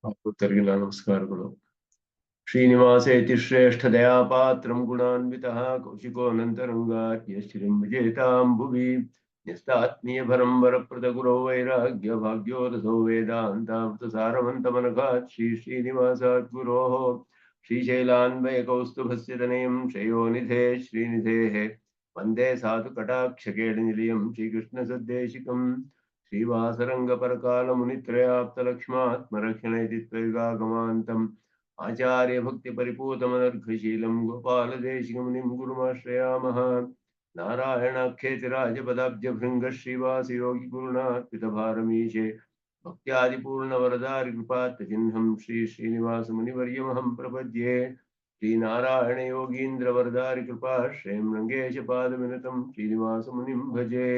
ಭಕ್ತರಿಗೆ ನಮಸ್ಕಾರಗಳು. ಶ್ರೀನಿವಾಸೇತಿ ಶ್ರೇಷ್ಠ ದಯಾಪಾತ್ರಂ ಗುಣಾನ್ವಿತಃ ಕೌಶಿಕೋನಂತರಂಗಾರ್ಯ ಶ್ರೀಂ ವಿಜೇತಾಂ ಭುವಿ ನ್ಯಸ್ತಾತ್ಮೀಯಭರಂ ವರಪ್ರದ ಗುರೋ ವೈರಾಗ್ಯ ಭಾಗ್ಯೋದಧೋ ವೇದಾಂತಾಮೃತ ಸಾರವಂತಮನಘಾತ್ ಶ್ರೀನಿವಾಸಾತ್ ಗುರೋಃ ಶ್ರೀಶೈಲಾನ್ವಯ ಕೌಸ್ತುಭಸ್ಯ ತನಯಂ ಶ್ರೇಯೋನಿಧೇ ಶ್ರೀನಿಧೇಃ ವಂದೇ ಸಾಧು ಕಟಾಕ್ಷಕೇಳನಿಲಯಂ ಶ್ರೀಕೃಷ್ಣ ಸದ್ದೇಶಿಕಂ ಶ್ರೀವಾಸರಂಗಪರಕಾಲಮುನಿತ್ರಯಾಪ್ತಲಕ್ಷ್ಮಾತ್ಮರಕ್ಷಣೈತಿ ತ್ವೈಗಾಗಮಾन्तम् आचार्य भक्ति परिपूतमनर्घशीलं गोपालदेशिकमुनिं गुरुमाश्रयामः. नारायणाख्येतिराजपदाब्जभृङ्ग श्रीवासयोगी गुरुणार्पितभारमीशे भक्त्यादिपूर्णवरदारिकृपात्तचिह्नं श्रीनिवासमुनिवर्यमहं प्रपद्ये. श्रीनारायणयोगीन्द्रवरदारिकृपाश्रयं रङ्गेशपादविनतं श्रीनिवासमुनिं भजे.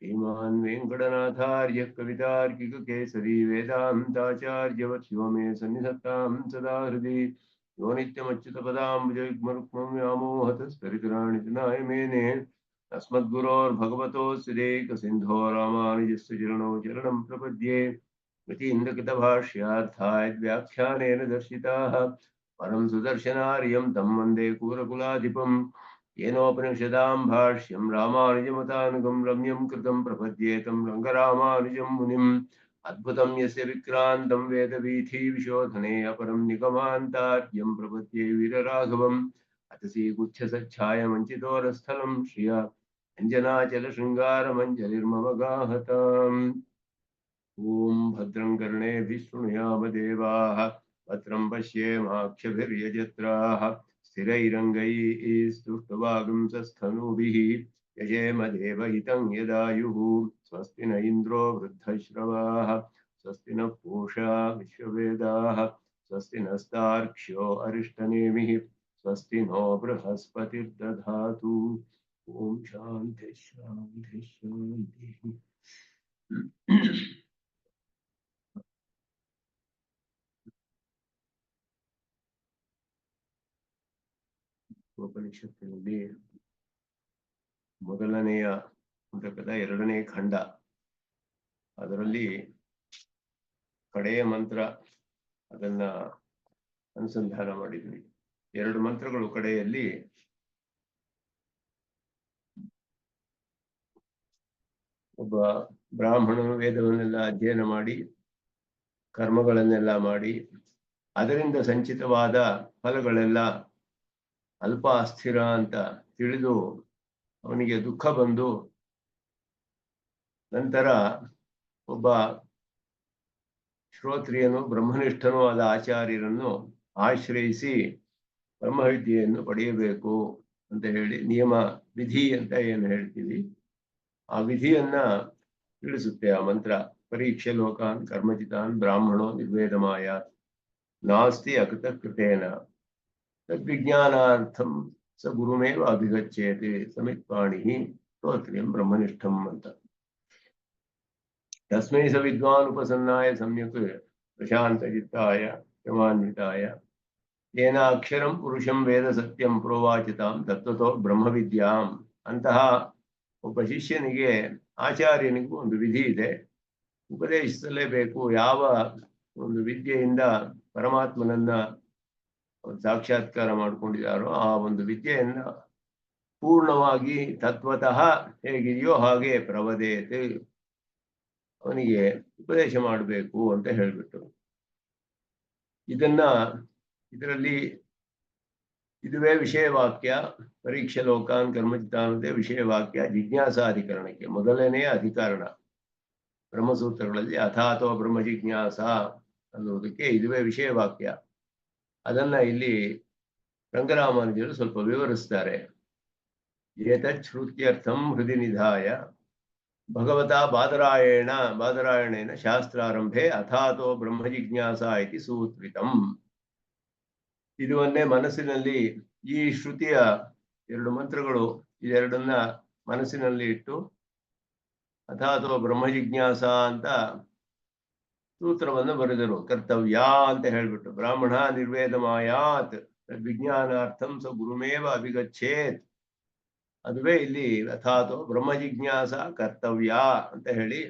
श्रीमान् वेङ्कटनाथार्य कवितार्किककेसरी वेदान्ताचार्यवत्यो मे सन्निधत्तां सदा हृदि यो नित्यमच्युतपदाम्बुजयुग्मरुक्मं व्यामोहतस्फटितराणितनाय मेने अस्मद्गुरोर्भगवतोऽस्य देकसिन्धो रामानुजस्य चरणौ चरणं प्रपद्ये. कृतीन्द्रकृतभाष्यार्थाय व्याख्यानेन दर्शिताः परं सुदर्शनार्यं तं वन्दे कूरकुलाधिपम् येनोपनिषदां भाष्यं रामानुजमतानुगं रम्यं कृतं प्रपद्येतं रङ्गरामानुजं मुनिम् अद्भुतं यस्य विक्रान्तं वेदवीथीविशोधने अपरं निगमान्तार्यं प्रपद्ये वीरराघवम् अतसी गुच्छसच्छायमञ्चितोरस्थलं श्रिया अञ्जनाचलशृङ्गारमञ्जलिर्मम गाहताम्. ॐ भद्रं कर्णेभिः शृणुयाम देवाः भद्रं पश्येमाक्षभिर्यजत्राः स्थिरैरङ्गैः स्तुष्टुवागुंसस्तनूभिः यजेम देवहितं यदायुः. स्वस्ति न इन्द्रो वृद्धश्रवाः स्वस्ति न पूषा विश्ववेदाः स्वस्ति नस्तार्क्ष्यो अरिष्टनेमिः स्वस्ति नो बृहस्पतिर्दधातु. ॐ शान्ति शान्ति शान्तिः. ಉಪನಿಷತ್ತಿನಲ್ಲಿ ಮೊದಲನೆಯ ಪುಸ್ತಕದ 2ನೇ ಖಂಡ, ಅದರಲ್ಲಿ ಕಡೆಯ ಮಂತ್ರ ಅದನ್ನ ಅನುಸಂಧಾನ ಮಾಡಿದ್ವಿ. 2 ಮಂತ್ರಗಳು ಕಡೆಯಲ್ಲಿ ಒಬ್ಬ ಬ್ರಾಹ್ಮಣನು ವೇದವನ್ನೆಲ್ಲ ಅಧ್ಯಯನ ಮಾಡಿ ಕರ್ಮಗಳನ್ನೆಲ್ಲ ಮಾಡಿ ಅದರಿಂದ ಸಂಚಿತವಾದ ಫಲಗಳೆಲ್ಲ ಅಲ್ಪ ಅಸ್ಥಿರ ಅಂತ ತಿಳಿದು ಅವನಿಗೆ ದುಃಖ ಬಂದು ನಂತರ ಒಬ್ಬ ಶ್ರೋತ್ರಿಯನು ಬ್ರಹ್ಮನಿಷ್ಠನೂ ಆದ ಆಚಾರ್ಯರನ್ನು ಆಶ್ರಯಿಸಿ ಬ್ರಹ್ಮವಿದ್ಯೆಯನ್ನು ಪಡೆಯಬೇಕು ಅಂತ ಹೇಳಿ ನಿಯಮ ವಿಧಿ ಅಂತ ಏನು ಹೇಳ್ತೀವಿ ಆ ವಿಧಿಯನ್ನ ತಿಳಿಸುತ್ತೆ ಆ ಮಂತ್ರ. ಪರೀಕ್ಷೆ ಲೋಕಾನ್ ಕರ್ಮಚಿತಾನ್ ಬ್ರಾಹ್ಮಣೋ ನಿರ್ವೇದಮಾಯ ನಾಸ್ತಿ ಅಕೃತ ಕೃತೇನ ತದ್ವಿಜ್ಞಾನಾರ್ಥಂ ಸ ಗುರುಮೇವ ಅಭಿಗಚ್ಚೇತೆ ಸಮಿತ್ಪಾಣಿ ಶ್ರೋತ್ರಿಯಂ ಬ್ರಹ್ಮನಿಷ್ಠಂ ಅಂತ. ತಸ್ಮೈ ಸ ವಿದ್ವಾನ್ ಉಪಸನ್ನಾಯ ಸಮ್ಯಕ್ ಪ್ರಶಾಂತಚಿತ್ತಾಯ ಯಮಾನ್ವಿತಾಯ ಯೇನ ಅಕ್ಷರಂ ಪುರುಷಂ ವೇದ ಸತ್ಯಂ ಪ್ರೋವಾಚಿತಾಂ ತತ್ವತೋ ಬ್ರಹ್ಮವಿದ್ಯಾಂ. ಅಂತಹ ಒಬ್ಬ ಶಿಷ್ಯನಿಗೆ ಆಚಾರ್ಯನಿಗೂ ಒಂದು ವಿಧಿ ಇದೆ, ಉಪದೇಶಿಸಲೇಬೇಕು. ಯಾವ ಒಂದು ವಿದ್ಯೆಯಿಂದ ಪರಮಾತ್ಮನನ್ನ ಸಾಕ್ಷಾತ್ಕಾರ ಮಾಡಿಕೊಂಡಿದ್ದಾರೋ ಆ ಒಂದು ವಿದ್ಯೆಯನ್ನ ಪೂರ್ಣವಾಗಿ ತತ್ವತಃ ಹೇಗಿದೆಯೋ ಹಾಗೆ ಪ್ರವದೇತ್ ಅವನಿಗೆ ಉಪದೇಶ ಮಾಡಬೇಕು ಅಂತ ಹೇಳ್ಬಿಟ್ಟು ಇದರಲ್ಲಿ ಇದುವೇ ವಿಷಯವಾಕ್ಯ. ಪರೀಕ್ಷೆ ಲೋಕಾನ್ ಕರ್ಮಚಿತಾನದೇ ವಿಷಯವಾಕ್ಯ ಜಿಜ್ಞಾಸಾಧಿಕರಣಕ್ಕೆ ಮೊದಲನೆಯ ಅಧಿಕರಣ. ಬ್ರಹ್ಮಸೂತ್ರಗಳಲ್ಲಿ ಅಥಾತೋ ಬ್ರಹ್ಮ ಜಿಜ್ಞಾಸ ಅನ್ನೋದಕ್ಕೆ ಇದುವೇ ವಿಷಯವಾಕ್ಯ. ಅದನ್ನ ಇಲ್ಲಿ ರಂಗರಾಮಾನುಜರು ಸ್ವಲ್ಪ ವಿವರಿಸ್ತಾರೆ. ಏತಚ್ಛ್ರುತ್ಯರ್ಥಂ ಹೃದಯ ನಿಧಾಯ ಭಗವತಾ ಬಾದರಾಯಣೇನ ಶಾಸ್ತ್ರಾರಂಭೆ ಅಥಾತೋ ಬ್ರಹ್ಮ ಜಿಜ್ಞಾಸ ಇತಿ ಸೂತ್ರಿತಂ. ಇದನ್ನೇ ಮನಸ್ಸಿನಲ್ಲಿ ಈ ಶ್ರುತಿಯ 2 ಮಂತ್ರಗಳು ಇದೆರಡನ್ನ ಮನಸ್ಸಿನಲ್ಲಿ ಇಟ್ಟು ಅಥಾತೋ ಬ್ರಹ್ಮ ಜಿಜ್ಞಾಸ ಅಂತ ಸೂತ್ರವನ್ನು ಬರೆದರು. ಕರ್ತವ್ಯ ಅಂತ ಹೇಳ್ಬಿಟ್ಟು ಬ್ರಾಹ್ಮಣ ನಿರ್ವೇದಮಾಯಾತ್ ವಿಜ್ಞಾನಾರ್ಥಂ ಸ ಗುರುಮೇವ ಅಭಿಗಚ್ಚೇತ್. ಅದುವೇ ಇಲ್ಲಿ ಅಥಾತೋ ಬ್ರಹ್ಮ ಜಿಜ್ಞಾಸ ಕರ್ತವ್ಯ ಅಂತ ಹೇಳಿ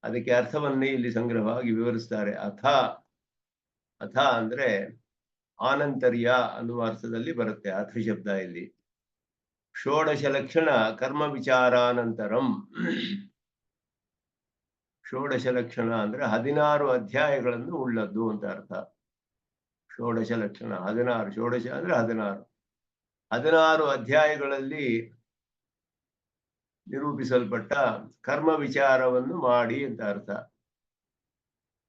ಅದಕ್ಕೆ ಅರ್ಥವನ್ನೇ ಇಲ್ಲಿ ಸಂಗ್ರಹವಾಗಿ ವಿವರಿಸ್ತಾರೆ. ಅಥ ಅಥ ಅಂದ್ರೆ ಆನಂತರ್ಯ ಅನ್ನುವ ಅರ್ಥದಲ್ಲಿ ಬರುತ್ತೆ ಅಥ ಶಬ್ದ ಇಲ್ಲಿ. ಷೋಡಶ ಲಕ್ಷಣ ಕರ್ಮ ವಿಚಾರಾನಂತರಂ. ಷೋಡಶ ಲಕ್ಷಣ ಅಂದ್ರೆ 16 ಅಧ್ಯಾಯಗಳನ್ನು ಉಳ್ಳದ್ದು ಅಂತ ಅರ್ಥ. ಷೋಡಶ ಲಕ್ಷಣ 16, ಷೋಡಶ ಅಂದ್ರೆ 16. 16 ಅಧ್ಯಾಯಗಳಲ್ಲಿ ನಿರೂಪಿಸಲ್ಪಟ್ಟ ಕರ್ಮ ವಿಚಾರವನ್ನು ಮಾಡಿ ಅಂತ ಅರ್ಥ.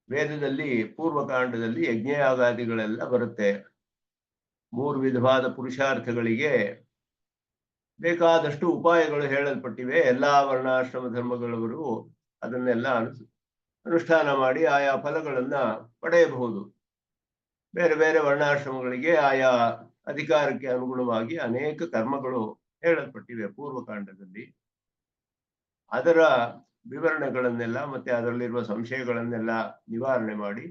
ವೇದದಲ್ಲಿ ಪೂರ್ವಕಾಂಡದಲ್ಲಿ ಯಜ್ಞಯಾಗಾದಿಗಳೆಲ್ಲ ಬರುತ್ತೆ. 3 ವಿಧವಾದ ಪುರುಷಾರ್ಥಗಳಿಗೆ ಬೇಕಾದಷ್ಟು ಉಪಾಯಗಳು ಹೇಳಲ್ಪಟ್ಟಿವೆ. ಎಲ್ಲಾ ವರ್ಣಾಶ್ರಮ ಧರ್ಮಗಳವರು ಅದನ್ನೆಲ್ಲ ಅನುಷ್ಠಾನ ಮಾಡಿ ಆಯಾ ಫಲಗಳನ್ನ ಪಡೆಯಬಹುದು. ಬೇರೆ ಬೇರೆ ವರ್ಣಾಶ್ರಮಗಳಿಗೆ ಆಯಾ ಅಧಿಕಾರಕ್ಕೆ ಅನುಗುಣವಾಗಿ ಅನೇಕ ಕರ್ಮಗಳು ಹೇಳಲ್ಪಟ್ಟಿವೆ ಪೂರ್ವಕಾಂಡದಲ್ಲಿ. ಅದರ ವಿವರಣೆಗಳನ್ನೆಲ್ಲ ಮತ್ತೆ ಅದರಲ್ಲಿರುವ ಸಂಶಯಗಳನ್ನೆಲ್ಲ ನಿವಾರಣೆ ಮಾಡಿ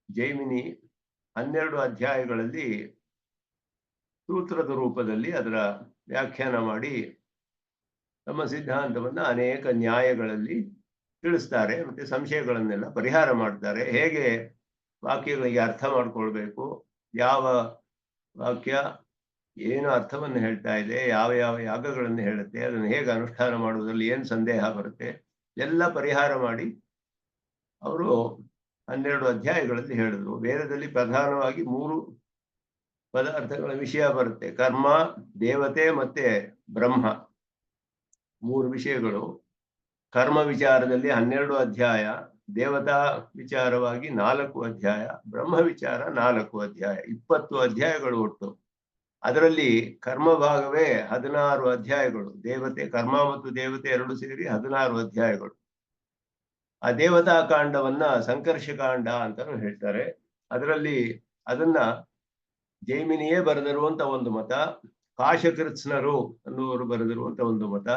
ಜೈಮಿನಿ 12 ಅಧ್ಯಾಯಗಳಲ್ಲಿ ಸೂತ್ರದ ರೂಪದಲ್ಲಿ ಅದರ ವ್ಯಾಖ್ಯಾನ ಮಾಡಿ ತಮ್ಮ ಸಿದ್ಧಾಂತವನ್ನ ಅನೇಕ ನ್ಯಾಯಗಳಲ್ಲಿ ತಿಳಿಸ್ತಾರೆ. ಮತ್ತೆ ಸಂಶಯಗಳನ್ನೆಲ್ಲ ಪರಿಹಾರ ಮಾಡ್ತಾರೆ. ಹೇಗೆ ವಾಕ್ಯಗಳಿಗೆ ಅರ್ಥ ಮಾಡ್ಕೊಳ್ಬೇಕು, ಯಾವ ವಾಕ್ಯ ಏನು ಅರ್ಥವನ್ನು ಹೇಳ್ತಾ ಇದೆ, ಯಾವ ಯಾವ ಯಾಗಗಳನ್ನು ಹೇಳುತ್ತೆ, ಅದನ್ನು ಹೇಗೆ ಅನುಷ್ಠಾನ ಮಾಡುವುದರಲ್ಲಿ ಏನು ಸಂದೇಹ ಬರುತ್ತೆ, ಎಲ್ಲ ಪರಿಹಾರ ಮಾಡಿ ಅವರು 12 ಅಧ್ಯಾಯಗಳಲ್ಲಿ ಹೇಳಿದ್ರು. ವೇದದಲ್ಲಿ ಪ್ರಧಾನವಾಗಿ 3 ಪದಾರ್ಥಗಳ ವಿಷಯ ಬರುತ್ತೆ. ಕರ್ಮ, ದೇವತೆ ಮತ್ತೆ ಬ್ರಹ್ಮ, 3 ವಿಷಯಗಳು. ಕರ್ಮ ವಿಚಾರದಲ್ಲಿ 12 ಅಧ್ಯಾಯ, ದೇವತಾ ವಿಚಾರವಾಗಿ 4 ಅಧ್ಯಾಯ, ಬ್ರಹ್ಮ ವಿಚಾರ 4 ಅಧ್ಯಾಯ, 20 ಅಧ್ಯಾಯಗಳು ಒಟ್ಟು. ಅದರಲ್ಲಿ ಕರ್ಮ ಭಾಗವೇ 16 ಅಧ್ಯಾಯಗಳು. ದೇವತೆ, ಕರ್ಮ ಮತ್ತು ದೇವತೆ ಎರಡು ಸೇರಿ 16 ಅಧ್ಯಾಯಗಳು. ಆ ದೇವತಾ ಕಾಂಡವನ್ನ ಸಂಕರ್ಷಕಾಂಡ ಅಂತಾನು ಹೇಳ್ತಾರೆ. ಅದರಲ್ಲಿ ಅದನ್ನ ಜೈಮಿನಿಯೇ ಬರೆದಿರುವಂತ ಒಂದು ಮತ, ಕಾಶಕೃತ್ಸ್ನರು ಅನ್ನುವರು ಬರೆದಿರುವಂತ ಒಂದು ಮತ.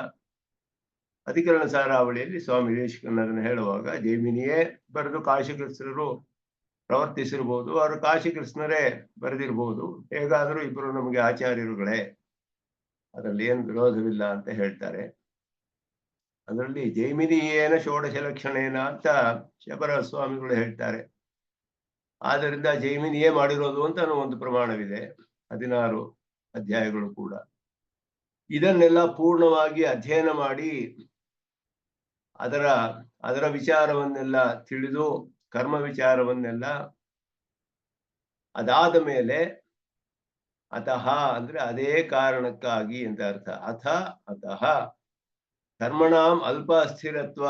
ಅಧಿಕರಣ ಸಾರಾವಳಿಯಲ್ಲಿ ಸ್ವಾಮಿ ವಿವೇಕಾನಂದ ಅದನ್ನು ಹೇಳುವಾಗ ಜೈಮಿನಿಯೇ ಬರೆದು ಕಾಶಕೃತ್ಸ್ನರು ಪ್ರವರ್ತಿಸಿರ್ಬೋದು, ಅವರು ಕಾಶಿಕೃಷ್ಣರೇ ಬರೆದಿರ್ಬೋದು. ಹೇಗಾದರೂ ಇಬ್ಬರು ನಮಗೆ ಆಚಾರ್ಯರುಗಳೇ, ಅದರಲ್ಲಿ ಏನು ವಿರೋಧವಿಲ್ಲ ಅಂತ ಹೇಳ್ತಾರೆ. ಅದರಲ್ಲಿ ಜೈಮಿನಿಯೇನ ಷೋಡಶ ಲಕ್ಷಣೇನ ಅಂತ ಶಬರ ಸ್ವಾಮಿಗಳು ಹೇಳ್ತಾರೆ. ಆದ್ದರಿಂದ ಜೈಮಿನಿಯೇ ಮಾಡಿರೋದು ಅಂತ ಒಂದು ಪ್ರಮಾಣವಿದೆ. 16 ಅಧ್ಯಾಯಗಳು ಕೂಡ. ಇದನ್ನೆಲ್ಲ ಪೂರ್ಣವಾಗಿ ಅಧ್ಯಯನ ಮಾಡಿ ಅದರ ವಿಚಾರವನ್ನೆಲ್ಲ ತಿಳಿದು ಕರ್ಮ ವಿಚಾರವನ್ನೆಲ್ಲ ಅದಾದ ಮೇಲೆ ಅತಃ ಅಂದ್ರೆ ಅದೇ ಕಾರಣಕ್ಕಾಗಿ ಅಂತ ಅರ್ಥ. ಅತಃ ಕರ್ಮಣಾಂ ಅಲ್ಪ ಅಸ್ಥಿರತ್ವ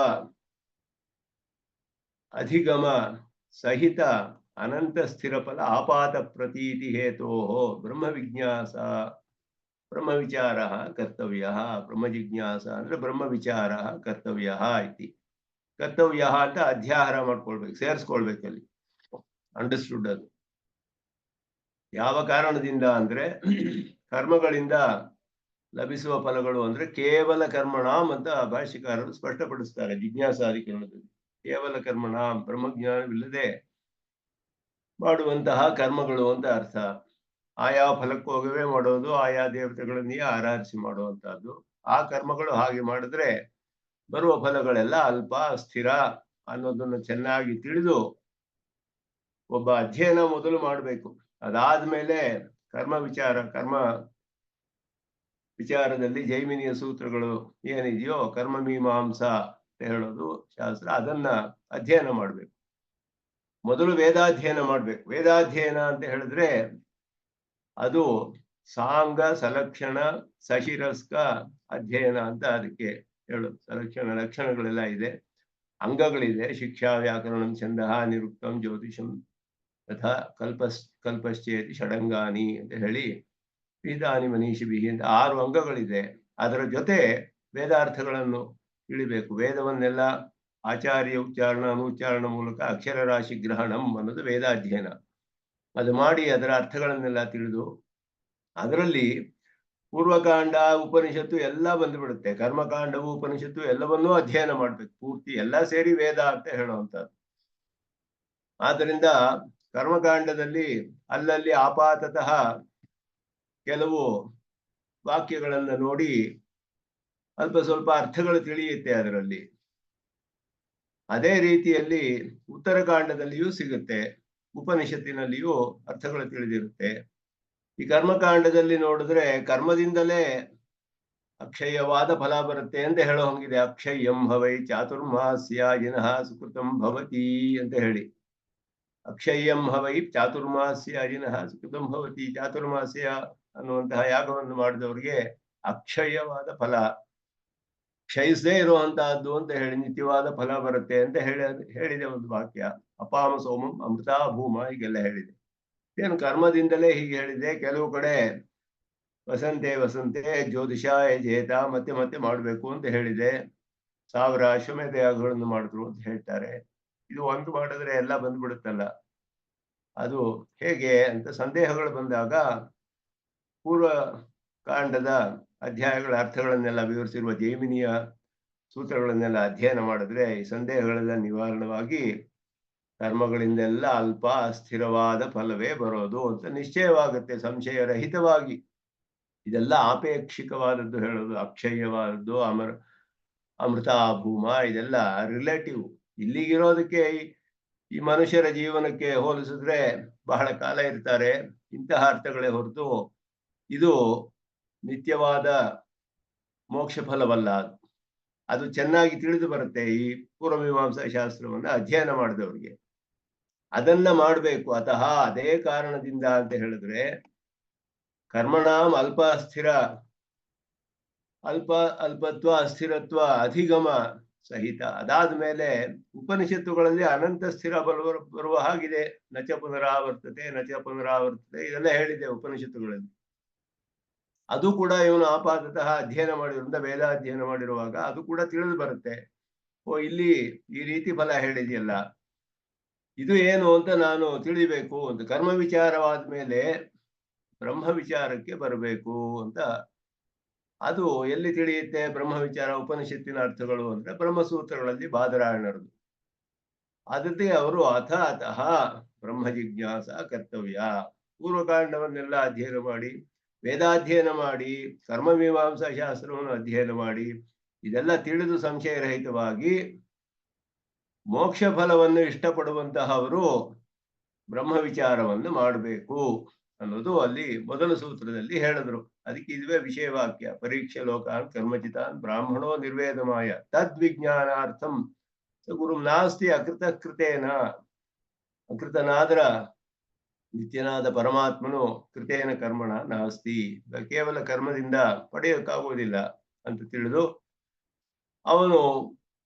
ಅಧಿಗಮ ಸಹಿತ ಅನಂತ ಸ್ಥಿರಫಲ ಆಪಾತ ಪ್ರತೀತಿ ಹೇತೋಹೋ ಬ್ರಹ್ಮ ವಿಚಾರ ಕರ್ತವ್ಯ. ಬ್ರಹ್ಮ ಜಿಜ್ಞಾಸ ಅಂದ್ರೆ ಬ್ರಹ್ಮ ವಿಚಾರ ಕರ್ತವ್ಯ ಇತಿ. ಕರ್ತವ್ಯ ಅಂತ ಅಧ್ಯಾಹಾರ ಮಾಡ್ಕೊಳ್ಬೇಕು, ಸೇರಿಸ್ಕೊಳ್ಬೇಕಲ್ಲಿ. ಅಂಡರ್ಸ್ಟುಡ್. ಅದು ಯಾವ ಕಾರಣದಿಂದ ಅಂದ್ರೆ ಕರ್ಮಗಳಿಂದ ಲಭಿಸುವ ಫಲಗಳು ಅಂದ್ರೆ ಕೇವಲ ಕರ್ಮಣಾಂ ಅಂತ ಭಾಷ್ಯಕಾರರು ಸ್ಪಷ್ಟಪಡಿಸ್ತಾರೆ ಜಿಜ್ಞಾಸಾಧಿಕರಣದಲ್ಲಿ. ಕೇವಲ ಕರ್ಮಣಾಂ, ಬ್ರಹ್ಮಜ್ಞಾನವಿಲ್ಲದೆ ಮಾಡುವಂತಹ ಕರ್ಮಗಳು ಅಂತ ಅರ್ಥ. ಆಯಾ ಫಲಕ್ಕೋಗವೇ ಮಾಡೋದು, ಆಯಾ ದೇವತೆಗಳನ್ನೇ ಆರಾಧಿಸಿ ಮಾಡುವಂತಹದ್ದು. ಆ ಕರ್ಮಗಳು ಹಾಗೆ ಮಾಡಿದ್ರೆ ಬರುವ ಫಲಗಳೆಲ್ಲ ಅಲ್ಪ ಸ್ಥಿರ ಅನ್ನೋದನ್ನು ಚೆನ್ನಾಗಿ ತಿಳಿದು ಒಬ್ಬ ಅಧ್ಯಯನ ಮೊದಲು ಮಾಡಬೇಕು. ಅದಾದ್ಮೇಲೆ ಕರ್ಮ ವಿಚಾರದಲ್ಲಿ ಜೈಮಿನಿಯ ಸೂತ್ರಗಳು ಏನಿದೆಯೋ ಕರ್ಮ ಮೀಮಾಂಸಾ ಅಂತ ಹೇಳೋದು ಶಾಸ್ತ್ರ, ಅದನ್ನ ಅಧ್ಯಯನ ಮಾಡ್ಬೇಕು. ಮೊದಲು ವೇದಾಧ್ಯಯನ ಮಾಡ್ಬೇಕು. ವೇದಾಧ್ಯಯನ ಅಂತ ಹೇಳಿದ್ರೆ ಅದು ಸಾಂಗ ಸಲಕ್ಷಣ ಸಶಿರಸ್ಕ ಅಧ್ಯಯನ ಅಂತ ಅದಕ್ಕೆ ಹೇಳೋದು. ಲಕ್ಷಣಗಳೆಲ್ಲ ಇದೆ, ಅಂಗಗಳಿದೆ. ಶಿಕ್ಷಾ, ವ್ಯಾಕರಣಂ, ಛಂದಃ, ನಿರುಕ್ತಂ, ಜ್ಯೋತಿಷಂ ತಥಾ ಕಲ್ಪಶ್ಚೇತಿ ಷಡಂಗಾನಿ ಅಂತ ಹೇಳಿ ಪೀತಾನಿ ಮನೀಷಿಭಿ ಅಂತ 6 ಅಂಗಗಳಿದೆ. ಅದರ ಜೊತೆ ವೇದಾರ್ಥಗಳನ್ನು ತಿಳಿಬೇಕು. ವೇದವನ್ನೆಲ್ಲ ಆಚಾರ್ಯ ಉಚ್ಚಾರಣ ಅನುಚ್ಚಾರಣ ಮೂಲಕ ಅಕ್ಷರ ರಾಶಿ ಗ್ರಹಣಂ ಅನ್ನೋದು ವೇದಾಧ್ಯಯನ. ಅದು ಮಾಡಿ ಅದರ ಅರ್ಥಗಳನ್ನೆಲ್ಲ ತಿಳಿದು ಅದರಲ್ಲಿ ಪೂರ್ವಕಾಂಡ ಉಪನಿಷತ್ತು ಎಲ್ಲ ಬಂದುಬಿಡುತ್ತೆ. ಕರ್ಮಕಾಂಡವು ಉಪನಿಷತ್ತು ಎಲ್ಲವನ್ನೂ ಅಧ್ಯಯನ ಮಾಡ್ಬೇಕು. ಪೂರ್ತಿ ಎಲ್ಲ ಸೇರಿ ವೇದ ಅಂತ ಹೇಳುವಂಥದ್ದು. ಆದ್ದರಿಂದ ಕರ್ಮಕಾಂಡದಲ್ಲಿ ಅಲ್ಲಲ್ಲಿ ಆಪಾತತಃ ಕೆಲವು ವಾಕ್ಯಗಳನ್ನು ನೋಡಿ ಅಲ್ಪ ಸ್ವಲ್ಪ ಅರ್ಥಗಳು ತಿಳಿಯುತ್ತೆ ಅದರಲ್ಲಿ. ಅದೇ ರೀತಿಯಲ್ಲಿ ಉತ್ತರಕಾಂಡದಲ್ಲಿಯೂ ಸಿಗುತ್ತೆ, ಉಪನಿಷತ್ತಿನಲ್ಲಿಯೂ ಅರ್ಥಗಳು ತಿಳಿದಿರುತ್ತೆ. ಈ ಕರ್ಮಕಾಂಡದಲ್ಲಿ ನೋಡಿದ್ರೆ ಕರ್ಮದಿಂದಲೇ ಅಕ್ಷಯವಾದ ಫಲ ಬರುತ್ತೆ ಅಂತ ಹೇಳೋ ಹಂಗಿದೆ. ಅಕ್ಷಯಂ ಹವೈ ಚಾತುರ್ಮಾಸ್ಯಾಜಿನಃ ಸುಕೃತಂ ಭವತಿ ಅಂತ ಹೇಳಿ. ಅಕ್ಷಯಂ ಹವೈ ಚಾತುರ್ಮಾಸ್ಯಾಜಿನಃ ಸುಕೃತಂ ಭವತಿ. ಚಾತುರ್ಮಾಸ್ಯ ಅನ್ನುವಂತಹ ಯಾಗವನ್ನು ಮಾಡಿದವರಿಗೆ ಅಕ್ಷಯವಾದ ಫಲ, ಕ್ಷಯಿಸದೇ ಇರುವಂತಹದ್ದು ಅಂತ ಹೇಳಿ ನಿತ್ಯವಾದ ಫಲ ಬರುತ್ತೆ ಅಂತ ಹೇಳಿದೆ ಒಂದು ವಾಕ್ಯ. ಅಪಾಮ ಸೋಮಂ ಅಮೃತ ಭೂಮ ಹೀಗೆಲ್ಲ ಹೇಳಿದೆ. ಏನು ಕರ್ಮದಿಂದಲೇ ಹೀಗೆ ಹೇಳಿದೆ. ಕೆಲವು ಕಡೆ ವಸಂತೆ ವಸಂತೆ ಜ್ಯೋತಿಷಾಯ ಜೇತ ಮತ್ತೆ ಮತ್ತೆ ಮಾಡಬೇಕು ಅಂತ ಹೇಳಿದೆ. 1000 ಅಶ್ವಮೇಧ ಯಾಗಗಳನ್ನು ಮಾಡಿದ್ರು ಅಂತ ಹೇಳ್ತಾರೆ. ಇದು ಒಂದು ಮಾಡಿದ್ರೆ ಎಲ್ಲ ಬಂದ್ಬಿಡುತ್ತಲ್ಲ, ಅದು ಹೇಗೆ ಅಂತ ಸಂದೇಹಗಳು ಬಂದಾಗ ಪೂರ್ವ ಕಾಂಡದ ಅಧ್ಯಾಯಗಳ ಅರ್ಥಗಳನ್ನೆಲ್ಲ ವಿವರಿಸಿರುವ ಜೈಮಿನಿಯ ಸೂತ್ರಗಳನ್ನೆಲ್ಲ ಅಧ್ಯಯನ ಮಾಡಿದ್ರೆ ಈ ಸಂದೇಹಗಳೆಲ್ಲ ನಿವಾರಣವಾಗಿ ಕರ್ಮಗಳಿಂದೆಲ್ಲ ಅಲ್ಪ ಸ್ಥಿರವಾದ ಫಲವೇ ಬರೋದು ಅಂತ ನಿಶ್ಚಯವಾಗುತ್ತೆ, ಸಂಶಯರಹಿತವಾಗಿ. ಇದೆಲ್ಲ ಆಪೇಕ್ಷಿಕವಾದದ್ದು ಹೇಳೋದು. ಅಕ್ಷಯವಾದದ್ದು, ಅಮೃತ ಭೂಮ ಇದೆಲ್ಲ ರಿಲೇಟಿವ್. ಇಲ್ಲಿಗಿರೋದಕ್ಕೆ ಈ ಮನುಷ್ಯರ ಜೀವನಕ್ಕೆ ಹೋಲಿಸಿದ್ರೆ ಬಹಳ ಕಾಲ ಇರ್ತಾರೆ, ಇಂತಹ ಅರ್ಥಗಳೇ ಹೊರತು ಇದು ನಿತ್ಯವಾದ ಮೋಕ್ಷ ಫಲವಲ್ಲ. ಅದು ಚೆನ್ನಾಗಿ ತಿಳಿದು ಬರುತ್ತೆ ಈ ಪೂರ್ವಮೀಮಾಂಸಾ ಶಾಸ್ತ್ರವನ್ನ ಅಧ್ಯಯನ ಮಾಡಿದವರಿಗೆ. ಅದನ್ನ ಮಾಡಬೇಕು. ಅತಃ ಅದೇ ಕಾರಣದಿಂದ ಅಂತ ಹೇಳಿದ್ರೆ ಕರ್ಮಣಾಂ ಅಲ್ಪತ್ವ ಅಸ್ಥಿರತ್ವ ಅಧಿಗಮ ಸಹಿತ. ಅದಾದ ಮೇಲೆ ಉಪನಿಷತ್ತುಗಳಲ್ಲಿ ಅನಂತ ಸ್ಥಿರ ಬರುವ ಹಾಗಿದೆ. ನಚ ಪುನರಾವರ್ತತೆ ಇದೆಲ್ಲ ಹೇಳಿದೆ ಉಪನಿಷತ್ತುಗಳಲ್ಲಿ. ಅದು ಕೂಡ ಇವನು ಆಪಾತತಃ ಅಧ್ಯಯನ ಮಾಡಿರೋದ್ರಿಂದ, ವೇದ ಅಧ್ಯಯನ ಮಾಡಿರುವಾಗ ಅದು ಕೂಡ ತಿಳಿದು ಬರುತ್ತೆ. ಓ, ಇಲ್ಲಿ ಈ ರೀತಿ ಫಲ ಹೇಳಿದೆಯಲ್ಲ, ಇದು ಏನು ಅಂತ ನಾನು ತಿಳಿಬೇಕು ಅಂತ. ಕರ್ಮ ವಿಚಾರವಾದ ಮೇಲೆ ಬ್ರಹ್ಮ ವಿಚಾರಕ್ಕೆ ಬರಬೇಕು ಅಂತ. ಅದು ಎಲ್ಲಿ ತಿಳಿಯುತ್ತೆ ಬ್ರಹ್ಮ ವಿಚಾರ? ಉಪನಿಷತ್ತಿನ ಅರ್ಥಗಳು ಅಂದ್ರೆ ಬ್ರಹ್ಮಸೂತ್ರಗಳಲ್ಲಿ ಬಾದರಾಯಣರದು. ಅದಕ್ಕೆ ಅವರು ಅತಃ ಬ್ರಹ್ಮ ಜಿಜ್ಞಾಸ ಕರ್ತವ್ಯ. ಪೂರ್ವಕಾಂಡವನ್ನೆಲ್ಲ ಅಧ್ಯಯನ ಮಾಡಿ, ವೇದಾಧ್ಯಯನ ಮಾಡಿ, ಕರ್ಮಮೀಮಾಂಸಾ ಶಾಸ್ತ್ರವನ್ನು ಅಧ್ಯಯನ ಮಾಡಿ, ಇದೆಲ್ಲ ತಿಳಿದು ಸಂಶಯರಹಿತವಾಗಿ ಮೋಕ್ಷ ಫಲವನ್ನು ಇಷ್ಟಪಡುವಂತಹ ಅವರು ಬ್ರಹ್ಮ ವಿಚಾರವನ್ನು ಮಾಡಬೇಕು ಅನ್ನೋದು ಅಲ್ಲಿ ಮೊದಲ ಸೂತ್ರದಲ್ಲಿ ಹೇಳಿದ್ರು. ಅದಕ್ಕೆ ಇದುವೇ ವಿಷಯವಾಕ್ಯ. ಪರೀಕ್ಷೆ ಲೋಕಾನ್ ಕರ್ಮಚಿತಾನ್ ಬ್ರಾಹ್ಮಣೋ ನಿರ್ವೇದಮಾಯ ತದ್ವಿಜ್ಞಾನಾರ್ಥಂ ಗುರು ನಾಸ್ತಿ ಅಕೃತೇನ. ಅಕೃತನಾದ್ರ ನಿತ್ಯನಾದ ಪರಮಾತ್ಮನು ಕೃತೇನ ಕರ್ಮಣ ನಾಸ್ತಿ, ಕೇವಲ ಕರ್ಮದಿಂದ ಪಡೆಯೋಕ್ಕಾಗುವುದಿಲ್ಲ ಅಂತ ತಿಳಿದು ಅವನು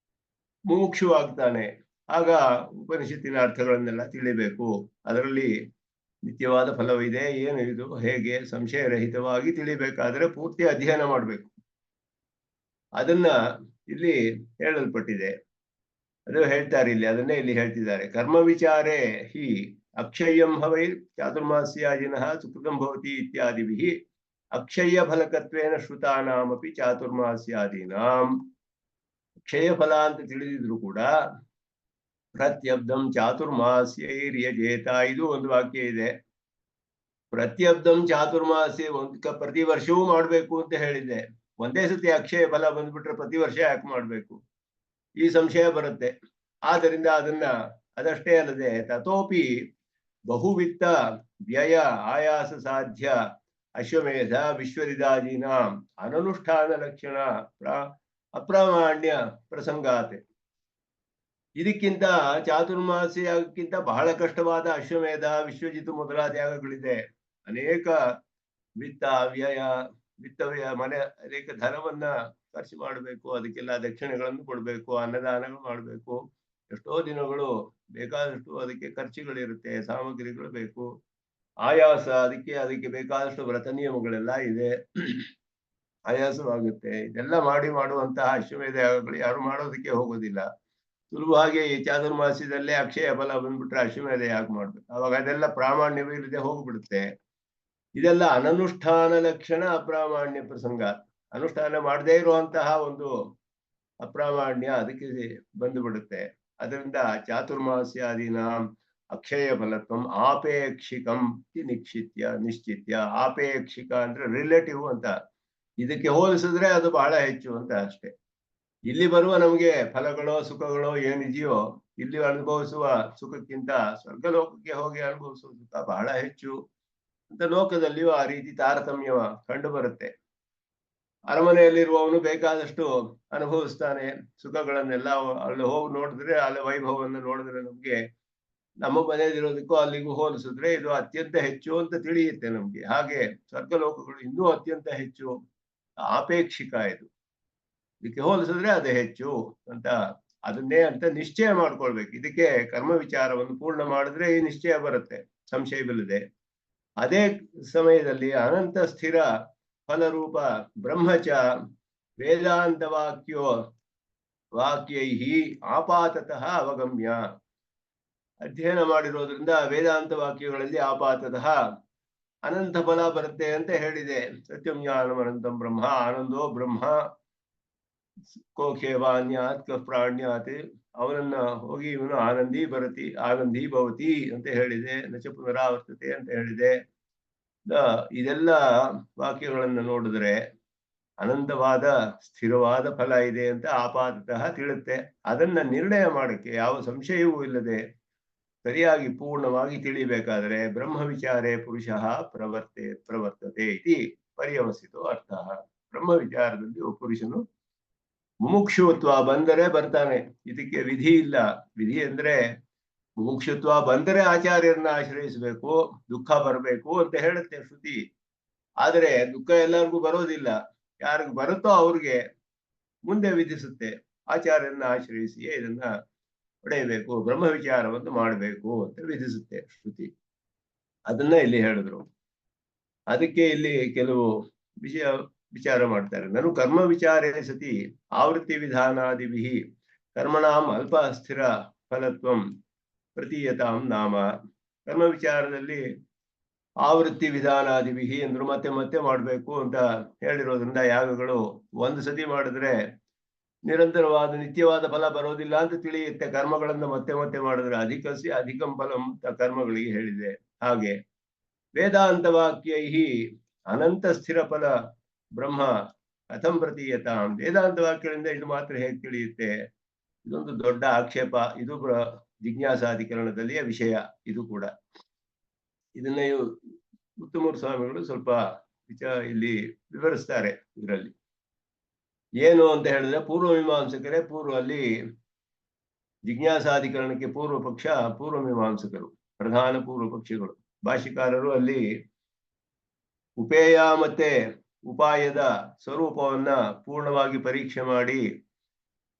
ಮುಮುಕ್ಷುವಾಗ್ತಾನೆ. ಆಗ ಉಪನಿಷತ್ತಿನ ಅರ್ಥಗಳನ್ನೆಲ್ಲ ತಿಳಿಬೇಕು. ಅದರಲ್ಲಿ ನಿತ್ಯವಾದ ಫಲವಿದೆ, ಏನು ಇದು, ಹೇಗೆ ಸಂಶಯರಹಿತವಾಗಿ ತಿಳಿಬೇಕಾದ್ರೆ ಪೂರ್ತಿ ಅಧ್ಯಯನ ಮಾಡಬೇಕು. ಅದನ್ನ ಇಲ್ಲಿ ಹೇಳಲ್ಪಟ್ಟಿದೆ. ಅದು ಹೇಳ್ತಾರೆ ಇಲ್ಲಿ, ಅದನ್ನೇ ಇಲ್ಲಿ ಹೇಳ್ತಿದ್ದಾರೆ. ಕರ್ಮ ವಿಚಾರೇ ಹಿ ಅಕ್ಷಯಂ ಹವೈ ಚಾತುರ್ಮಾಸ್ಯಾಜಿನಃ ಸುಕೃತಂ ಭವತಿ ಇತ್ಯಾದಿಭಿಃ ಅಕ್ಷಯ ಫಲಕತ್ವೇನ ಶ್ರುತಾನಾಮಪಿ ಚಾತುರ್ಮಾಸ್ಯಾದೀನಾಂ. ಕ್ಷಯ ಫಲ ಅಂತ ತಿಳಿದಿದ್ರು ಕೂಡ ಪ್ರತ್ಯಬ್ಧಂ ಚಾತುರ್ಮಾಸ್ಯೈರ್ಯಜೇತ, ಇದು ಒಂದು ವಾಕ್ಯ ಇದೆ. ಪ್ರತ್ಯಬ್ಧಂ ಚಾತುರ್ಮಾಸ್ಯ, ಪ್ರತಿ ವರ್ಷವೂ ಮಾಡ್ಬೇಕು ಅಂತ ಹೇಳಿದೆ. ಒಂದೇ ಸತಿ ಅಕ್ಷಯ ಫಲ ಬಂದ್ಬಿಟ್ರೆ ಪ್ರತಿ ವರ್ಷ ಯಾಕೆ ಮಾಡ್ಬೇಕು? ಈ ಸಂಶಯ ಬರುತ್ತೆ. ಆದ್ದರಿಂದ ಅದಷ್ಟೇ ಅಲ್ಲದೆ ತಥೋಪಿ ಬಹುವಿತ್ತ ವ್ಯಯ ಆಯಾಸ ಸಾಧ್ಯ ಅಶ್ವಮೇಧ ವಿಶ್ವರಿದಾದೀನಾಂ ಅನನುಷ್ಠಾನ ಲಕ್ಷಣ ಅಪ್ರಾಮಾಣ್ಯ ಪ್ರಸಂಗಾತೆ. ಇದಕ್ಕಿಂತ ಚಾತುರ್ಮಾಸ್ಯಕ್ಕಿಂತ ಬಹಳ ಕಷ್ಟವಾದ ಅಶ್ವಮೇಧ ವಿಶ್ವಜಿತ್ ಮೊದಲಾದ ಯಾಗಗಳಿದೆ. ಅನೇಕ ವಿತ್ತವ್ಯಯ ಮನೆ ಅನೇಕ ಧನವನ್ನ ಖರ್ಚು ಮಾಡಬೇಕು, ಅದಕ್ಕೆಲ್ಲ ದಕ್ಷಿಣೆಗಳನ್ನು ಕೊಡಬೇಕು, ಅನ್ನದಾನಗಳು ಮಾಡಬೇಕು, ಎಷ್ಟೋ ದಿನಗಳು ಬೇಕಾದಷ್ಟು ಅದಕ್ಕೆ ಖರ್ಚುಗಳಿರುತ್ತೆ, ಸಾಮಗ್ರಿಗಳು ಬೇಕು, ಆಯಾಸ, ಅದಕ್ಕೆ ಬೇಕಾದಷ್ಟು ವ್ರತ ನಿಯಮಗಳೆಲ್ಲ ಇದೆ, ಆಯಾಸವಾಗುತ್ತೆ. ಇದೆಲ್ಲ ಮಾಡುವಂತಹ ಅಶ್ವಮೇಧ ಯಾಗಗಳು ಯಾರು ಮಾಡೋದಕ್ಕೆ ಹೋಗೋದಿಲ್ಲ. ಸುಲಭವಾಗಿ ಈ ಚಾತುರ್ಮಾಸ್ಯದಲ್ಲೇ ಅಕ್ಷಯ ಫಲ ಬಂದ್ಬಿಟ್ರೆ ಅಶ್ವಮೇಧ ಯಾಕೆ ಮಾಡ್ಬೇಕು? ಅವಾಗ ಅದೆಲ್ಲ ಪ್ರಾಮಾಣ್ಯವಿಲ್ಲದೆ ಹೋಗ್ಬಿಡುತ್ತೆ. ಇದೆಲ್ಲ ಅನನುಷ್ಠಾನ ಲಕ್ಷಣ ಅಪ್ರಾಮಾಣ್ಯ ಪ್ರಸಂಗ. ಅನುಷ್ಠಾನ ಮಾಡದೇ ಇರುವಂತಹ ಒಂದು ಅಪ್ರಾಮಾಣ್ಯ ಅದಕ್ಕೆ ಬಂದು ಬಿಡುತ್ತೆ. ಅದರಿಂದ ಚಾತುರ್ಮಾಸ್ಯಾದಿನ ಅಕ್ಷಯ ಫಲತ್ವಂ ಆಪೇಕ್ಷಿಕಂ ನಿಶ್ಚಿತ್ಯ. ಆಪೇಕ್ಷಿಕ ಅಂದ್ರೆ ರಿಲೇಟಿವ್ ಅಂತ. ಇದಕ್ಕೆ ಹೋಲಿಸಿದ್ರೆ ಅದು ಬಹಳ ಹೆಚ್ಚು ಅಂತ ಅಷ್ಟೇ. ಇಲ್ಲಿ ಬರುವ ನಮಗೆ ಫಲಗಳೋ ಸುಖಗಳೋ ಏನಿದೆಯೋ ಇಲ್ಲಿ ಅನುಭವಿಸುವ ಸುಖಕ್ಕಿಂತ ಸ್ವರ್ಗಲೋಕಕ್ಕೆ ಹೋಗಿ ಅನುಭವಿಸುವ ಸುಖ ಬಹಳ ಹೆಚ್ಚು ಅಂತ ಲೋಕದಲ್ಲಿಯೂ ಆ ರೀತಿ ತಾರತಮ್ಯ ಕಂಡು ಬರುತ್ತೆ. ಅರಮನೆಯಲ್ಲಿರುವವನು ಬೇಕಾದಷ್ಟು ಅನುಭವಿಸ್ತಾನೆ ಸುಖಗಳನ್ನೆಲ್ಲ. ಅಲ್ಲಿ ಹೋಗಿ ನೋಡಿದ್ರೆ ಅಲ್ಲಿ ವೈಭವವನ್ನು ನೋಡಿದ್ರೆ ನಮ್ಗೆ ನಮ್ಮ ಮನೆಯಲ್ಲಿರೋದಕ್ಕೂ ಅಲ್ಲಿಗೂ ಹೋಲಿಸಿದ್ರೆ ಇದು ಅತ್ಯಂತ ಹೆಚ್ಚು ಅಂತ ತಿಳಿಯುತ್ತೆ ನಮ್ಗೆ. ಹಾಗೆ ಸ್ವರ್ಗಲೋಕಗಳು ಇನ್ನೂ ಅತ್ಯಂತ ಹೆಚ್ಚು ಆಪೇಕ್ಷಿಕ ಇದು. ಇದಕ್ಕೆ ಹೋಲಿಸಿದ್ರೆ ಅದು ಹೆಚ್ಚು ಅಂತ ಅದನ್ನೇ ಅಂತ ನಿಶ್ಚಯ ಮಾಡ್ಕೊಳ್ಬೇಕು. ಇದಕ್ಕೆ ಕರ್ಮ ವಿಚಾರವನ್ನು ಪೂರ್ಣ ಮಾಡಿದ್ರೆ ಈ ನಿಶ್ಚಯ ಬರುತ್ತೆ ಸಂಶಯವಿಲ್ಲದೆ. ಅದೇ ಸಮಯದಲ್ಲಿ ಅನಂತ ಸ್ಥಿರ ಫಲರೂಪ ಬ್ರಹ್ಮಚ ವೇದಾಂತ ವಾಕ್ಯೈಹಿ ಆಪಾತತಃ ಅವಗಮ್ಯ. ಅಧ್ಯಯನ ಮಾಡಿರೋದ್ರಿಂದ ವೇದಾಂತ ವಾಕ್ಯಗಳಲ್ಲಿ ಆಪಾತತಃ ಅನಂತ ಫಲ ಬರುತ್ತೆ ಅಂತ ಹೇಳಿದೆ. ಸತ್ಯಂ ಜ್ಞಾನಂ ಅನಂತಂ ಬ್ರಹ್ಮ ಆನಂದೋ ಬ್ರಹ್ಮ ಕೋಖೇವಾನ್ಯಾತ್ ಕ ಪ್ರಾಣ್ಯಾತ್. ಅವನನ್ನ ಹೋಗಿ ಇವನು ಆನಂದಿ ಭವತಿ ಅಂತ ಹೇಳಿದೆ. ನಚ ಪುನರಾವರ್ತತೆ ಅಂತ ಹೇಳಿದೆ. ಇದೆಲ್ಲ ವಾಕ್ಯಗಳನ್ನು ನೋಡಿದ್ರೆ ಅನಂತವಾದ ಸ್ಥಿರವಾದ ಫಲ ಇದೆ ಅಂತ ಆಪಾತತಃ ತಿಳುತ್ತೆ. ಅದನ್ನ ನಿರ್ಣಯ ಮಾಡಕ್ಕೆ ಯಾವ ಸಂಶಯವೂ ಇಲ್ಲದೆ ಸರಿಯಾಗಿ ಪೂರ್ಣವಾಗಿ ತಿಳಿಬೇಕಾದ್ರೆ ಬ್ರಹ್ಮ ವಿಚಾರೇ ಪುರುಷಃ ಪ್ರವರ್ತತೆ ಇತಿ ಪರ್ಯವಸಿತೋ ಅರ್ಥ. ಬ್ರಹ್ಮ ವಿಚಾರದಲ್ಲಿ ಪುರುಷನು ಮುಮುಕ್ಷುತ್ವ ಬಂದರೆ ಬರ್ತಾನೆ. ಇದಕ್ಕೆ ವಿಧಿ ಇಲ್ಲ. ವಿಧಿ ಅಂದ್ರೆ ಮುಮುಕ್ಷುತ್ವ ಬಂದರೆ ಆಚಾರ್ಯರನ್ನ ಆಶ್ರಯಿಸಬೇಕು, ದುಃಖ ಬರಬೇಕು ಅಂತ ಹೇಳುತ್ತೆ ಶ್ರುತಿ. ಆದರೆ ದುಃಖ ಎಲ್ಲರಿಗೂ ಬರೋದಿಲ್ಲ. ಯಾರಿಗೂ ಬರುತ್ತೋ ಅವ್ರಿಗೆ ಮುಂದೆ ವಿಧಿಸುತ್ತೆ. ಆಚಾರ್ಯರನ್ನ ಆಶ್ರಯಿಸಿಯೇ ಇದನ್ನ ಪಡೆಯಬೇಕು, ಬ್ರಹ್ಮ ವಿಚಾರವನ್ನು ಮಾಡಬೇಕು ಅಂತ ವಿಧಿಸುತ್ತೆ ಶ್ರುತಿ. ಅದನ್ನ ಇಲ್ಲಿ ಹೇಳಿದ್ರು. ಅದಕ್ಕೆ ಇಲ್ಲಿ ಕೆಲವು ವಿಚಾರ ಮಾಡ್ತಾರೆ. ನಾನು ಕರ್ಮ ವಿಚಾರೇ ಸತಿ ಆವೃತ್ತಿ ವಿಧಾನಾದಿಭಿ ಕರ್ಮಣಾಂ ಅಲ್ಪ ಸ್ಥಿರ ಫಲತ್ವಂ ಪ್ರತೀಯತಾಂ ನಾಮ. ಕರ್ಮ ವಿಚಾರದಲ್ಲಿ ಆವೃತ್ತಿ ವಿಧಾನಾದಿಭಿ ಅಂದ್ರು ಮತ್ತೆ ಮತ್ತೆ ಮಾಡಬೇಕು ಅಂತ ಹೇಳಿರೋದ್ರಿಂದ ಯಾಗಗಳು ಒಂದು ಸತಿ ಮಾಡಿದ್ರೆ ನಿರಂತರವಾದ ನಿತ್ಯವಾದ ಫಲ ಬರೋದಿಲ್ಲ ಅಂತ ತಿಳಿಯುತ್ತೆ. ಕರ್ಮಗಳನ್ನ ಮತ್ತೆ ಮತ್ತೆ ಮಾಡಿದ್ರೆ ಅಧಿಕಂ ಫಲಂ ಅಂತ ಕರ್ಮಗಳಿಗೆ ಹೇಳಿದೆ. ಹಾಗೆ ವೇದಾಂತ ವಾಕ್ಯೈಹಿ ಅನಂತ ಸ್ಥಿರ ಫಲ ಬ್ರಹ್ಮ ಕಥಂ ಪ್ರತೀಯತಾಂ. ವೇದಾಂತ ವಾಕ್ಯಗಳಿಂದ ಇದು ಮಾತ್ರ ಹೇಗೆ ತಿಳಿಯುತ್ತೆ? ಇದೊಂದು ದೊಡ್ಡ ಆಕ್ಷೇಪ. ಇದು ಜಿಜ್ಞಾಸಾಧಿಕರಣದಲ್ಲಿಯ ವಿಷಯ. ಇದು ಕೂಡ ಇದನ್ನ ಉತ್ತಮೂರು ಸ್ವಾಮಿಗಳು ಸ್ವಲ್ಪ ಇಲ್ಲಿ ವಿವರಿಸ್ತಾರೆ. ಇದರಲ್ಲಿ ಏನು ಅಂತ ಹೇಳಿದ್ರೆ ಪೂರ್ವಮೀಮಾಂಸಕರೇ ಅಲ್ಲಿ ಜಿಜ್ಞಾಸಾಧಿಕರಣಕ್ಕೆ ಪೂರ್ವಮೀಮಾಂಸಕರು ಪ್ರಧಾನ ಪೂರ್ವ ಪಕ್ಷಿಗಳು. ಭಾಷಿಕಾರರು ಅಲ್ಲಿ ಉಪೇಯ ಮತ್ತೆ ಉಪಾಯದ ಸ್ವರೂಪವನ್ನ ಪೂರ್ಣವಾಗಿ ಪರೀಕ್ಷೆ ಮಾಡಿ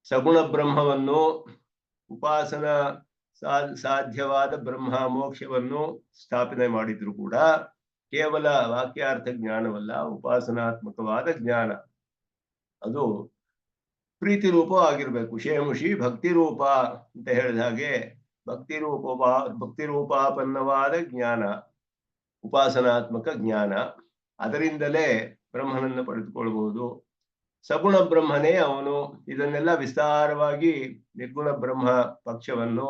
ಸಗುಣ ಬ್ರಹ್ಮವನ್ನು ಉಪಾಸನ ಸಾಧ್ಯವಾದ ಬ್ರಹ್ಮ ಮೋಕ್ಷವನ್ನು ಸ್ಥಾಪನೆ ಮಾಡಿದ್ರು ಕೂಡ ಕೇವಲ ವಾಕ್ಯಾರ್ಥ ಜ್ಞಾನವಲ್ಲ, ಉಪಾಸನಾತ್ಮಕವಾದ ಜ್ಞಾನ. ಅದು ಪ್ರೀತಿ ರೂಪ ಆಗಿರ್ಬೇಕು. ಶೇಮುಷಿ ಭಕ್ತಿ ರೂಪ ಅಂತ ಹೇಳಿದ ಹಾಗೆ ಭಕ್ತಿ ರೂಪಾಪನ್ನವಾದ ಜ್ಞಾನ, ಉಪಾಸನಾತ್ಮಕ ಜ್ಞಾನ. ಅದರಿಂದಲೇ ಬ್ರಹ್ಮನನ್ನು ಪಡೆದುಕೊಳ್ಬಹುದು. ಸಗುಣ ಬ್ರಹ್ಮನೇ ಅವನು. ಇದನ್ನೆಲ್ಲ ವಿಸ್ತಾರವಾಗಿ ನಿರ್ಗುಣ ಬ್ರಹ್ಮ ಪಕ್ಷವನ್ನು,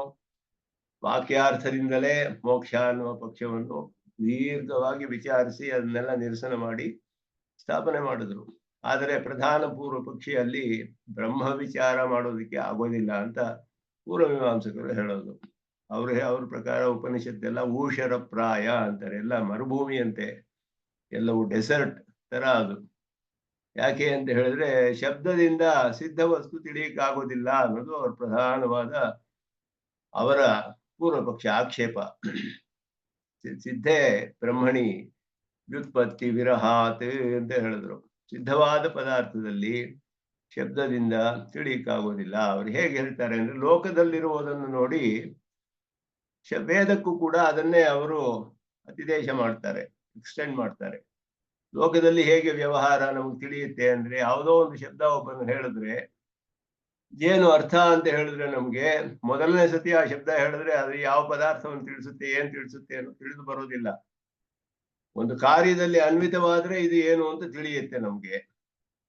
ವಾಕ್ಯಾರ್ಥದಿಂದಲೇ ಮೋಕ್ಷ ಅನ್ನುವ ಪಕ್ಷವನ್ನು ದೀರ್ಘವಾಗಿ ವಿಚಾರಿಸಿ ಅದನ್ನೆಲ್ಲ ನಿರಸನ ಮಾಡಿ ಸ್ಥಾಪನೆ ಮಾಡಿದ್ರು. ಆದರೆ ಪ್ರಧಾನ ಪೂರ್ವ ಪಕ್ಷಿಯಲ್ಲಿ ಬ್ರಹ್ಮ ವಿಚಾರ ಮಾಡೋದಕ್ಕೆ ಆಗೋದಿಲ್ಲ ಅಂತ ಪೂರ್ವಮೀಮಾಂಸಕರು ಹೇಳೋದು. ಅವ್ರ ಪ್ರಕಾರ ಉಪನಿಷತ್ತೆಲ್ಲ ಊಷರ ಪ್ರಾಯ ಅಂತಾರೆ. ಎಲ್ಲ ಮರುಭೂಮಿಯಂತೆ, ಎಲ್ಲವೂ ಡೆಸರ್ಟ್ ತರ ಅದು. ಯಾಕೆ ಅಂತ ಹೇಳಿದ್ರೆ ಶಬ್ದದಿಂದ ಸಿದ್ಧ ವಸ್ತು ತಿಳಿಯಕ್ಕಾಗೋದಿಲ್ಲ ಅನ್ನೋದು ಅವರ ಪ್ರಧಾನವಾದ ಅವರ ಪೂರ್ವ ಪಕ್ಷ ಆಕ್ಷೇಪ. ಸಿದ್ಧೇ ಬ್ರಹ್ಮಣಿ ವ್ಯುತ್ಪತ್ತಿ ವಿರಹಾತ್ ಅಂತ ಹೇಳಿದ್ರು. ಸಿದ್ಧವಾದ ಪದಾರ್ಥದಲ್ಲಿ ಶಬ್ದದಿಂದ ತಿಳಿಯಕ್ಕಾಗೋದಿಲ್ಲ. ಅವ್ರು ಹೇಗೆ ಹೇಳ್ತಾರೆ ಅಂದ್ರೆ ಲೋಕದಲ್ಲಿರುವುದನ್ನು ನೋಡಿ ವೇದಕ್ಕೂ ಕೂಡ ಅದನ್ನೇ ಅವರು ಅತಿದೇಶ ಮಾಡ್ತಾರೆ, ಎಕ್ಸ್ಟೆಂಡ್ ಮಾಡ್ತಾರೆ. ಲೋಕದಲ್ಲಿ ಹೇಗೆ ವ್ಯವಹಾರ ನಮ್ಗೆ ತಿಳಿಯುತ್ತೆ ಅಂದ್ರೆ ಯಾವುದೋ ಒಂದು ಶಬ್ದ ಒಬ್ಬನು ಹೇಳಿದ್ರೆ ಏನು ಅರ್ಥ ಅಂತ ಹೇಳಿದ್ರೆ ನಮ್ಗೆ ಮೊದಲನೇ ಸತಿ ಆ ಶಬ್ದ ಹೇಳಿದ್ರೆ ಅದು ಯಾವ ಪದಾರ್ಥವನ್ನು ತಿಳಿಸುತ್ತೆ, ಏನ್ ತಿಳಿಸುತ್ತೆ ಅನ್ನೋ ತಿಳಿದು ಬರೋದಿಲ್ಲ. ಒಂದು ಕಾರ್ಯದಲ್ಲಿ ಅನ್ವಿತವಾದ್ರೆ ಇದು ಏನು ಅಂತ ತಿಳಿಯುತ್ತೆ ನಮ್ಗೆ.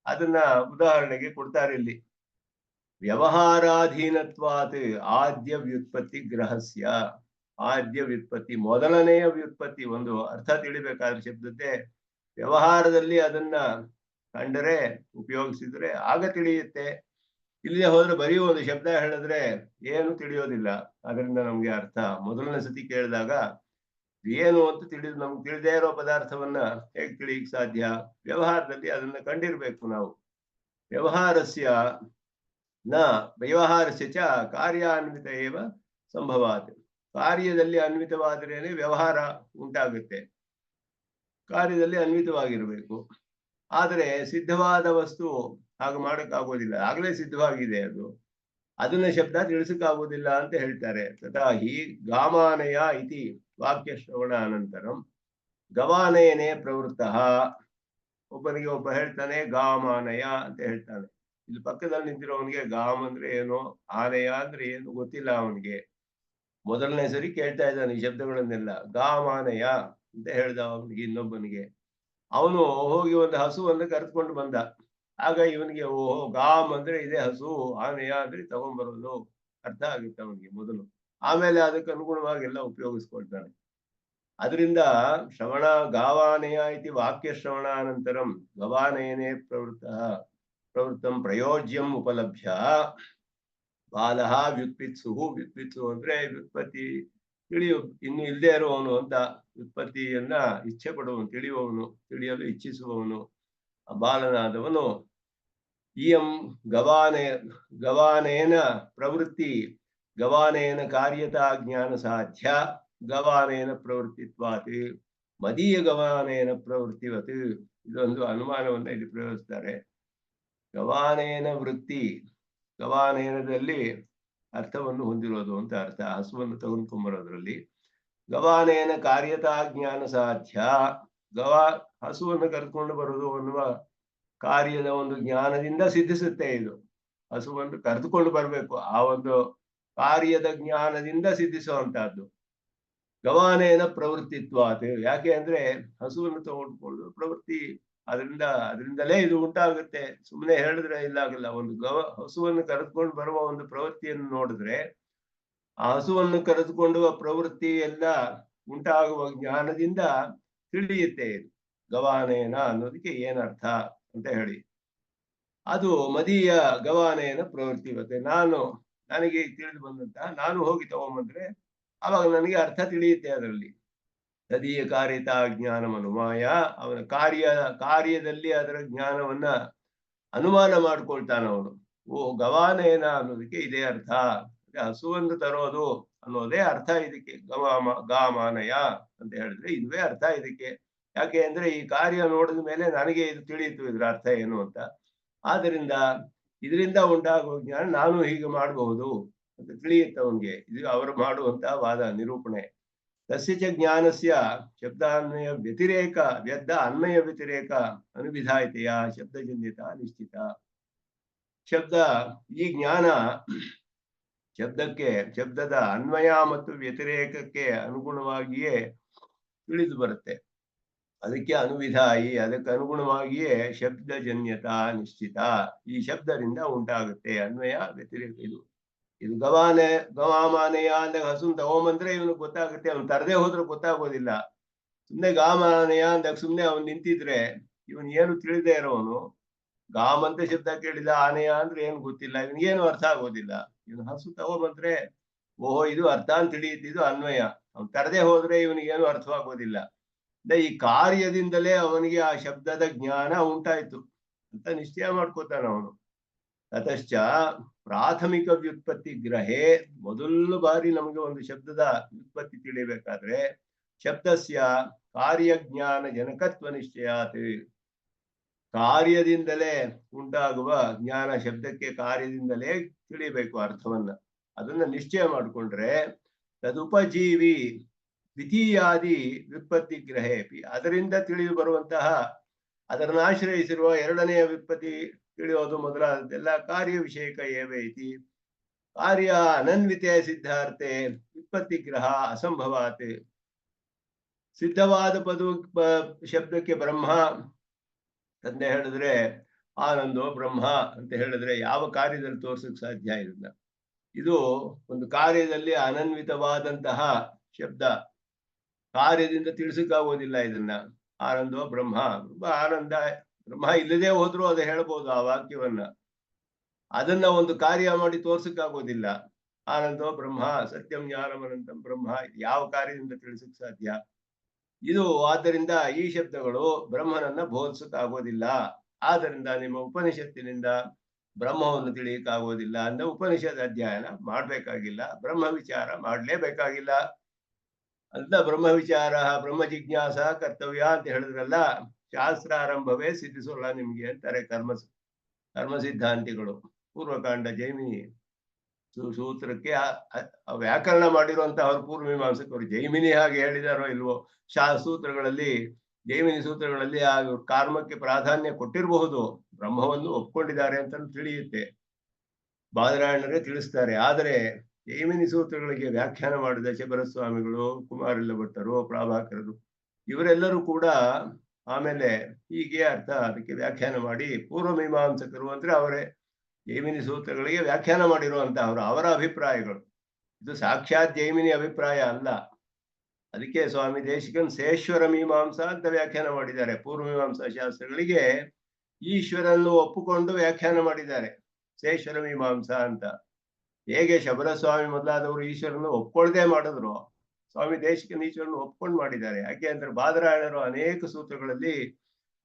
ಅದನ್ನ ಉದಾಹರಣೆಗೆ ಕೊಡ್ತಾರೆ ಇಲ್ಲಿ. ವ್ಯವಹಾರಾಧೀನತ್ವಾತ್ ಆದ್ಯ ವ್ಯುತ್ಪತ್ತಿ ಗ್ರಹಸ್ಯ. ಆದ್ಯ ವ್ಯುತ್ಪತ್ತಿ, ಮೊದಲನೆಯ ವ್ಯುತ್ಪತ್ತಿ. ಒಂದು ಅರ್ಥ ತಿಳಿಬೇಕಾದ್ರೆ ಶಬ್ದತೆ ವ್ಯವಹಾರದಲ್ಲಿ ಅದನ್ನ ಕಂಡರೆ ಉಪಯೋಗಿಸಿದ್ರೆ ಆಗ ತಿಳಿಯುತ್ತೆ. ಇಲ್ಲದೆ ಹೋದ್ರೆ ಬರೀ ಒಂದು ಶಬ್ದ ಹೇಳಿದ್ರೆ ಏನು ತಿಳಿಯೋದಿಲ್ಲ. ಅದರಿಂದ ನಮ್ಗೆ ಅರ್ಥ ಮೊದಲನೇ ಸತಿ ಕೇಳಿದಾಗ ಏನು ಅಂತ ತಿಳಿದು ನಮ್ಗೆ ತಿಳಿದೇ ಇರೋ ಪದಾರ್ಥವನ್ನ ಹೇಗೆ ತಿಳಿಯಕ್ ಸಾಧ್ಯ? ವ್ಯವಹಾರದಲ್ಲಿ ಅದನ್ನ ಕಂಡಿರ್ಬೇಕು ನಾವು. ವ್ಯವಹಾರಸ್ಯ ನ ವ್ಯವಹಾರಸ್ಯ ಚ ಕಾರ್ಯಾನ್ವಿತ ಏವ ಸಂಭವಾತ್. ಕಾರ್ಯದಲ್ಲಿ ಅನ್ವಿತವಾದ್ರೇನೆ ವ್ಯವಹಾರ ಉಂಟಾಗುತ್ತೆ. ಕಾರ್ಯದಲ್ಲಿ ಅನ್ವಿತವಾಗಿರ್ಬೇಕು. ಆದರೆ ಸಿದ್ಧವಾದ ವಸ್ತು ಹಾಗೆ ಮಾಡಕ್ಕಾಗೋದಿಲ್ಲ. ಆಗ್ಲೇ ಸಿದ್ಧವಾಗಿದೆ ಅದು. ಅದನ್ನ ಶಬ್ದ ತಿಳಿಸಕ್ಕಾಗೋದಿಲ್ಲ ಅಂತ ಹೇಳ್ತಾರೆ. ತಥಾ ಹಿ ಗಾಮಾನಯ ಇತಿ ವಾಕ್ಯ ಶ್ರವಣ ಅನಂತರಂ ಗವಾನಯನೇ ಪ್ರವೃತ್ತಃ. ಒಬ್ಬನಿಗೆ ಒಬ್ಬ ಹೇಳ್ತಾನೆ ಗಾಮಾನಯ ಅಂತ ಹೇಳ್ತಾನೆ. ಇಲ್ಲಿ ಪಕ್ಕದಲ್ಲಿ ನಿಂತಿರೋವನಿಗೆ ಗಾಮ್ ಅಂದ್ರೆ ಏನು, ಆನೆಯ ಅಂದ್ರೆ ಏನು ಗೊತ್ತಿಲ್ಲ ಅವನಿಗೆ. ಮೊದಲನೇ ಸರಿ ಕೇಳ್ತಾ ಇದ್ದಾನೆ ಈ ಶಬ್ದಗಳನ್ನೆಲ್ಲ. ಗಾಮಾನಯ ಅಂತ ಹೇಳ್ದ ಅವನಿಗೆ, ಇನ್ನೊಬ್ಬನಿಗೆ. ಅವನು ಹೋಗಿ ಒಂದು ಹಸುವನ್ನು ಕರೆದುಕೊಂಡು ಬಂದ. ಆಗ ಇವನಿಗೆ ಓಹೋ ಗಾಮ್ ಅಂದ್ರೆ ಇದೆ ಹಸು, ಆನೆಯ ಅಂದ್ರೆ ತಗೊಂಡ್ಬರೋದು ಅರ್ಥ ಆಗುತ್ತೆ ಅವನಿಗೆ ಮೊದಲು. ಆಮೇಲೆ ಅದಕ್ಕೆ ಅನುಗುಣವಾಗಿ ಎಲ್ಲ ಉಪಯೋಗಿಸ್ಕೊಳ್ತಾನೆ. ಅದರಿಂದ ಶ್ರವಣ ಗಾವಾನಯ ಇತಿ ವಾಕ್ಯ ಶ್ರವಣ ಅನಂತರಂ ಗವಾನಯನೇ ಪ್ರವೃತ್ತಂ ಪ್ರಯೋಜ್ಯಂ ಉಪಲಭ್ಯ ಬಾಲಃ ವ್ಯುತ್ಪಿತ್ಸು. ವ್ಯುತ್ಪಿತ್ಸು ಅಂದ್ರೆ ವ್ಯುತ್ಪತ್ತಿ ತಿಳಿಯು ಇನ್ನು ಇಲ್ಲದೆ ಇರುವವನು ಅಂತ. ವ್ಯುತ್ಪತ್ತಿಯನ್ನ ಇಚ್ಛೆ ಪಡುವವನು, ತಿಳಿಯುವವನು, ತಿಳಿಯಲು ಇಚ್ಛಿಸುವವನು ಬಾಲನಾದವನು ಇಯಂ ಗವಾನೇನ ಪ್ರವೃತ್ತಿ ಗವಾನೇನ ಕಾರ್ಯತಾ ಜ್ಞಾನ ಸಾಧ್ಯ ಗವಾನೇನ ಪ್ರವೃತ್ತಿತ್ವಾತ್ ಮದೀಯ ಗವಾನೇನ ಪ್ರವೃತ್ತಿವತ್. ಇದೊಂದು ಅನುಮಾನವನ್ನ ಇಲ್ಲಿ ಪ್ರಯೋಗಿಸ್ತಾರೆ. ಗವಾನೇನ ವೃತ್ತಿ, ಗವಾನೇನದಲ್ಲಿ ಅರ್ಥವನ್ನು ಹೊಂದಿರೋದು ಅಂತ ಅರ್ಥ. ಹಸುವನ್ನು ತೆಗೆದುಕೊಂಬರೋದ್ರಲ್ಲಿ ಗವಾನೇನ ಕಾರ್ಯತಾ ಜ್ಞಾನ ಸಾಧ್ಯ. ಹಸುವನ್ನು ಕರೆದುಕೊಂಡು ಬರುವುದು ಅನ್ನುವ ಕಾರ್ಯದ ಒಂದು ಜ್ಞಾನದಿಂದ ಸಿದ್ಧಿಸುತ್ತೆ ಇದು. ಹಸುವನ್ನು ಕರೆದುಕೊಂಡು ಬರಬೇಕು, ಆ ಒಂದು ಕಾರ್ಯದ ಜ್ಞಾನದಿಂದ ಸಿದ್ಧಿಸುವಂತಹದ್ದು. ಗವಾನೇನ ಪ್ರವೃತ್ತಿತ್ವಾತ್. ಯಾಕೆ ಅಂದ್ರೆ ಹಸುವನ್ನು ತಗೊಂಡ್ಕೊಂಡು ಪ್ರವೃತ್ತಿ, ಅದರಿಂದಲೇ ಇದು ಉಂಟಾಗುತ್ತೆ. ಸುಮ್ಮನೆ ಹೇಳಿದ್ರೆ ಇಲ್ಲಾಗಲ್ಲ. ಒಂದು ಹಸುವನ್ನು ಕರೆದುಕೊಂಡು ಬರುವ ಒಂದು ಪ್ರವೃತ್ತಿಯನ್ನು ನೋಡಿದ್ರೆ ಆ ಹಸುವನ್ನು ಕರೆದುಕೊಂಡು ಪ್ರವೃತ್ತಿ ಎಲ್ಲ ಉಂಟಾಗುವ ಜ್ಞಾನದಿಂದ ತಿಳಿಯುತ್ತೆ ಇದು ಗವಾನೇನ ಅನ್ನೋದಕ್ಕೆ ಏನರ್ಥ ಅಂತ ಹೇಳಿ. ಅದು ಮದೀಯ ಗವಾನೇನ ಪ್ರವೃತ್ತಿ ಬರುತ್ತೆ. ನನಗೆ ತಿಳಿದು ಬಂದಂತಹ ನಾನು ಹೋಗಿ ತಗೊಂಬಂದ್ರೆ ಆವಾಗ ನನಗೆ ಅರ್ಥ ತಿಳಿಯುತ್ತೆ ಅದರಲ್ಲಿ. ತದೀಯ ಕಾರ್ಯತಾ ಜ್ಞಾನಂ ಅನುಮಾಯ. ಅವನ ಕಾರ್ಯದಲ್ಲಿ ಅದರ ಜ್ಞಾನವನ್ನ ಅನುಮಾನ ಮಾಡ್ಕೊಳ್ತಾನ ಅವನು. ಓ ಗವಾನೇನ ಅನ್ನೋದಕ್ಕೆ ಇದೇ ಅರ್ಥ. ಹಸುವನ್ನು ತರೋದು ಅನ್ನೋದೇ ಅರ್ಥ ಇದಕ್ಕೆ. ಗಾಮಾನಯ ಅಂತ ಹೇಳಿದ್ರೆ ಇದುವೇ ಅರ್ಥ ಇದಕ್ಕೆ. ಯಾಕೆ ಅಂದ್ರೆ ಈ ಕಾರ್ಯ ನೋಡಿದ ಮೇಲೆ ನನಗೆ ಇದು ತಿಳಿಯಿತು ಇದ್ರ ಅರ್ಥ ಏನು ಅಂತ. ಆದ್ದರಿಂದ ಇದರಿಂದ ಉಂಟಾಗುವ ಜ್ಞಾನ ನಾನು ಹೀಗೆ ಮಾಡಬಹುದು ಅಂತ ತಿಳಿಯುತ್ತೆ ಅವನಿಗೆ. ಇದು ಅವರು ಮಾಡುವಂತಹ ವಾದ ನಿರೂಪಣೆ. ತಸ್ಯ ಜ್ಞಾನಸ್ಯ ಶಬ್ದಾನ್ವಯ ವ್ಯತಿರೇಕ ಅನ್ವಯ ವ್ಯತಿರೇಕ ಅನುವಿಧಾಯತೆಯ ಶಬ್ದಜನ್ಯತಾ ನಿಶ್ಚಿತ. ಈ ಜ್ಞಾನ ಶಬ್ದದ ಅನ್ವಯ ಮತ್ತು ವ್ಯತಿರೇಕಕ್ಕೆ ಅನುಗುಣವಾಗಿಯೇ ತಿಳಿದು ಬರುತ್ತೆ. ಅದಕ್ಕೆ ಅನುವಿಧಾಯಿ, ಅದಕ್ಕೆ ಅನುಗುಣವಾಗಿಯೇ ಶಬ್ದಜನ್ಯತಾ ನಿಶ್ಚಿತ. ಈ ಶಬ್ದದಿಂದ ಉಂಟಾಗುತ್ತೆ ಅನ್ವಯ ವ್ಯತಿರೇಕ. ಇದು ಗವಾಮಾನೆಯ ಅಂದಾಗ ಹಸುನ್ ತಗೊಂಬಂದ್ರೆ ಇವನು ಗೊತ್ತಾಗುತ್ತೆ. ಅವನು ತರದೇ ಹೋದ್ರೆ ಗೊತ್ತಾಗೋದಿಲ್ಲ. ಸುಮ್ನೆ ಗಾಮಾನೆಯ ಅಂದಾಗ ಸುಮ್ನೆ ಅವನು ನಿಂತಿದ್ರೆ ಇವನ್ ಏನು ತಿಳಿದೇ ಇರೋವನು ಗಾಮ್ ಅಂತ ಶಬ್ದ ಕೇಳಿದ, ಆನೆಯ ಅಂದ್ರೆ ಏನು ಗೊತ್ತಿಲ್ಲ, ಇವನಿಗೇನು ಅರ್ಥ ಆಗೋದಿಲ್ಲ. ಇವನು ಹಸು ತಗೊಂಬಂದ್ರೆ ಓಹೋ ಇದು ಅರ್ಥ ಅಂತ ತಿಳಿಯುತ್ತೆ, ಇದು ಅನ್ವಯ. ಅವ್ನು ತರದೇ ಹೋದ್ರೆ ಇವನಿಗೇನು ಅರ್ಥವಾಗೋದಿಲ್ಲ. ಈ ಕಾರ್ಯದಿಂದಲೇ ಅವನಿಗೆ ಆ ಶಬ್ದದ ಜ್ಞಾನ ಉಂಟಾಯ್ತು ಅಂತ ನಿಶ್ಚಯ ಮಾಡ್ಕೋತಾನ ಅವನು. ತತಶ್ಚ ಪ್ರಾಥಮಿಕ ವ್ಯುತ್ಪತ್ತಿ ಗ್ರಹೇ. ಮೊದಲು ಬಾರಿ ನಮಗೆ ಒಂದು ಶಬ್ದದ ವ್ಯುತ್ಪತ್ತಿ ತಿಳಿಬೇಕಾದ್ರೆ ಶಬ್ದಸ್ಯ ಕಾರ್ಯಜ್ಞಾನ ಜನಕತ್ವ ನಿಶ್ಚಯಾತ್. ಕಾರ್ಯದಿಂದಲೇ ಉಂಟಾಗುವ ಜ್ಞಾನ, ಶಬ್ದಕ್ಕೆ ಕಾರ್ಯದಿಂದಲೇ ತಿಳಿಬೇಕು ಅರ್ಥವನ್ನ. ಅದನ್ನ ನಿಶ್ಚಯ ಮಾಡಿಕೊಂಡ್ರೆ ತದುಪಜೀವಿ ದ್ವಿತೀಯಾದಿ ವ್ಯುತ್ಪತ್ತಿ ಗ್ರಹೇ. ಅದರಿಂದ ತಿಳಿದು ಬರುವಂತಹ, ಅದನ್ನ ಆಶ್ರಯಿಸಿರುವ ಎರಡನೆಯ ವ್ಯುತ್ಪತ್ತಿ ತಿಳಿಯೋದು ಮೊದಲಾದದ್ದೆಲ್ಲ ಕಾರ್ಯ ವಿಷಯಕ ಏವ ಇತಿ. ಕಾರ್ಯ ಅನನ್ವಿತೆ ಸಿದ್ಧಾರ್ಥೆ ವ್ಯುತ್ಪತ್ತಿ ಗ್ರಹ ಅಸಂಭವಾತ್. ಸಿದ್ಧವಾದ ಶಬ್ದಕ್ಕೆ ಬ್ರಹ್ಮ ಅಂತ ಹೇಳಿದ್ರೆ, ಆನಂದೋ ಬ್ರಹ್ಮ ಅಂತ ಹೇಳಿದ್ರೆ ಯಾವ ಕಾರ್ಯದಲ್ಲಿ ತೋರ್ಸಕ್ ಸಾಧ್ಯ ಇದನ್ನ? ಇದು ಒಂದು ಕಾರ್ಯದಲ್ಲಿ ಅನನ್ವಿತವಾದಂತಹ ಶಬ್ದ, ಕಾರ್ಯದಿಂದ ತಿಳಿಸಕ್ಕಾಗೋದಿಲ್ಲ ಇದನ್ನ. ಆನಂದೋ ಬ್ರಹ್ಮ, ಆನಂದ ಬ್ರಹ್ಮ ಇಲ್ಲದೆ ಹೋದ್ರು ಅದು ಹೇಳ್ಬೋದು ಆ ವಾಕ್ಯವನ್ನ. ಅದನ್ನ ಒಂದು ಕಾರ್ಯ ಮಾಡಿ ತೋರ್ಸಕ್ಕಾಗೋದಿಲ್ಲ. ಆನಂದೋ ಬ್ರಹ್ಮ ಸತ್ಯಂ ಜ್ಞಾನಮನಂತಂ ಬ್ರಹ್ಮ ಯಾವ ಕಾರ್ಯದಿಂದ ತಿಳಿಸಕ್ ಸಾಧ್ಯ? ಇದು ಆದ್ದರಿಂದ ಈ ಶಬ್ದಗಳು ಬ್ರಹ್ಮನನ್ನ ಬೋಧಿಸಕ್ಕಾಗೋದಿಲ್ಲ. ಆದ್ದರಿಂದ ನಿಮ್ಮ ಉಪನಿಷತ್ತಿನಿಂದ ಬ್ರಹ್ಮವನ್ನು ತಿಳಿಯಕ್ಕಾಗೋದಿಲ್ಲ ಅಂದ್ರೆ ಉಪನಿಷತ್ ಅಧ್ಯಯನ ಮಾಡ್ಬೇಕಾಗಿಲ್ಲ, ಬ್ರಹ್ಮ ವಿಚಾರ ಮಾಡ್ಲೇಬೇಕಾಗಿಲ್ಲ ಅಂತ. ಬ್ರಹ್ಮ ವಿಚಾರ ಬ್ರಹ್ಮ ಜಿಜ್ಞಾಸ ಕರ್ತವ್ಯ ಅಂತ ಹೇಳಿದ್ರಲ್ಲ, ಶಾಸ್ತ್ರಾರಂಭವೇ ಸಿದ್ಧಿಸೋಲ್ಲ ನಿಮ್ಗೆ ಅಂತಾರೆ ಕರ್ಮ ಸಿದ್ಧಾಂತಿಗಳು. ಪೂರ್ವಕಾಂಡ ಜೈಮಿನಿ ಸೂತ್ರಕ್ಕೆ ವ್ಯಾಕರಣ ಮಾಡಿರುವಂತಹ ಅವರು ಪೂರ್ವಮೀಮಾಂಸಕರು. ಜೈಮಿನಿ ಹಾಗೆ ಹೇಳಿದಾರೋ ಇಲ್ವೋ, ಸೂತ್ರಗಳಲ್ಲಿ ಜೈಮಿನಿ ಸೂತ್ರಗಳಲ್ಲಿ ಆ ಕರ್ಮಕ್ಕೆ ಪ್ರಾಧಾನ್ಯ ಕೊಟ್ಟಿರಬಹುದು, ಬ್ರಹ್ಮವನ್ನು ಒಪ್ಕೊಂಡಿದ್ದಾರೆ ಅಂತ ತಿಳಿಯುತ್ತೆ, ಬಾದರಾಯಣರೇ ತಿಳಿಸ್ತಾರೆ. ಆದರೆ ಜೈಮಿನಿ ಸೂತ್ರಗಳಿಗೆ ವ್ಯಾಖ್ಯಾನ ಮಾಡಿದ ಶಬರಸ್ವಾಮಿಗಳು, ಕುಮಾರಿಲ್ಲ ಭಟ್ಟರು, ಪ್ರಾಭಾಕರರು ಇವರೆಲ್ಲರೂ ಕೂಡ ಆಮೇಲೆ ಹೀಗೆ ಅರ್ಥ ಅದಕ್ಕೆ ವ್ಯಾಖ್ಯಾನ ಮಾಡಿ, ಪೂರ್ವಮೀಮಾಂಸಕರು ಅಂದ್ರೆ ಅವರೇ ಜೈಮಿನಿ ಸೂತ್ರಗಳಿಗೆ ವ್ಯಾಖ್ಯಾನ ಮಾಡಿರುವಂತಹವರು, ಅವರ ಅಭಿಪ್ರಾಯಗಳು. ಇದು ಸಾಕ್ಷಾತ್ ಜೈಮಿನಿ ಅಭಿಪ್ರಾಯ ಅಲ್ಲ. ಅದಕ್ಕೆ ಸ್ವಾಮಿ ದೇಶಿಕನ್ ಸೇಶ್ವರ ಮೀಮಾಂಸಾ ಅಂತ ವ್ಯಾಖ್ಯಾನ ಮಾಡಿದ್ದಾರೆ. ಪೂರ್ವಮೀಮಾಂಸಾ ಶಾಸ್ತ್ರಗಳಿಗೆ ಈಶ್ವರನ್ನು ಒಪ್ಪುಕೊಂಡು ವ್ಯಾಖ್ಯಾನ ಮಾಡಿದ್ದಾರೆ, ಸೇಶ್ವರ ಮೀಮಾಂಸಾ ಅಂತ. ಹೇಗೆ ಶಬರಸ್ವಾಮಿ ಮೊದಲಾದವರು ಈಶ್ವರನ್ನು ಒಪ್ಕೊಳ್ದೆ ಮಾಡಿದ್ರು, ಸ್ವಾಮಿ ದೇಶಿಕನ್ ಈಶ್ವರನ್ನು ಒಪ್ಕೊಂಡು ಮಾಡಿದ್ದಾರೆ. ಯಾಕೆ ಅಂದ್ರೆ ಬಾದರಾಯಣರು ಅನೇಕ ಸೂತ್ರಗಳಲ್ಲಿ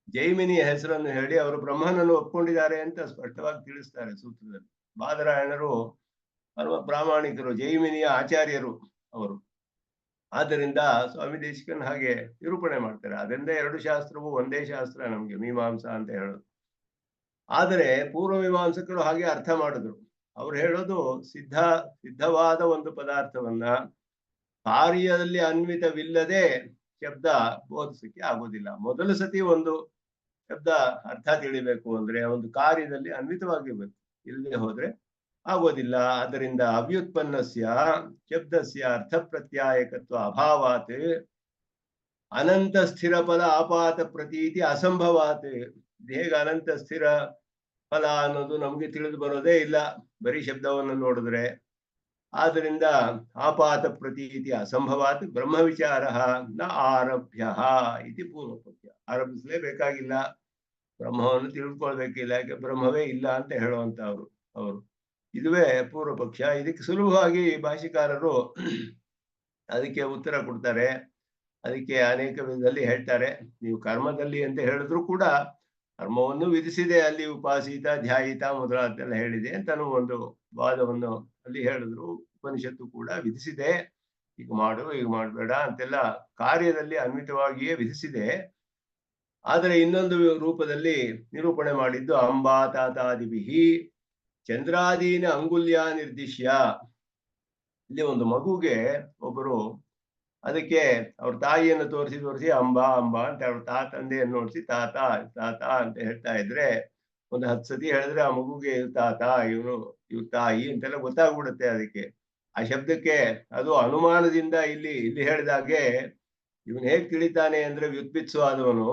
ಜೈಮಿನಿಯ ಹೆಸರನ್ನು ಹೇಳಿ ಅವರು ಬ್ರಹ್ಮನನ್ನು ಒಪ್ಕೊಂಡಿದ್ದಾರೆ ಅಂತ ಸ್ಪಷ್ಟವಾಗಿ ತಿಳಿಸ್ತಾರೆ ಸೂತ್ರದಲ್ಲಿ. ಬಾದರಾಯಣರು ಪರಮ ಪ್ರಾಮಾಣಿಕರು, ಜೈಮಿನಿಯ ಆಚಾರ್ಯರು ಅವರು. ಆದ್ದರಿಂದ ಸ್ವಾಮಿ ದೇಶಿಕನ್ ಹಾಗೆ ನಿರೂಪಣೆ ಮಾಡ್ತಾರೆ. ಅದರಿಂದ ಎರಡು ಶಾಸ್ತ್ರವು ಒಂದೇ ಶಾಸ್ತ್ರ ನಮ್ಗೆ ಮೀಮಾಂಸಾ ಅಂತ ಹೇಳೋದು. ಆದರೆ ಪೂರ್ವಮೀಮಾಂಸಕರು ಹಾಗೆ ಅರ್ಥ ಮಾಡಿದ್ರು. ಅವ್ರು ಹೇಳೋದು ಸಿದ್ಧವಾದ ಒಂದು ಪದಾರ್ಥವನ್ನ ಕಾರ್ಯದಲ್ಲಿ ಅನ್ವಿತವಿಲ್ಲದೆ ಶಬ್ದ ಬೋಧಿಸಕ್ಕೆ ಆಗೋದಿಲ್ಲ. ಮೊದಲ ಸತಿ ಒಂದು ಶಬ್ದ ಅರ್ಥ ತಿಳಿಬೇಕು ಅಂದ್ರೆ ಒಂದು ಕಾರ್ಯದಲ್ಲಿ ಅನ್ವಿತವಾಗಿರ್ಬೇಕು, ಇಲ್ಲದೆ ಹೋದ್ರೆ ಆಗೋದಿಲ್ಲ. ಆದ್ದರಿಂದ ಅವ್ಯುತ್ಪನ್ನಸ್ಯ ಶಬ್ದಸ್ಯ ಅರ್ಥ ಪ್ರತ್ಯಾಯಕತ್ವ ಅಭಾವಾತ್ ಅನಂತ ಸ್ಥಿರ ಫಲ ಆಪಾತ ಪ್ರತೀತಿ ಅಸಂಭವಾತ್. ಹೇಗೆ ಅನಂತ ಸ್ಥಿರ ಫಲ ಅನ್ನೋದು ನಮ್ಗೆ ತಿಳಿದು ಬರೋದೇ ಇಲ್ಲ ಬರೀ ಶಬ್ದವನ್ನು ನೋಡಿದ್ರೆ. ಆದ್ದರಿಂದ ಆಪಾತ ಪ್ರತೀತಿ ಅಸಂಭವಾತ್ ಬ್ರಹ್ಮ ವಿಚಾರ ನ ಆರಭ್ಯ ಇತಿ ಪೂರ್ವಪಕ್ಷ. ಆರಂಭಿಸಲೇಬೇಕಾಗಿಲ್ಲ, ಬ್ರಹ್ಮವನ್ನು ತಿಳ್ಕೊಳ್ಬೇಕಿಲ್ಲ, ಯಾಕೆ ಬ್ರಹ್ಮವೇ ಇಲ್ಲ ಅಂತ ಹೇಳುವಂತವ್ರು ಅವರು. ಇದುವೇ ಪೂರ್ವ ಪಕ್ಷ. ಇದಕ್ಕೆ ಸುಲಭವಾಗಿ ಭಾಷಿಕಾರರು ಅದಕ್ಕೆ ಉತ್ತರ ಕೊಡ್ತಾರೆ. ಅದಕ್ಕೆ ಅನೇಕ ವಿಧದಲ್ಲಿ ಹೇಳ್ತಾರೆ. ನೀವು ಕರ್ಮದಲ್ಲಿ ಅಂತ ಹೇಳಿದ್ರು ಕೂಡ ಕರ್ಮವನ್ನು ವಿಧಿಸಿದೆ, ಅಲ್ಲಿ ಉಪಾಸಿತ ಧ್ಯಾಯಿತ ಮೊದಲಾದೆಲ್ಲ ಹೇಳಿದೆ ಅಂತಾನು ಒಂದು ವಾದವನ್ನು ಅಲ್ಲಿ ಹೇಳಿದ್ರು. ಉಪನಿಷತ್ತು ಕೂಡ ವಿಧಿಸಿದೆ, ಈಗ ಮಾಡು ಈಗ ಮಾಡಬೇಡ ಅಂತೆಲ್ಲ ಕಾರ್ಯದಲ್ಲಿ ಅನ್ವಿತವಾಗಿಯೇ ವಿಧಿಸಿದೆ. ಆದರೆ ಇನ್ನೊಂದು ರೂಪದಲ್ಲಿ ನಿರೂಪಣೆ ಮಾಡಿದ್ದು ಅಂಬಾ ತಾತಾದಿಭಿಹಿ ಚಂದ್ರಾದೀನ ಅಂಗುಲ್ಯ ನಿರ್ದಿಶ್ಯ. ಇಲ್ಲಿ ಒಂದು ಮಗುಗೆ ಒಬ್ಬರು ಅದಕ್ಕೆ ಅವ್ರ ತಾಯಿಯನ್ನು ತೋರಿಸಿ ಅಂಬಾ ಅಂಬಾ ಅಂತ ಅವ್ರ ತಂದೆಯನ್ನು ನೋಡಿಸಿ ತಾತ ತಾತ ಅಂತ ಹೇಳ್ತಾ ಇದ್ರೆ, ಒಂದು 10 ಸತಿ ಹೇಳಿದ್ರೆ ಆ ಮಗುಗೆ ತಾತ ಇವ್ರ ತಾಯಿ ಅಂತೆಲ್ಲ ಗೊತ್ತಾಗ್ಬಿಡುತ್ತೆ ಅದಕ್ಕೆ, ಆ ಶಬ್ದಕ್ಕೆ. ಅದು ಅನುಮಾನದಿಂದ ಇಲ್ಲಿ ಹೇಳಿದಾಗೆ ಇವನು ಹೇಗ್ ತಿಳಿತಾನೆ ಅಂದ್ರೆ, ವ್ಯುತ್ಪಿತ್ಸವಾದವನು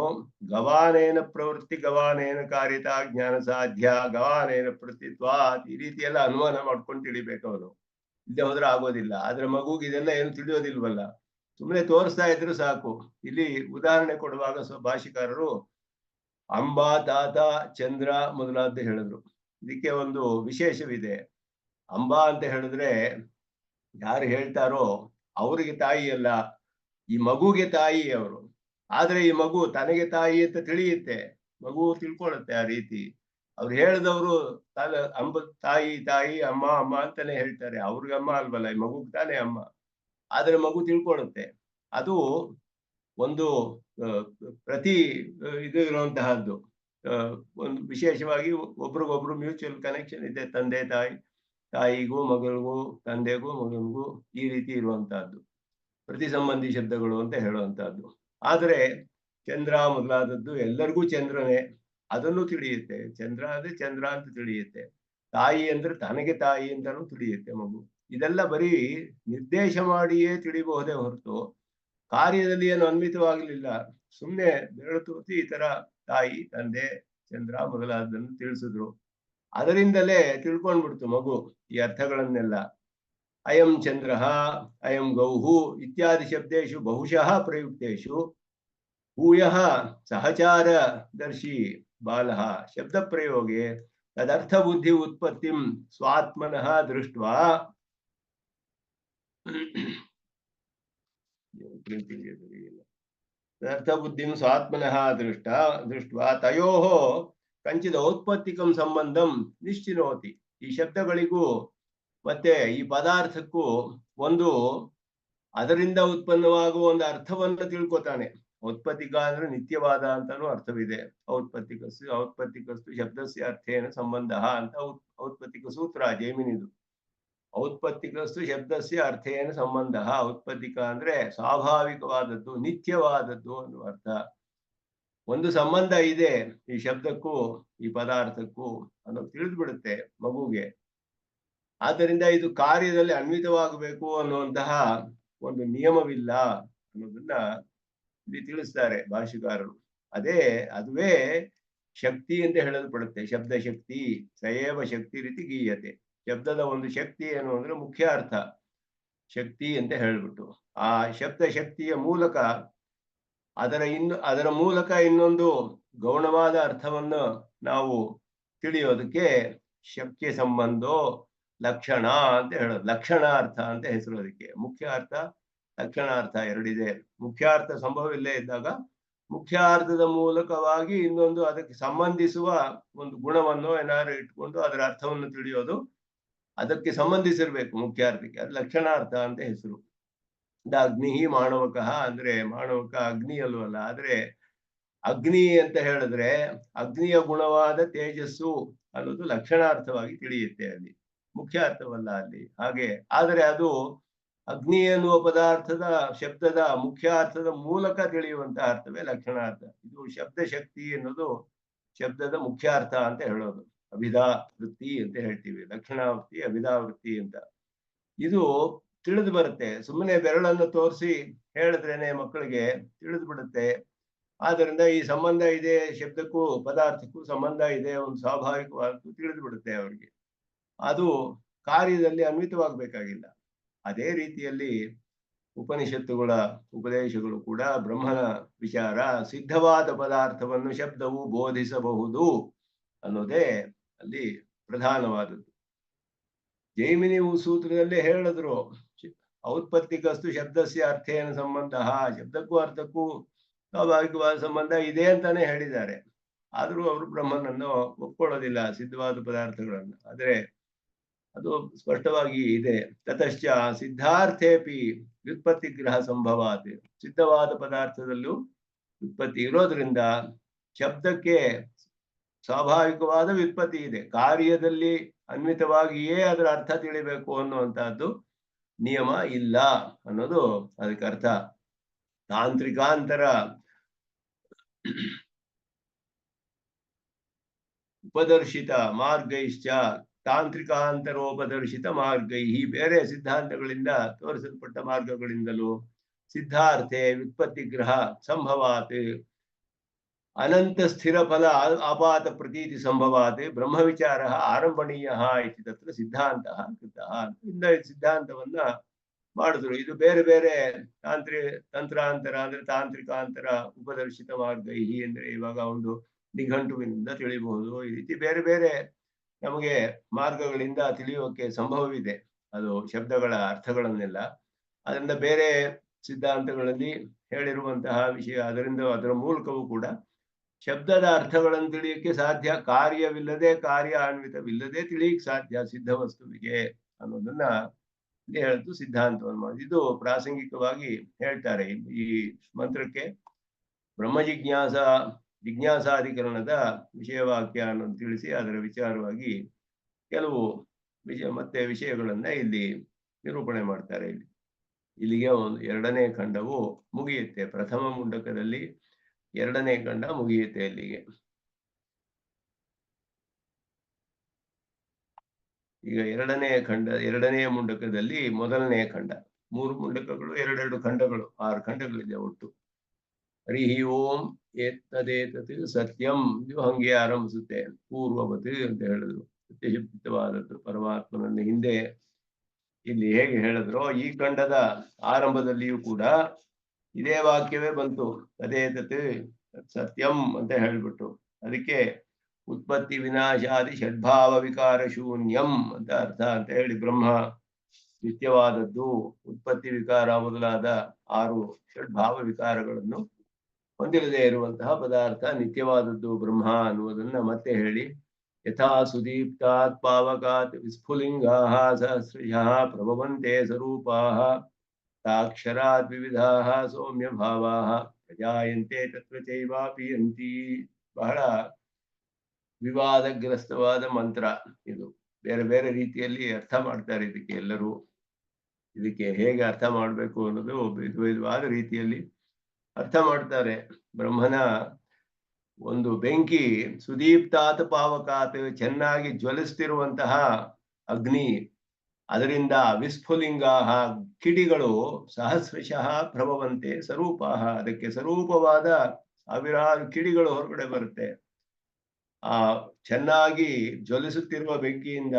ಗವಾನೇನ ಪ್ರವೃತ್ತಿ ಗವಾನೇನ ಕಾರ್ಯತ ಜ್ಞಾನ ಸಾಧ್ಯ ಗವಾನೇನ ಪ್ರತಿತ್ವ ಈ ರೀತಿ ಎಲ್ಲ ಅನುಮಾನ ಮಾಡ್ಕೊಂಡು ತಿಳಿಬೇಕು ಅವನು, ಇಲ್ಲದೆ ಹೋದ್ರೆ ಆಗೋದಿಲ್ಲ. ಆದ್ರೆ ಮಗುಗೆ ಇದೆಲ್ಲ ಏನು ತಿಳಿಯೋದಿಲ್ವಲ್ಲ, ಸುಮ್ಮನೆ ತೋರಿಸ್ತಾ ಇದ್ರು ಸಾಕು. ಇಲ್ಲಿ ಉದಾಹರಣೆ ಕೊಡುವಾಗ ಭಾಷಿಕಾರರು ಅಂಬಾ ತಾತ ಚಂದ್ರ ಮೊದಲಾದ್ದು ಹೇಳಿದ್ರು. ಇದಕ್ಕೆ ಒಂದು ವಿಶೇಷವಿದೆ. ಅಂಬಾ ಅಂತ ಹೇಳಿದ್ರೆ ಯಾರು ಹೇಳ್ತಾರೋ ಅವರಿಗೆ ತಾಯಿ ಅಲ್ಲ, ಈ ಮಗುಗೆ ತಾಯಿ ಅವರು. ಆದ್ರೆ ಈ ಮಗು ತನಗೆ ತಾಯಿ ಅಂತ ತಿಳಿಯುತ್ತೆ, ಮಗು ತಿಳ್ಕೊಳ್ಳುತ್ತೆ ಆ ರೀತಿ. ಅವ್ರು ಹೇಳಿದವರು ತಾಯಿ ತಾಯಿ ಅಮ್ಮ ಅಮ್ಮ ಅಂತಾನೆ ಹೇಳ್ತಾರೆ, ಅವ್ರಿಗೆ ಅಮ್ಮ ಅಲ್ವಲ್ಲ, ಈ ಮಗುಗ್ ತಾನೇ ಅಮ್ಮ. ಆದ್ರೆ ಮಗು ತಿಳ್ಕೊಳ್ಳುತ್ತೆ. ಅದು ಒಂದು ಪ್ರತಿ ಇದು ಇರುವಂತಹದ್ದು. ಒಂದು ವಿಶೇಷವಾಗಿ ಒಬ್ರಿಗೊಬ್ರು ಮ್ಯೂಚುವಲ್ ಕನೆಕ್ಷನ್ ಇದೆ, ತಂದೆ ತಾಯಿಗೂ ಮಗಳಿಗೂ, ತಂದೆಗೂ ಮಗನಿಗೂ ಈ ರೀತಿ ಇರುವಂತಹದ್ದು ಪ್ರತಿ ಸಂಬಂಧಿ ಶಬ್ದಗಳು ಅಂತ ಹೇಳುವಂತಹದ್ದು. ಆದರೆ ಚಂದ್ರ ಮೊದಲಾದದ್ದು ಎಲ್ಲರಿಗೂ ಚಂದ್ರನೇ, ಅದನ್ನು ತಿಳಿಯುತ್ತೆ. ಚಂದ್ರ ಅಂದ್ರೆ ಚಂದ್ರ ಅಂತ ತಿಳಿಯುತ್ತೆ. ತಾಯಿ ಅಂದ್ರೆ ತನಗೆ ತಾಯಿ ಅಂತಾನು ತಿಳಿಯುತ್ತೆ ಮಗು. ಇದೆಲ್ಲ ಬರೀ ನಿರ್ದೇಶ ಮಾಡಿಯೇ ತಿಳಿಬಹುದೇ ಹೊರತು ಕಾರ್ಯದಲ್ಲಿ ಏನು ಅನ್ವಿತವಾಗಲಿಲ್ಲ. ಸುಮ್ಮನೆ ಬೆರಳು ತೋರಿಸಿ ಈ ತರ ತಾಯಿ ತಂದೆ ಚಂದ್ರ ಮೊದಲಾದನ್ನು ತಿಳಿಸಿದ್ರು, ಅದರಿಂದಲೇ ತಿಳ್ಕೊಂಡ್ಬಿಡ್ತು ಮಗು ಈ ಅರ್ಥಗಳನ್ನೆಲ್ಲ. ಅಯಂ ಚಂದ್ರ ಅಯಂ ಗೌಹು ಇತ್ಯಾದಿ ಶಬ್ದೇಶು ಬಹುಶಃ ಪ್ರಯುಕ್ತೇಶು ಭೂಯಃ ಸಹಚಾರ ದರ್ಶಿ ಬಾಲಃ ಶಬ್ದ ಪ್ರಯೋಗೆ ತದರ್ಥ ಬುದ್ಧಿ ಉತ್ಪತ್ತಿಂ ಸ್ವಾತ್ಮನಃ ದೃಷ್ಟ್ವಾ ತದರ್ಥ ಬುದ್ಧಿಂ ಸ್ವಾತ್ಮನಃ ದೃಷ್ಟ್ವಾ ತಯೋಃ ಕಂಚಿದ ಔತ್ಪತ್ತಿಕಂ ಸಂಬಂಧಂ ನಿಶ್ಚಿನೋತಿ. ಈ ಶಬ್ದಗಳಿಗೂ ಮತ್ತೆ ಈ ಪದಾರ್ಥಕ್ಕೂ ಒಂದು ಅದರಿಂದ ಉತ್ಪನ್ನವಾಗುವ ಒಂದು ಅರ್ಥವನ್ನು ತಿಳ್ಕೊತಾನೆ. ಔತ್ಪತ್ತಿಕ ಅಂದ್ರೆ ನಿತ್ಯವಾದ ಅಂತಾನು ಅರ್ಥವಿದೆ. ಔತ್ಪತ್ತಿಕಸ್ತು ಶಬ್ದಸ್ಯ ಅರ್ಥೇನ ಸಂಬಂಧ ಅಂತ ಔತ್ಪತ್ತಿಕ ಸೂತ್ರ ಜೈಮಿನಿದು. ಔತ್ಪತ್ತಿಕಸ್ತು ಶಬ್ದಸ್ಯ ಅರ್ಥೇನ ಸಂಬಂಧ. ಔತ್ಪತ್ತಿಕ ಅಂದ್ರೆ ಸ್ವಾಭಾವಿಕವಾದದ್ದು, ನಿತ್ಯವಾದದ್ದು ಅನ್ನುವ ಅರ್ಥ. ಒಂದು ಸಂಬಂಧ ಇದೆ ಈ ಶಬ್ದಕ್ಕೂ ಈ ಪದಾರ್ಥಕ್ಕೂ ಅನ್ನೋದು ತಿಳಿದು ಬಿಡುತ್ತೆ ಮಗುಗೆ. ಆದ್ದರಿಂದ ಇದು ಕಾರ್ಯದಲ್ಲಿ ಅನ್ವಿತವಾಗಬೇಕು ಅನ್ನುವಂತಹ ಒಂದು ನಿಯಮವಿಲ್ಲ ಅನ್ನೋದನ್ನ ಇಲ್ಲಿ ತಿಳಿಸ್ತಾರೆ ಭಾಷಿಕಾರರು. ಅದುವೇ ಶಕ್ತಿ ಅಂತ ಹೇಳಲ್ಪಡುತ್ತೆ. ಶಬ್ದ ಶಕ್ತಿ ಸಯೇವ ಶಕ್ತಿ ರೀತಿ ಗೀಯತೆ. ಶಬ್ದದ ಒಂದು ಶಕ್ತಿ ಏನು ಅಂದ್ರೆ ಮುಖ್ಯ ಅರ್ಥ ಶಕ್ತಿ ಅಂತ ಹೇಳ್ಬಿಟ್ಟು, ಆ ಶಬ್ದ ಶಕ್ತಿಯ ಮೂಲಕ ಅದರ ಮೂಲಕ ಇನ್ನೊಂದು ಗೌಣವಾದ ಅರ್ಥವನ್ನು ನಾವು ತಿಳಿಯೋದಕ್ಕೆ ಶಕ್ತಿಯ ಸಂಬಂಧೋ ಲಕ್ಷಣ ಅಂತ ಹೇಳೋದು. ಲಕ್ಷಣಾರ್ಥ ಅಂತ ಹೆಸರು ಅದಕ್ಕೆ. ಮುಖ್ಯ ಅರ್ಥ ಲಕ್ಷಣಾರ್ಥ ಎರಡಿದೆ. ಮುಖ್ಯಾರ್ಥ ಸಂಭವವಿಲ್ಲೇ ಇದ್ದಾಗ ಮುಖ್ಯಾರ್ಥದ ಮೂಲಕವಾಗಿ ಇನ್ನೊಂದು ಅದಕ್ಕೆ ಸಂಬಂಧಿಸುವ ಒಂದು ಗುಣವನ್ನು ಏನಾದ್ರು ಇಟ್ಕೊಂಡು ಅದರ ಅರ್ಥವನ್ನು ತಿಳಿಯೋದು ಅದಕ್ಕೆ ಸಂಬಂಧಿಸಿರ್ಬೇಕು ಮುಖ್ಯಾರ್ಥಕ್ಕೆ. ಅದು ಲಕ್ಷಣಾರ್ಥ ಅಂತ ಹೆಸರು. ಅಗ್ನಿ ಮಾಣವಕಃ ಅಂದ್ರೆ ಮಾಣವಕ ಅಗ್ನಿ ಅಲ್ವಲ್ಲ, ಆದ್ರೆ ಅಗ್ನಿ ಅಂತ ಹೇಳಿದ್ರೆ ಅಗ್ನಿಯ ಗುಣವಾದ ತೇಜಸ್ಸು ಅನ್ನೋದು ಲಕ್ಷಣಾರ್ಥವಾಗಿ ತಿಳಿಯುತ್ತೆ ಅಲ್ಲಿ, ಮುಖ್ಯ ಅರ್ಥವಲ್ಲ ಅಲ್ಲಿ. ಹಾಗೆ ಆದರೆ ಅದು ಅಗ್ನಿ ಎನ್ನುವ ಪದಾರ್ಥದ ಶಬ್ದದ ಮುಖ್ಯ ಅರ್ಥದ ಮೂಲಕ ತಿಳಿಯುವಂತಹ ಅರ್ಥವೇ ಲಕ್ಷಣಾರ್ಥ. ಇದು ಶಬ್ದ ಶಕ್ತಿ ಎನ್ನುವುದು ಶಬ್ದದ ಮುಖ್ಯ ಅರ್ಥ ಅಂತ ಹೇಳೋದು. ಅಭಿಧಾ ವೃತ್ತಿ ಅಂತ ಹೇಳ್ತೀವಿ, ಲಕ್ಷಣಾವೃತ್ತಿ ಅಭಿಧಾವೃತ್ತಿ ಅಂತ. ಇದು ತಿಳಿದು ಬರುತ್ತೆ. ಸುಮ್ಮನೆ ಬೆರಳನ್ನು ತೋರಿಸಿ ಹೇಳಿದ್ರೇನೆ ಮಕ್ಕಳಿಗೆ ತಿಳಿದು ಬಿಡುತ್ತೆ. ಆದ್ದರಿಂದ ಈ ಸಂಬಂಧ ಇದೆ, ಶಬ್ದಕ್ಕೂ ಪದಾರ್ಥಕ್ಕೂ ಸಂಬಂಧ ಇದೆ, ಒಂದು ಸ್ವಾಭಾವಿಕವಾದ್ದು ತಿಳಿದು ಬಿಡುತ್ತೆ ಅವರಿಗೆ. ಅದು ಕಾರ್ಯದಲ್ಲಿ ಅನ್ವಿತವಾಗಬೇಕಾಗಿಲ್ಲ. ಅದೇ ರೀತಿಯಲ್ಲಿ ಉಪನಿಷತ್ತುಗಳ ಉಪದೇಶಗಳು ಕೂಡ ಬ್ರಹ್ಮನ ವಿಚಾರ ಸಿದ್ಧವಾದ ಪದಾರ್ಥವನ್ನು ಶಬ್ದವು ಬೋಧಿಸಬಹುದು ಅನ್ನೋದೇ ಅಲ್ಲಿ ಪ್ರಧಾನವಾದದ್ದು. ಜೈಮಿನಿ ಸೂತ್ರದಲ್ಲೇ ಹೇಳಿದ್ರು, ಔತ್ಪತ್ತಿಕಸ್ತು ಶಬ್ದಸ್ಯ ಅರ್ಥೇನ ಸಂಬಂಧ. ಶಬ್ದಕ್ಕೂ ಅರ್ಥಕ್ಕೂ ಸ್ವಾಭಾವಿಕವಾದ ಸಂಬಂಧ ಇದೆ ಅಂತಾನೆ ಹೇಳಿದ್ದಾರೆ. ಆದರೂ ಅವರು ಬ್ರಹ್ಮನನ್ನು ಒಪ್ಕೊಳ್ಳೋದಿಲ್ಲ, ಸಿದ್ಧವಾದ ಪದಾರ್ಥಗಳನ್ನು. ಆದರೆ ಅದು ಸ್ಪಷ್ಟವಾಗಿ ಇದೆ. ತತಶ್ಚ ಸಿದ್ಧಾರ್ಥೇಪಿ ವ್ಯುತ್ಪತ್ತಿ ಗ್ರಹ ಸಂಭವಾತ್. ಸಿದ್ಧವಾದ ಪದಾರ್ಥದಲ್ಲೂ ವ್ಯುತ್ಪತ್ತಿ ಇರೋದ್ರಿಂದ ಶಬ್ದಕ್ಕೆ ಸ್ವಾಭಾವಿಕವಾದ ವ್ಯುತ್ಪತ್ತಿ ಇದೆ. ಕಾರ್ಯದಲ್ಲಿ ಅನ್ವಿತವಾಗಿಯೇ ಅದರ ಅರ್ಥ ತಿಳಿಬೇಕು ಅನ್ನುವಂತಹದ್ದು ನಿಯಮ ಇಲ್ಲ ಅನ್ನೋದು ಅದಕ್ಕೆ ಅರ್ಥ. ತಾಂತ್ರಿಕಾಂತರ ಉಪದರ್ಶಿತ ಮಾರ್ಗೈಶ್ಚ ತಾಂತ್ರಿಕಾಂತರೋಪದರ್ಶಿತ ಮಾರ್ಗೈ. ಬೇರೆ ಸಿದ್ಧಾಂತಗಳಿಂದ ತೋರಿಸಲ್ಪಟ್ಟ ಮಾರ್ಗಗಳಿಂದಲೂ ಸಿದ್ಧಾರ್ಥೆ ವ್ಯುತ್ಪತ್ತಿ ಗ್ರಹ ಸಂಭವಾತ್ ಅನಂತ ಸ್ಥಿರ ಫಲ ಆಪಾತ ಪ್ರತೀತಿ ಸಂಭವಾತ್ ಬ್ರಹ್ಮ ವಿಚಾರ ಆರಂಭಣೀಯ ಇತಿ ತತ್ರ ಸಿದ್ಧಾಂತ ಕೃತಃ. ಇಂದ ಸಿದ್ಧಾಂತವನ್ನ ಮಾಡಿದ್ರು. ಇದು ಬೇರೆ ಬೇರೆ ತಂತ್ರಾಂತರ ಅಂದ್ರೆ ತಾಂತ್ರಿಕಾಂತರ ಉಪದರ್ಶಿತ ಮಾರ್ಗೈ ಅಂದ್ರೆ ಇವಾಗ ಒಂದು ನಿಘಂಟುವಿನಿಂದ ತಿಳಿಬಹುದು. ಈ ರೀತಿ ಬೇರೆ ಬೇರೆ ನಮಗೆ ಮಾರ್ಗಗಳಿಂದ ತಿಳಿಯೋಕೆ ಸಂಭವವಿದೆ ಅದು ಶಬ್ದಗಳ ಅರ್ಥಗಳನ್ನೆಲ್ಲ. ಅದರಿಂದ ಬೇರೆ ಸಿದ್ಧಾಂತಗಳಲ್ಲಿ ಹೇಳಿರುವಂತಹ ವಿಷಯ ಅದರ ಮೂಲಕವೂ ಕೂಡ ಶಬ್ದದ ಅರ್ಥಗಳನ್ನು ತಿಳಿಯಕ್ಕೆ ಸಾಧ್ಯ. ಕಾರ್ಯವಿಲ್ಲದೆ ಕಾರ್ಯ ಅನ್ವಿತವಿಲ್ಲದೆ ತಿಳಿಯಕ್ಕೆ ಸಾಧ್ಯ ಸಿದ್ಧ ವಸ್ತುವಿಗೆ ಅನ್ನೋದನ್ನ ಇಲ್ಲಿ ಹೇಳ್ತು ಸಿದ್ಧಾಂತವನ್ನು ಮಾಡಿ. ಇದು ಪ್ರಾಸಂಗಿಕವಾಗಿ ಹೇಳ್ತಾರೆ ಈ ಮಂತ್ರಕ್ಕೆ. ಬ್ರಹ್ಮ ಜಿಜ್ಞಾಸಾಧಿಕರಣದ ವಿಷಯವಾಕ್ಯ ಅನ್ನೋದು ತಿಳಿಸಿ ಅದರ ವಿಚಾರವಾಗಿ ಕೆಲವು ವಿಷಯಗಳನ್ನ ಇಲ್ಲಿ ನಿರೂಪಣೆ ಮಾಡ್ತಾರೆ. ಇಲ್ಲಿಗೆ ಎರಡನೇ ಖಂಡವು ಮುಗಿಯುತ್ತೆ. ಪ್ರಥಮ ಮುಂಡಕದಲ್ಲಿ ಎರಡನೇ ಖಂಡ ಮುಗಿಯುತ್ತೆ ಇಲ್ಲಿಗೆ. ಈಗ ಎರಡನೆಯ ಮುಂಡಕದಲ್ಲಿ ಮೊದಲನೇ ಖಂಡ. 3 ಮುಂಡಕಗಳು, 2 ಖಂಡಗಳು, 6 ಖಂಡಗಳಿದೆ ಒಟ್ಟು. ಹರಿ ಓಂ ಏತದೇತತ್ ಸತ್ಯಂ. ಇದು ಹಂಗೆ ಆರಂಭಿಸುತ್ತೆ. ಪೂರ್ವವತ್ ಅಂತ ಹೇಳಿದ್ರು, ಸತ್ಯಶಬ್ದವಾದದ್ದು ಪರಮಾತ್ಮನನ್ನು ಹಿಂದೆ ಇಲ್ಲಿ ಹೇಗೆ ಹೇಳಿದ್ರು ಈ ಖಂಡದ ಆರಂಭದಲ್ಲಿಯೂ ಕೂಡ ಇದೇ ವಾಕ್ಯವೇ ಬಂತು. ತದೇತತ್ ಸತ್ಯಂ ಅಂತ ಹೇಳ್ಬಿಟ್ಟು. ಅದಕ್ಕೆ ಉತ್ಪತ್ತಿ ವಿನಾಶಾದಿ ಷಡ್ಭಾವ ವಿಕಾರ ಶೂನ್ಯಂ ಅಂತ ಅರ್ಥ ಅಂತ ಹೇಳಿ. ಬ್ರಹ್ಮ ನಿತ್ಯವಾದದ್ದು, ಉತ್ಪತ್ತಿ ವಿಕಾರ ಮೊದಲಾದ 6 ಷಡ್ಭಾವ ವಿಕಾರಗಳನ್ನು ಹೊಂದಿರದೇ ಇರುವಂತಹ ಪದಾರ್ಥ ನಿತ್ಯವಾದದ್ದು ಬ್ರಹ್ಮ ಅನ್ನುವುದನ್ನ ಮತ್ತೆ ಹೇಳಿ, ಯಥಾ ಸುದೀಪ್ತಾತ್ ಪಾವಕಾತ್ ವಿಸ್ಫುಲಿಂಗಾಃ ಸಹಸ್ರಶಃ ಪ್ರಭವಂತೆ ಸ್ವರೂಪಾಃ ತಾಕ್ಷರಾತ್ ವಿವಿಧಾಃ ಸೌಮ್ಯ ಭಾವಾಃ ಪ್ರಜಾಯಂತೆ ತತ್ರ ಚೈವಾಪಿಯಂತಿ. ಬಹಳ ವಿವಾದಗ್ರಸ್ತವಾದ ಮಂತ್ರ ಇದು. ಬೇರೆ ಬೇರೆ ರೀತಿಯಲ್ಲಿ ಅರ್ಥ ಮಾಡ್ತಾರೆ ಇದಕ್ಕೆ ಎಲ್ಲರೂ. ಇದಕ್ಕೆ ಹೇಗೆ ಅರ್ಥ ಮಾಡಬೇಕು ಅನ್ನೋದು ವಿಧವಾದ ರೀತಿಯಲ್ಲಿ ಅರ್ಥ ಮಾಡ್ತಾರೆ. ಬ್ರಹ್ಮನ ಒಂದು ಬೆಂಕಿ ಸುದೀಪ್ತಾತ್ ಪಾವಕಾತ್, ಚೆನ್ನಾಗಿ ಜ್ವಲಿಸ್ತಿರುವಂತಹ ಅಗ್ನಿ, ಅದರಿಂದ ವಿಸ್ಫುಲಿಂಗಾಹ ಕಿಡಿಗಳು ಸಹಸ್ರಶಃ ಪ್ರಭವಂತೆ ಸ್ವರೂಪಾಹ, ಅದಕ್ಕೆ ಸ್ವರೂಪವಾದ ಸಾವಿರಾರು ಕಿಡಿಗಳು ಹೊರಗಡೆ ಬರುತ್ತೆ. ಆ ಚೆನ್ನಾಗಿ ಜ್ವಲಿಸುತ್ತಿರುವ ಬೆಂಕಿಯಿಂದ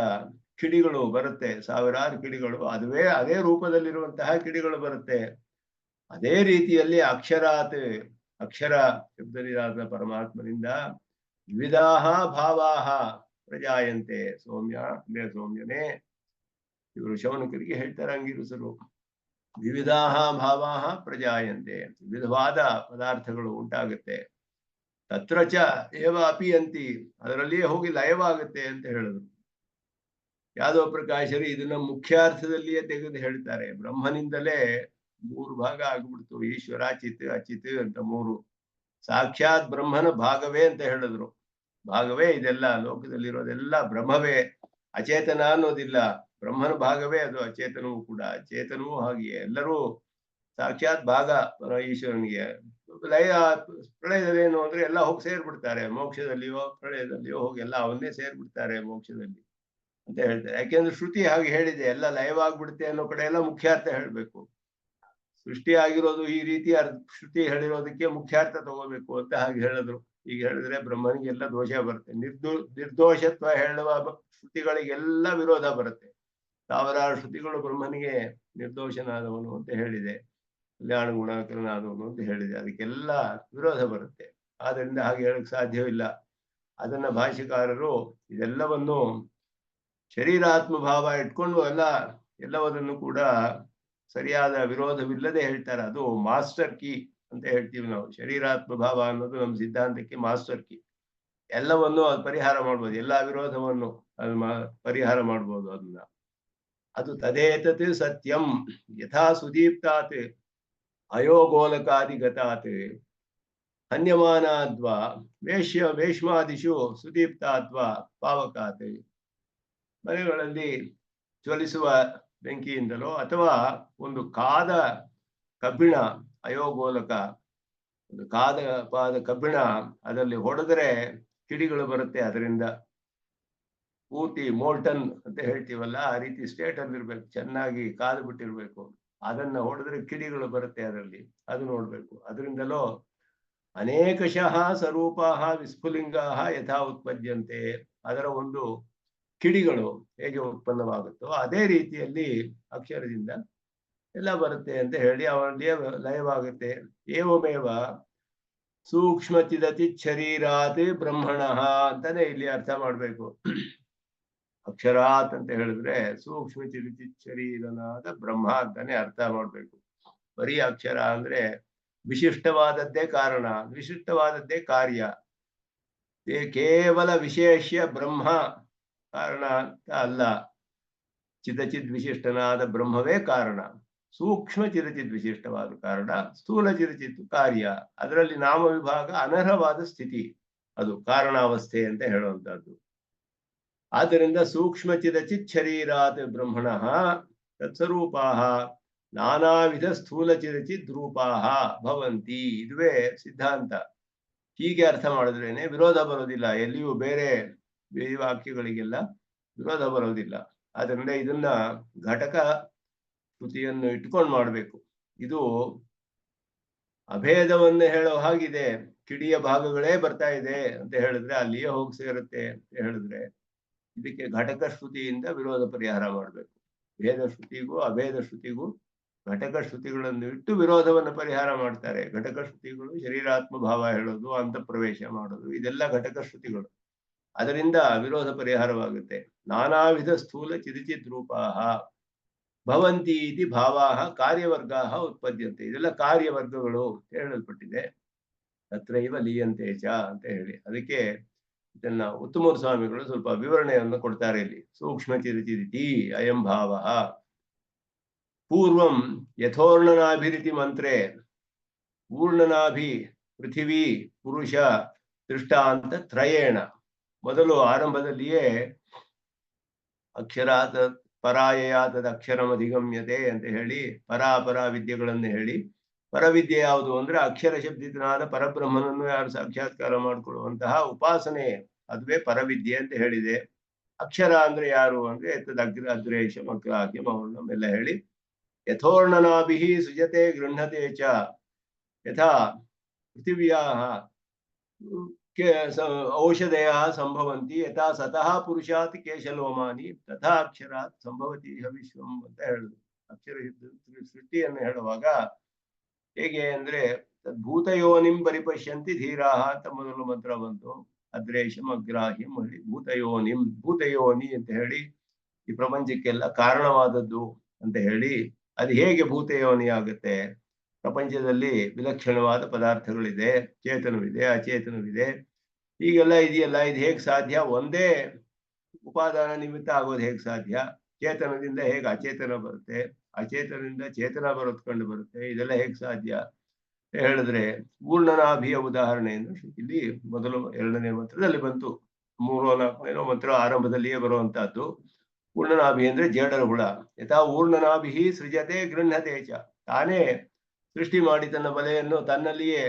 ಕಿಡಿಗಳು ಬರುತ್ತೆ, ಸಾವಿರಾರು ಕಿಡಿಗಳು, ಅದೇ ರೂಪದಲ್ಲಿರುವಂತಹ ಕಿಡಿಗಳು ಬರುತ್ತೆ. ಅದೇ ರೀತಿಯಲ್ಲಿ ಅಕ್ಷರಾತ್, ಅಕ್ಷರ ಶಬ್ದನಿರಾದ ಪರಮಾತ್ಮನಿಂದ ವಿವಿಧಾಹ ಭಾವಾಹ ಪ್ರಜಾಯಂತೆ. ಸೌಮ್ಯ ಅಂದ್ರೆ ಸೌಮ್ಯನೇ, ಇವರು ಶೌನಕರಿಗೆ ಹೇಳ್ತಾರೆ ಅಂಗಿರಸರು. ವಿವಿಧಾಹ ಭಾವಾಹ ಪ್ರಜಾಯಂತೆ, ವಿವಿಧವಾದ ಪದಾರ್ಥಗಳು ಉಂಟಾಗುತ್ತೆ. ತತ್ರ ಚ ಏವ ಅಪಿಯಂತಿ, ಅದರಲ್ಲಿಯೇ ಹೋಗಿ ಲಯವಾಗುತ್ತೆ ಅಂತ ಹೇಳಿದ್ರು. ಯಾದವ ಪ್ರಕಾಶರು ಇದನ್ನ ಮುಖ್ಯಾರ್ಥದಲ್ಲಿಯೇ ತೆಗೆದು ಹೇಳ್ತಾರೆ. ಬ್ರಹ್ಮನಿಂದಲೇ 3 ಭಾಗ ಆಗ್ಬಿಡ್ತು, ಈಶ್ವರ, ಚಿತ್, ಅಚಿತ್ ಅಂತ 3. ಸಾಕ್ಷಾತ್ ಬ್ರಹ್ಮನ ಭಾಗವೇ ಅಂತ ಹೇಳಿದ್ರು. ಭಾಗವೇ ಇದೆಲ್ಲ, ಲೋಕದಲ್ಲಿರೋದೆಲ್ಲ ಬ್ರಹ್ಮವೇ, ಅಚೇತನ ಅನ್ನೋದಿಲ್ಲ. ಬ್ರಹ್ಮನ ಭಾಗವೇ ಅದು, ಅಚೇತನವೂ ಕೂಡ. ಚೇತನವೂ ಹಾಗೆಯೇ, ಎಲ್ಲರೂ ಸಾಕ್ಷಾತ್ ಭಾಗ ಈಶ್ವರನಿಗೆ. ಲಯ ಪ್ರಳಯದಲ್ಲೇನು ಅಂದ್ರೆ ಎಲ್ಲ ಹೋಗಿ ಸೇರ್ಬಿಡ್ತಾರೆ, ಮೋಕ್ಷದಲ್ಲಿಯೋ ಪ್ರಳಯದಲ್ಲಿಯೋ ಹೋಗಿ ಎಲ್ಲ ಅವನ್ನೇ ಸೇರ್ಬಿಡ್ತಾರೆ ಮೋಕ್ಷದಲ್ಲಿ ಅಂತ ಹೇಳ್ತಾರೆ. ಯಾಕೆಂದ್ರೆ ಶ್ರುತಿ ಹಾಗೆ ಹೇಳಿದೆ, ಎಲ್ಲ ಲಯವಾಗ್ಬಿಡುತ್ತೆ ಅನ್ನೋ ಕಡೆ ಎಲ್ಲ ಮುಖ್ಯಾರ್ಥ ಹೇಳ್ಬೇಕು. ಸೃಷ್ಟಿ ಆಗಿರೋದು ಈ ರೀತಿ ಶ್ರುತಿ ಹೇಳಿರೋದಕ್ಕೆ ಮುಖ್ಯಾರ್ಥ ತಗೋಬೇಕು ಅಂತ ಹಾಗೆ ಹೇಳಿದ್ರು. ಈಗ ಹೇಳಿದ್ರೆ ಬ್ರಹ್ಮನಿಗೆ ಎಲ್ಲ ದೋಷ ಬರುತ್ತೆ. ನಿರ್ದೋಷತ್ವ ಹೇಳುವ ಶ್ರುತಿಗಳಿಗೆಲ್ಲ ವಿರೋಧ ಬರುತ್ತೆ. ಸಾವಿರಾರು ಶ್ರುತಿಗಳು ಬ್ರಹ್ಮನಿಗೆ ನಿರ್ದೋಷನಾದವನು ಅಂತ ಹೇಳಿದೆ, ಕಲ್ಯಾಣ ಗುಣಕರನಾದವನು ಅಂತ ಹೇಳಿದೆ, ಅದಕ್ಕೆಲ್ಲ ವಿರೋಧ ಬರುತ್ತೆ. ಆದ್ರಿಂದ ಹಾಗೆ ಹೇಳಕ್ ಸಾಧ್ಯವಿಲ್ಲ. ಅದನ್ನ ಭಾಷ್ಯಕಾರರು ಇದೆಲ್ಲವನ್ನು ಶರೀರಾತ್ಮ ಭಾವ ಇಟ್ಕೊಂಡು ಎಲ್ಲವನ್ನೂ ಕೂಡ ಸರಿಯಾದ ವಿರೋಧವಿಲ್ಲದೆ ಹೇಳ್ತಾರೆ. ಅದು ಮಾಸ್ಟರ್ ಕೀ ಅಂತ ಹೇಳ್ತೀವಿ ನಾವು. ಶರೀರಾತ್ಮ ಭಾವ ಅನ್ನೋದು ನಮ್ಮ ಸಿದ್ಧಾಂತಕ್ಕೆ ಮಾಸ್ಟರ್ ಕೀ. ಎಲ್ಲವನ್ನು ಅದು ಪರಿಹಾರ ಮಾಡ್ಬೋದು, ಎಲ್ಲಾ ವಿರೋಧವನ್ನು ಅದು ಪರಿಹಾರ ಮಾಡ್ಬೋದು ಅದನ್ನ. ಅದು ತದೇತತ್ ಸತ್ಯಂ ಯಥಾ ಸುದೀಪ್ತಾತ್ ಅಯೋಗೋಲಕಾದಿಗತಾತ್ ಹನ್ಯಮಾನಾದ್ವಾ ವೇಶ್ಮಾದಿಷು ಸುದೀಪ್ತಾತ್ವಾ ಪಾವಕಾತ್. ಮನೆಗಳಲ್ಲಿ ಜ್ವಲಿಸುವ ಬೆಂಕಿಯಿಂದಲೋ ಅಥವಾ ಒಂದು ಕಾದ ಕಬ್ಬಿಣ, ಅಯೋಗೋಲಕ, ಒಂದು ಕಾದ ಕಬ್ಬಿಣ, ಅದರಲ್ಲಿ ಹೊಡೆದ್ರೆ ಕಿಡಿಗಳು ಬರುತ್ತೆ. ಅದರಿಂದ ಪೂರ್ತಿ ಮೋಲ್ಟನ್ ಅಂತ ಹೇಳ್ತೀವಲ್ಲ, ಆ ರೀತಿ ಸ್ಟೇಟ್ ಅಲ್ಲಿ ಇರ್ಬೇಕು, ಚೆನ್ನಾಗಿ ಕಾದು ಬಿಟ್ಟಿರ್ಬೇಕು. ಅದನ್ನ ಹೊಡೆದ್ರೆ ಕಿಡಿಗಳು ಬರುತ್ತೆ ಅದರಲ್ಲಿ, ಅದು ನೋಡ್ಬೇಕು. ಅದರಿಂದಲೋ ಅನೇಕಶಃ ಸ್ವರೂಪಾಹ ವಿಸ್ಫುಲಿಂಗಾಹ ಯಥಾ ಉತ್ಪದ್ಯಂತೆ, ಅದರ ಒಂದು ಕಿಡಿಗಳು ಹೇಗೆ ಉತ್ಪನ್ನವಾಗುತ್ತೋ ಅದೇ ರೀತಿಯಲ್ಲಿ ಅಕ್ಷರದಿಂದ ಎಲ್ಲ ಬರುತ್ತೆ ಅಂತ ಹೇಳಿ ಅವರಲ್ಲಿ ಲಯವಾಗುತ್ತೆ. ಏವಮೇವ ಸೂಕ್ಷ್ಮ ಚಿದತಿ ಶರೀರಾತ್ ಬ್ರಹ್ಮಣಃ ಅಂತಾನೆ ಇಲ್ಲಿ ಅರ್ಥ ಮಾಡ್ಬೇಕು. ಅಕ್ಷರಾತ್ ಅಂತ ಹೇಳಿದ್ರೆ ಸೂಕ್ಷ್ಮ ಚಿದತಿ ಶರೀರನಾದ ಬ್ರಹ್ಮ ಅಂತಾನೆ ಅರ್ಥ ಮಾಡ್ಬೇಕು. ಬರೀ ಅಕ್ಷರ ಅಂದ್ರೆ ವಿಶಿಷ್ಟವಾದದ್ದೇ ಕಾರಣ, ವಿಶಿಷ್ಟವಾದದ್ದೇ ಕಾರ್ಯ. ಕೇವಲ ವಿಶೇಷ್ಯ ಬ್ರಹ್ಮ ಕಾರಣ ಅಂತ ಅಲ್ಲ, ಚಿದಚಿದ್ ವಿಶಿಷ್ಟನಾದ ಬ್ರಹ್ಮವೇ ಕಾರಣ. ಸೂಕ್ಷ್ಮ ಚಿದಚಿದ್ ವಿಶಿಷ್ಟವಾದ ಕಾರಣ, ಸ್ಥೂಲ ಚಿದಚಿತ್ ಕಾರ್ಯ. ಅದರಲ್ಲಿ ನಾಮ ವಿಭಾಗ ಅನರ್ಹವಾದ ಸ್ಥಿತಿ, ಅದು ಕಾರಣಾವಸ್ಥೆ ಅಂತ ಹೇಳುವಂತಹದ್ದು. ಆದ್ದರಿಂದ ಸೂಕ್ಷ್ಮ ಚಿದಚಿತ್ ಶರೀರಾತ್ ಬ್ರಹ್ಮಣಃ ತತ್ಸ್ವರೂಪಾಃ ನಾನಾವಿಧ ಸ್ಥೂಲ ಚಿದಚಿದ್ ರೂಪಾಃ ಭವಂತಿ. ಇದುವೇ ಸಿದ್ಧಾಂತ. ಹೀಗೆ ಅರ್ಥ ಮಾಡಿದ್ರೇನೆ ವಿರೋಧ ಬರೋದಿಲ್ಲ, ಎಲ್ಲಿಯೂ ಬೇರೆ ವಾಕ್ಯಗಳಿಗೆಲ್ಲ ವಿರೋಧ ಬರೋದಿಲ್ಲ. ಆದ್ರಿಂದ ಇದನ್ನ ಘಟಕ ಶ್ರುತಿಯನ್ನು ಇಟ್ಕೊಂಡು ಮಾಡ್ಬೇಕು. ಇದು ಅಭೇದವನ್ನು ಹೇಳೋ ಹಾಗಿದೆ. ಕಿಡಿಯ ಭಾಗಗಳೇ ಬರ್ತಾ ಇದೆ ಅಂತ ಹೇಳಿದ್ರೆ ಅಲ್ಲಿಯೇ ಹೋಗಿ ಸೇರುತ್ತೆ ಅಂತ ಹೇಳಿದ್ರೆ ಇದಕ್ಕೆ ಘಟಕ ಶ್ರುತಿಯಿಂದ ವಿರೋಧ ಪರಿಹಾರ ಮಾಡ್ಬೇಕು. ಭೇದ ಶ್ರುತಿಗೂ ಅಭೇದ ಶ್ರುತಿಗೂ ಘಟಕ ಶ್ರುತಿಗಳನ್ನು ಇಟ್ಟು ವಿರೋಧವನ್ನು ಪರಿಹಾರ ಮಾಡ್ತಾರೆ. ಘಟಕ ಶ್ರುತಿಗಳು ಶರೀರಾತ್ಮ ಭಾವ ಹೇಳೋದು, ಅಂತ ಪ್ರವೇಶ ಮಾಡೋದು, ಇದೆಲ್ಲ ಘಟಕ ಶ್ರುತಿಗಳು. ಅದರಿಂದ ವಿರೋಧ ಪರಿಹಾರವಾಗುತ್ತೆ. ನಾನಾ ವಿಧ ಸ್ಥೂಲ ಚಿದಿಚಿತ್ ರೂಪಾಹ ಭವಂತಿ ಇತಿ ಭಾವಾಹ ಕಾರ್ಯವರ್ಗಾಹ ಉತ್ಪದ್ಯಂತೆ. ಇದೆಲ್ಲ ಕಾರ್ಯವರ್ಗಗಳು ಹೇಳಲ್ಪಟ್ಟಿದೆ. ತತ್ರೈವ ಲೀಯಂತೆ ಚ ಅಂತ ಹೇಳಿ. ಅದಕ್ಕೆ ಇದನ್ನ ಉತ್ತಮೂರು ಸ್ವಾಮಿಗಳು ಸ್ವಲ್ಪ ವಿವರಣೆಯನ್ನು ಕೊಡ್ತಾರೆ ಇಲ್ಲಿ. ಸೂಕ್ಷ್ಮ ಚಿದಿಚಿದಿತಿ ಅಯಂ ಭಾವಃ ಪೂರ್ವಂ ಯಥೋರ್ಣನಾಭಿರಿತಿ ಮಂತ್ರೆ ಊರ್ಣನಾಭಿ ಪೃಥಿವಿ ಪುರುಷ ದೃಷ್ಟಾಂತ ತ್ರಯೇಣ. ಮೊದಲು ಆರಂಭದಲ್ಲಿಯೇ ಅಕ್ಷರಾತ್ ಪರಾಯಯಾತದ ಅಕ್ಷರಂ ಅಧಿಗಮ್ಯತೆ ಅಂತ ಹೇಳಿ ಪರಾಪರ ವಿದ್ಯೆಗಳನ್ನು ಹೇಳಿ, ಪರವಿದ್ಯೆ ಯಾವುದು ಅಂದ್ರೆ ಅಕ್ಷರ ಶಬ್ದಿತನಾದ ಪರಬ್ರಹ್ಮನನ್ನು ಯಾರು ಸಾಕ್ಷಾತ್ಕಾರ ಮಾಡಿಕೊಳ್ಳುವಂತಹ ಉಪಾಸನೆ, ಅದುವೇ ಪರವಿದ್ಯೆ ಅಂತ ಹೇಳಿದೆ. ಅಕ್ಷರ ಅಂದ್ರೆ ಯಾರು ಅಂದ್ರೆ ಅಗ್ರೇಶ ಮಗ್ರಾಹ್ಯ ಮೌರ್ಣಂ ಎಲ್ಲ ಹೇಳಿ, ಯಥೋರ್ಣನಾಭಿ ಸೃಜತೆ ಗೃಹ್ಣತೆ ಚ ಯಥಾ ಪೃಥಿವ್ಯಾಹ ಔಷಧಯ ಸಂಭವಂತಿ ಯಥಾ ಸತಃ ಪುರುಷಾತ್ ಕೇಶಲೋಮಾನಿ ತಥಾ ಅಕ್ಷರಾತ್ ಸಂಭವತಿ ವಿಶ್ವಂ ಅಂತ ಹೇಳುದು. ಅಕ್ಷರ ಸೃಷ್ಟಿಯನ್ನು ಹೇಳುವಾಗ ಹೇಗೆ ಅಂದ್ರೆ ಭೂತಯೋನಿಂ ಪರಿಪಶ್ಯಂತಿ ಧೀರಾಹ ಅಂತ ಮೊದಲು ಮಂತ್ರ ಬಂತು. ಅದ್ರೇಶಂ ಅಗ್ರಾಹ್ಯಂ ಹೇಳಿ ಭೂತಯೋನಿಂ, ಭೂತಯೋನಿ ಅಂತ ಹೇಳಿ ಈ ಪ್ರಪಂಚಕ್ಕೆಲ್ಲ ಕಾರಣವಾದದ್ದು ಅಂತ ಹೇಳಿ, ಅದು ಹೇಗೆ ಭೂತಯೋನಿ ಆಗುತ್ತೆ? ಪ್ರಪಂಚದಲ್ಲಿ ವಿಲಕ್ಷಣವಾದ ಪದಾರ್ಥಗಳಿದೆ, ಚೇತನವಿದೆ, ಅಚೇತನವಿದೆ, ಹೀಗೆಲ್ಲ ಇದೆಯಲ್ಲ. ಇದು ಹೇಗೆ ಸಾಧ್ಯ? ಒಂದೇ ಉಪಾದಾನ ನಿಮಿತ್ತ ಆಗೋದು ಹೇಗೆ ಸಾಧ್ಯ? ಚೇತನದಿಂದ ಹೇಗೆ ಅಚೇತನ ಬರುತ್ತೆ, ಅಚೇತನದಿಂದ ಚೇತನ ಕಂಡು ಬರುತ್ತೆ, ಇದೆಲ್ಲ ಹೇಗೆ ಸಾಧ್ಯ ಹೇಳಿದ್ರೆ ಪೂರ್ಣನಾಭಿಯ ಉದಾಹರಣೆಯನ್ನು ಇಲ್ಲಿ ಮೊದಲು 2ನೇ ಮಂತ್ರದಲ್ಲಿ ಬಂತು. 3ನೇ 4ನೇ ಮಂತ್ರ ಆರಂಭದಲ್ಲಿಯೇ ಬರುವಂತಹದ್ದು. ಪೂರ್ಣನಾಭಿ ಅಂದ್ರೆ ಜೇಡರ ಹುಳ. ಯಥಾ ಊರ್ಣನಾಭಿ ಸೃಜತೆ ಗೃಹ್ಣತೆ ಚ, ತಾನೇ ಸೃಷ್ಟಿ ಮಾಡಿ ತನ್ನ ಬಲೆಯನ್ನು ತನ್ನಲ್ಲಿಯೇ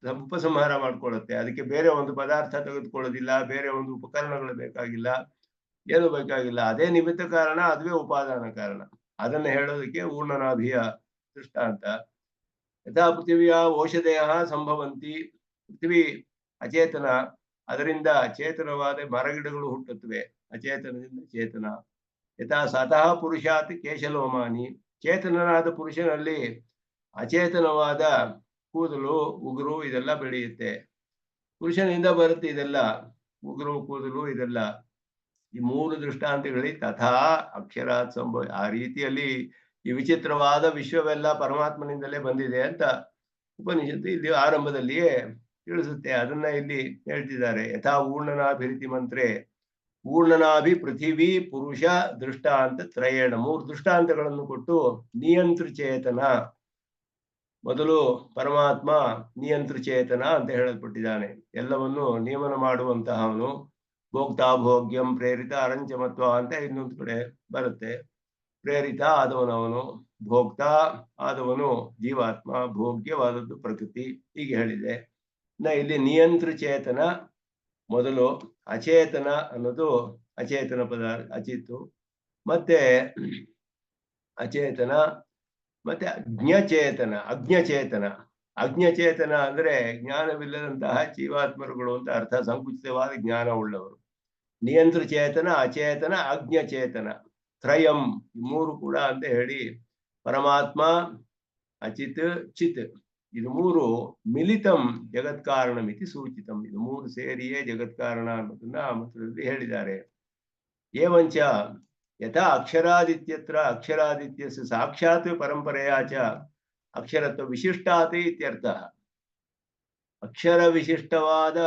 ಉಪಸಂಹಾರ ಮಾಡ್ಕೊಳ್ಳುತ್ತೆ. ಅದಕ್ಕೆ ಬೇರೆ ಒಂದು ಪದಾರ್ಥ ತೆಗೆದುಕೊಳ್ಳೋದಿಲ್ಲ, ಬೇರೆ ಒಂದು ಉಪಕರಣಗಳು ಬೇಕಾಗಿಲ್ಲ, ಏನು ಬೇಕಾಗಿಲ್ಲ. ಅದೇ ನಿಮಿತ್ತ ಕಾರಣ, ಅದುವೇ ಉಪಾದಾನ ಕಾರಣ. ಅದನ್ನು ಹೇಳೋದಕ್ಕೆ ಊರ್ಣನಾಭಿಯ ದೃಷ್ಟಾಂತ. ಯಥಾ ಪೃಥಿವಿಯ ಔಷಧಯ ಸಂಭವಂತಿ, ಪೃಥ್ವಿ ಅಚೇತನ, ಅದರಿಂದ ಚೇತನವಾದ ಮರಗಿಡಗಳು ಹುಟ್ಟುತ್ತವೆ, ಅಚೇತನದಿಂದ ಚೇತನ. ಯಥಾ ಸತಃ ಪುರುಷಾತ್ ಕೇಶಲೋಮಾನಿ, ಚೇತನನಾದ ಪುರುಷನಲ್ಲಿ ಅಚೇತನವಾದ ಕೂದಲು ಉಗುರು ಇದೆಲ್ಲ ಬೆಳೆಯುತ್ತೆ. ಪುರುಷನಿಂದ ಬರುತ್ತೆ ಇದೆಲ್ಲ, ಉಗುರು ಕೂದಲು ಇದೆಲ್ಲ. ಈ 3 ದೃಷ್ಟಾಂತಗಳಲ್ಲಿ ತಥಾ ಅಕ್ಷರಾತ್ ಸಂಭವ, ಆ ರೀತಿಯಲ್ಲಿ ಈ ವಿಚಿತ್ರವಾದ ವಿಶ್ವವೆಲ್ಲ ಪರಮಾತ್ಮನಿಂದಲೇ ಬಂದಿದೆ ಅಂತ ಉಪನಿಷತ್ತು ಇಲ್ಲಿ ಆರಂಭದಲ್ಲಿಯೇ ತಿಳಿಸುತ್ತೆ. ಅದನ್ನ ಇಲ್ಲಿ ಹೇಳ್ತಿದ್ದಾರೆ. ಯಥಾ ಊರ್ಣನಾಭಿರಿತಿ ಮಂತ್ರೆ ಊರ್ಣನಾಭಿ ಪೃಥಿವಿ ಪುರುಷ ದೃಷ್ಟಾಂತ ತ್ರಯೇಣ, 3 ದೃಷ್ಟಾಂತಗಳನ್ನು ಕೊಟ್ಟು ನಿಯಂತ್ರ ಚೇತನ, ಮೊದಲು ಪರಮಾತ್ಮ ನಿಯಂತ್ರ ಚೇತನ ಅಂತ ಹೇಳಲ್ಪಟ್ಟಿದ್ದಾನೆ. ಎಲ್ಲವನ್ನು ನಿಯಮನ ಮಾಡುವಂತಹವನು. ಭೋಕ್ತಾ ಭೋಗ್ಯಂ ಪ್ರೇರಿತ ಅರಂಚಮತ್ವ ಅಂತ ಇನ್ನೊಂದು ಕಡೆ ಬರುತ್ತೆ. ಪ್ರೇರಿತ ಆದವನವನು, ಭೋಕ್ತಾ ಆದವನು ಜೀವಾತ್ಮ, ಭೋಗ್ಯವಾದದ್ದು ಪ್ರಕೃತಿ, ಹೀಗೆ ಹೇಳಿದೆ. ಇಲ್ಲಿ ನಿಯಂತ್ರ ಚೇತನ ಮೊದಲು, ಅಚೇತನ ಅನ್ನೋದು ಅಚೇತನ ಪದಾರ್ಥ ಅಚಿತ್ತು, ಮತ್ತೆ ಅಚೇತನ, ಮತ್ತೆ ಅಜ್ಞಚೇತನ. ಅಜ್ಞಚೇತನ ಅಂದ್ರೆ ಜ್ಞಾನವಿಲ್ಲದಂತಹ ಜೀವಾತ್ಮರುಗಳು ಅಂತ ಅರ್ಥ, ಸಂಕುಚಿತವಾದ ಜ್ಞಾನ ಉಳ್ಳವರು. ನಿಯಂತ್ರ ಚೇತನ, ಅಚೇತನ, ಅಜ್ಞಚೇತನ, ತ್ರಯಂ, 3 ಕೂಡ ಅಂತ ಹೇಳಿ ಪರಮಾತ್ಮ ಅಚಿತ್ ಚಿತ್, ಇದು 3 ಮಿಲಿತಂ ಜಗತ್ಕಾರಣಮಿತಿ ಸೂಚಿತಂ. ಇದು 3 ಸೇರಿಯೇ ಜಗತ್ಕಾರಣ ಅನ್ನೋದನ್ನ ಮಂತ್ರದಲ್ಲಿ ಹೇಳಿದ್ದಾರೆ. ಏವಂಚ ಯಥಾ ಅಕ್ಷರಾದಿತ್ಯತ್ರ ಅಕ್ಷರಾದಿತ್ಯಸ್ಯ ಸಾಕ್ಷಾತ್ ಪರಂಪರೆಯಾ ಚ ಅಕ್ಷರತ್ವ ವಿಶಿಷ್ಟಾತ್ ಇತ್ಯರ್ಥ. ಅಕ್ಷರ ವಿಶಿಷ್ಟವಾದ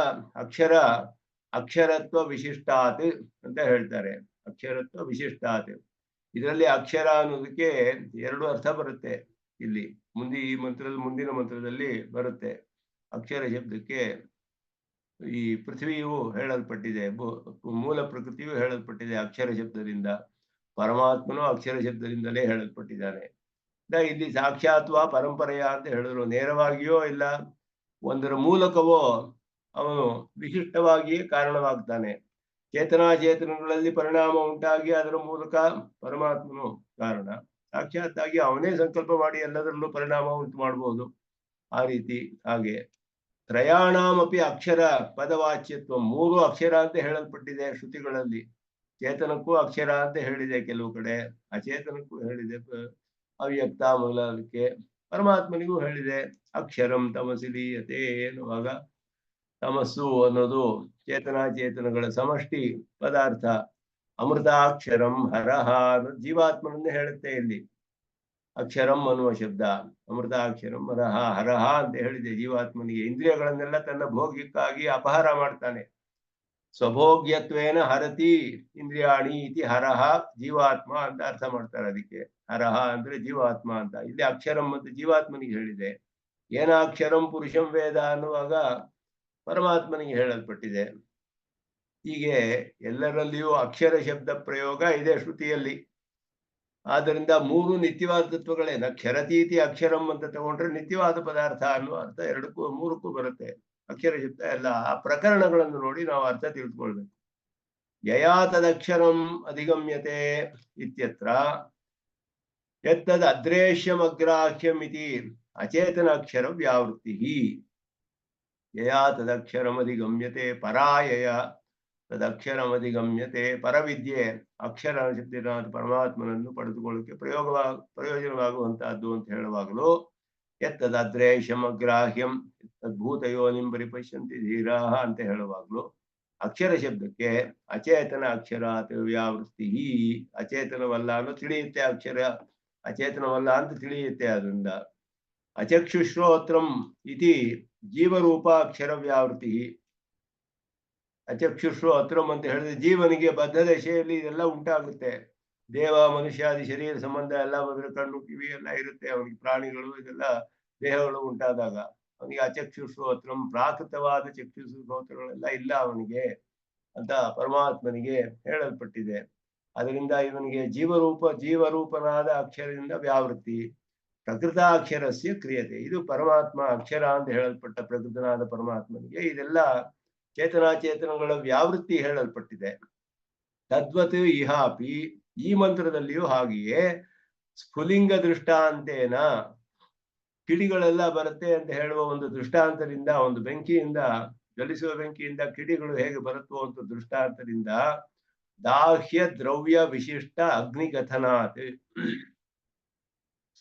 ಅಕ್ಷರತ್ವ ವಿಶಿಷ್ಟಾತ್ ಅಂತ ಹೇಳ್ತಾರೆ. ಅಕ್ಷರತ್ವ ವಿಶಿಷ್ಟಾತ್, ಇದರಲ್ಲಿ ಅಕ್ಷರ ಅನ್ನೋದಕ್ಕೆ 2 ಅರ್ಥ ಬರುತ್ತೆ. ಇಲ್ಲಿ ಈ ಮುಂದಿನ ಮಂತ್ರದಲ್ಲಿ ಬರುತ್ತೆ. ಅಕ್ಷರ ಶಬ್ದಕ್ಕೆ ಈ ಪೃಥ್ವಿಯು ಹೇಳಲ್ಪಟ್ಟಿದೆ, ಮೂಲ ಪ್ರಕೃತಿಯು ಹೇಳಲ್ಪಟ್ಟಿದೆ ಅಕ್ಷರ ಶಬ್ದದಿಂದ. ಪರಮಾತ್ಮನು ಅಕ್ಷರ ಶಬ್ದದಿಂದಲೇ ಹೇಳಲ್ಪಟ್ಟಿದ್ದಾನೆ. ಇಲ್ಲಿ ಸಾಕ್ಷಾತ್ವ ಪರಂಪರೆಯ ಅಂತ ಹೇಳಿದ್ರು, ನೇರವಾಗಿಯೋ ಇಲ್ಲ ಒಂದರ ಮೂಲಕವೋ ಅವನು ವಿಶಿಷ್ಟವಾಗಿಯೇ ಕಾರಣವಾಗ್ತಾನೆ. ಚೇತನಾಚೇತನಗಳಲ್ಲಿ ಪರಿಣಾಮ ಉಂಟಾಗಿ ಅದರ ಮೂಲಕ ಪರಮಾತ್ಮನು ಕಾರಣ. ಸಾಕ್ಷಾತ್ತಾಗಿ ಅವನೇ ಸಂಕಲ್ಪ ಮಾಡಿ ಎಲ್ಲದರಲ್ಲೂ ಪರಿಣಾಮ ಉಂಟು ಮಾಡಬಹುದು. ಆ ರೀತಿ ಹಾಗೆ ತ್ರಯಾಣಾಮಪಿ ಅಕ್ಷರ ಪದವಾಚ್ಯತ್ವ, 3 ಅಕ್ಷರ ಅಂತ ಹೇಳಲ್ಪಟ್ಟಿದೆ ಶ್ರುತಿಗಳಲ್ಲಿ. ಚೇತನಕ್ಕೂ ಅಕ್ಷರ ಅಂತ ಹೇಳಿದೆ ಕೆಲವು ಕಡೆ, ಅಚೇತನಕ್ಕೂ ಹೇಳಿದೆ, ಅವ್ಯಕ್ತ ಮೂಲಕ್ಕೆ. ಪರಮಾತ್ಮನಿಗೂ ಹೇಳಿದೆ ಅಕ್ಷರಂ ತಮಸಿ ಲೀಯತೆ ಎನ್ನುವಾಗ ತಮಸ್ಸು ಅನ್ನೋದು ಚೇತನಾಚೇತನಗಳ ಸಮಷ್ಟಿ ಪದಾರ್ಥ. ಅಮೃತಾಕ್ಷರಂ ಹರಹ ಅನ್ನೋದು ಜೀವಾತ್ಮನನ್ನೇ ಹೇಳುತ್ತೆ ಇಲ್ಲಿ. ಅಕ್ಷರಂ ಅನ್ನುವ ಶಬ್ದ ಅಮೃತಾಕ್ಷರಂ ಹರಹ ಹರಹ ಅಂತ ಹೇಳಿದೆ ಜೀವಾತ್ಮನಿಗೆ. ಇಂದ್ರಿಯಗಳನ್ನೆಲ್ಲ ತನ್ನ ಭೋಗ್ಯಕ್ಕಾಗಿ ಅಪಹಾರ ಮಾಡ್ತಾನೆ. ಸ್ವಭೋಗ್ಯತ್ವೇನ ಹರತಿ ಇಂದ್ರಿಯಾಣಿ ಇತಿ ಹರಹ ಜೀವಾತ್ಮ ಅಂತ ಅರ್ಥ ಮಾಡ್ತಾರೆ. ಅದಕ್ಕೆ ಹರಹ ಅಂದ್ರೆ ಜೀವಾತ್ಮ ಅಂತ. ಇಲ್ಲಿ ಅಕ್ಷರಂ ಮತ್ತು ಜೀವಾತ್ಮನಿಗೆ ಹೇಳಿದೆ. ಏನಾಕ್ಷರಂ ಪುರುಷಂ ವೇದ ಅನ್ನುವಾಗ ಪರಮಾತ್ಮನಿಗೆ ಹೇಳಲ್ಪಟ್ಟಿದೆ. ಹೀಗೆ ಎಲ್ಲರಲ್ಲಿಯೂ ಅಕ್ಷರ ಶಬ್ದ ಪ್ರಯೋಗ ಇದೆ ಶ್ರುತಿಯಲ್ಲಿ. ಆದ್ದರಿಂದ ಮೂರು ನಿತ್ಯವಾದ ತತ್ವಗಳೇನ ಕ್ಷರತೀತಿ ಅಕ್ಷರಂ ಅಂತ ತಗೊಂಡ್ರೆ ನಿತ್ಯವಾದ ಪದಾರ್ಥ ಅನ್ನುವ ಅರ್ಥ ಎರಡಕ್ಕೂ ಮೂರಕ್ಕೂ ಬರುತ್ತೆ. ಅಕ್ಷರ ಶಬ್ದ ಎಲ್ಲ ಆ ಪ್ರಕರಣಗಳನ್ನು ನೋಡಿ ನಾವು ಅರ್ಥ ತಿಳ್ಕೊಳ್ಬೇಕು. ಯಯಾ ತದಕ್ಷರಂ ಅಧಿಗಮ್ಯತೆ ಇತ್ಯತ್ರ ಯತ್ತದ್ ಅದ್ರೇಶ್ಯಮಗ್ರಾಹ್ಯಂ ಇತಿ ಅಚೇತನ ಅಕ್ಷರ ವ್ಯಾವೃತ್ತಿ. ಯಯಾ ತದಕ್ಷರಮಧಿಗಮ್ಯತೆ ಪರಾಯಯ ತದಕ್ಷರಮಧಿಗಮ್ಯತೆ ಪರವಿದ್ಯೆ ಅಕ್ಷರ ಶಬ್ದನಾದ ಪರಮಾತ್ಮನನ್ನು ಪಡೆದುಕೊಳ್ಳಕ್ಕೆ ಪ್ರಯೋಜನವಾಗುವಂತಹದ್ದು ಅಂತ ಹೇಳುವಾಗಲೂ ಯತ್ತದ್ರೇಶಮಗ್ರಾಹ್ಯಂ ತದ್ಭೂತಯೋನಿಂ ಪರಿಪಶ್ಯಂತಿ ಧೀರಾಹ ಅಂತ ಹೇಳುವಾಗಲೂ ಅಕ್ಷರ ಶಬ್ದಕ್ಕೆ ಅಚೇತನ ಅಕ್ಷರಾತ್ ವ್ಯಾವೃತ್ತಿ. ಅಚೇತನವಲ್ಲ ಅನ್ನೋ ತಿಳಿಯುತ್ತೆ. ಅಕ್ಷರ ಅಚೇತನವಲ್ಲ ಅಂತ ತಿಳಿಯುತ್ತೆ. ಅದರಿಂದ ಅಚಕ್ಷುಶ್ರೋತ್ರಂ ಇತಿ ಜೀವರೂಪ ಅಕ್ಷರ ವ್ಯಾವೃತ್ತಿ. ಅಚಕ್ಷುಶ್ರೋತ್ರಂ ಅಂತ ಹೇಳಿದ್ರೆ ಜೀವನಿಗೆ ಬದ್ಧ ದಶೆಯಲ್ಲಿ ಇದೆಲ್ಲ ಉಂಟಾಗುತ್ತೆ. ದೇವ ಮನುಷ್ಯಾದಿ ಶರೀರ ಸಂಬಂಧ ಎಲ್ಲ ಬಂದ್ರೆ ಕಣ್ಣು ಕಿವಿ ಎಲ್ಲ ಇರುತ್ತೆ ಅವನಿಗೆ. ಪ್ರಾಣಿಗಳು ಇದೆಲ್ಲ ದೇಹಗಳು ಉಂಟಾದಾಗ ಅವನಿಗೆ ಅಚಕ್ಷುಶ್ರೋತ್ರಂ ಪ್ರಾಕೃತವಾದ ಚಕ್ಷುಶ್ರೋತ್ರಗಳೆಲ್ಲ ಇಲ್ಲ ಅವನಿಗೆ ಅಂತ ಪರಮಾತ್ಮನಿಗೆ ಹೇಳಲ್ಪಟ್ಟಿದೆ. ಅದರಿಂದ ಇವನಿಗೆ ಜೀವರೂಪನಾದ ಅಕ್ಷರದಿಂದ ವ್ಯಾವೃತ್ತಿ. ಪ್ರಕೃತಾಕ್ಷರಸ್ಯ ಕ್ರಿಯತೆ. ಇದು ಪರಮಾತ್ಮ ಅಕ್ಷರ ಅಂತ ಹೇಳಲ್ಪಟ್ಟ ಪ್ರಕೃತನಾದ ಪರಮಾತ್ಮನಿಗೆ ಇದೆಲ್ಲ ಚೇತನಾಚೇತನಗಳ ವ್ಯಾವೃತ್ತಿ ಹೇಳಲ್ಪಟ್ಟಿದೆ. ತದ್ವತ್ ಇಹಾಪಿ ಈ ಮಂತ್ರದಲ್ಲಿಯೂ ಹಾಗೆಯೇ ಸ್ಫುಲಿಂಗ ದೃಷ್ಟಾಂತೇನ ಕಿಡಿಗಳೆಲ್ಲ ಬರುತ್ತೆ ಅಂತ ಹೇಳುವ ಒಂದು ದೃಷ್ಟಾಂತದಿಂದ, ಒಂದು ಬೆಂಕಿಯಿಂದ ಜ್ವಲಿಸುವ ಬೆಂಕಿಯಿಂದ ಕಿಡಿಗಳು ಹೇಗೆ ಬರುತ್ತೋ ಅಂತ ದೃಷ್ಟಾಂತದಿಂದ ದಾಹ್ಯ ದ್ರವ್ಯ ವಿಶಿಷ್ಟ ಅಗ್ನಿಕಥನಾತ್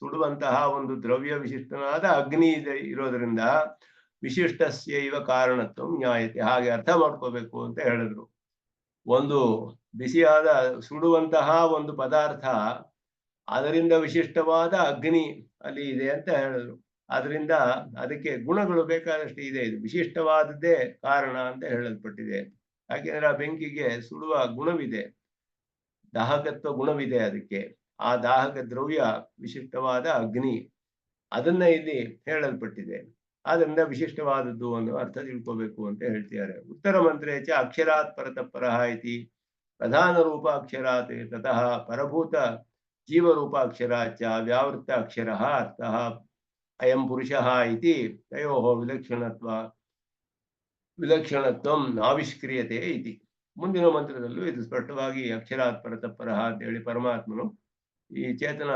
ಸುಡುವಂತಹ ಒಂದು ದ್ರವ್ಯ ವಿಶಿಷ್ಟನಾದ ಅಗ್ನಿ ಇರೋದ್ರಿಂದ ವಿಶಿಷ್ಟಸ್ಯೈವ ಕಾರಣತ್ವ ನ್ಯಾಯತೆ. ಹಾಗೆ ಅರ್ಥ ಮಾಡ್ಕೋಬೇಕು ಅಂತ ಹೇಳಿದ್ರು. ಒಂದು ಬಿಸಿಯಾದ ಸುಡುವಂತಹ ಒಂದು ಪದಾರ್ಥ, ಅದರಿಂದ ವಿಶಿಷ್ಟವಾದ ಅಗ್ನಿ ಅಲ್ಲಿ ಇದೆ ಅಂತ ಹೇಳಿದ್ರು. ಅದರಿಂದ ಅದಕ್ಕೆ ಗುಣಗಳು ಬೇಕಾದಷ್ಟು ಇದೆ. ಇದು ವಿಶಿಷ್ಟವಾದದ್ದೇ ಕಾರಣ ಅಂತ ಹೇಳಲ್ಪಟ್ಟಿದೆ. ಯಾಕೆಂದ್ರೆ ಆ ಬೆಂಕಿಗೆ ಸುಡುವ ಗುಣವಿದೆ, ದಾಹಕತ್ವ ಗುಣವಿದೆ ಅದಕ್ಕೆ. ಆ ದಾಹಕ ದ್ರವ್ಯ ವಿಶಿಷ್ಟವಾದ ಅಗ್ನಿ, ಅದನ್ನ ಇಲ್ಲಿ ಹೇಳಲ್ಪಟ್ಟಿದೆ. ಆದ್ರಿಂದ ವಿಶಿಷ್ಟವಾದದ್ದು ಅನ್ನೋ ಅರ್ಥ ತಿಳ್ಕೋಬೇಕು ಅಂತ ಹೇಳ್ತಿದ್ದಾರೆ. ಉತ್ತರ ಮಂತ್ರೇಚ ಅಕ್ಷರಾತ್ ಪರತಃಪರಃ ಇತಿ ಪ್ರಧಾನ ರೂಪ ಅಕ್ಷರಾತ್ ತತಃ ಪರಭೂತ ಜೀವರೂಪಾಕ್ಷರಾಚ ವ್ಯಾವೃತ್ತ ಅಕ್ಷರ ಅರ್ಥಃ ಅಯಂ ಪುರುಷಃ ಇತಿ ತಯೋಃ ವಿಲಕ್ಷಣತ್ವಂ ಆವಿಷ್ಕ್ರಿಯತೆ ಇತಿ. ಮುಂದಿನ ಮಂತ್ರದಲ್ಲೂ ಇದು ಸ್ಪಷ್ಟವಾಗಿ ಅಕ್ಷರಾತ್ ಪರತಃಪರಃ ಅಂತ ಹೇಳಿ ಪರಮಾತ್ಮನು ಈ ಚೇತನ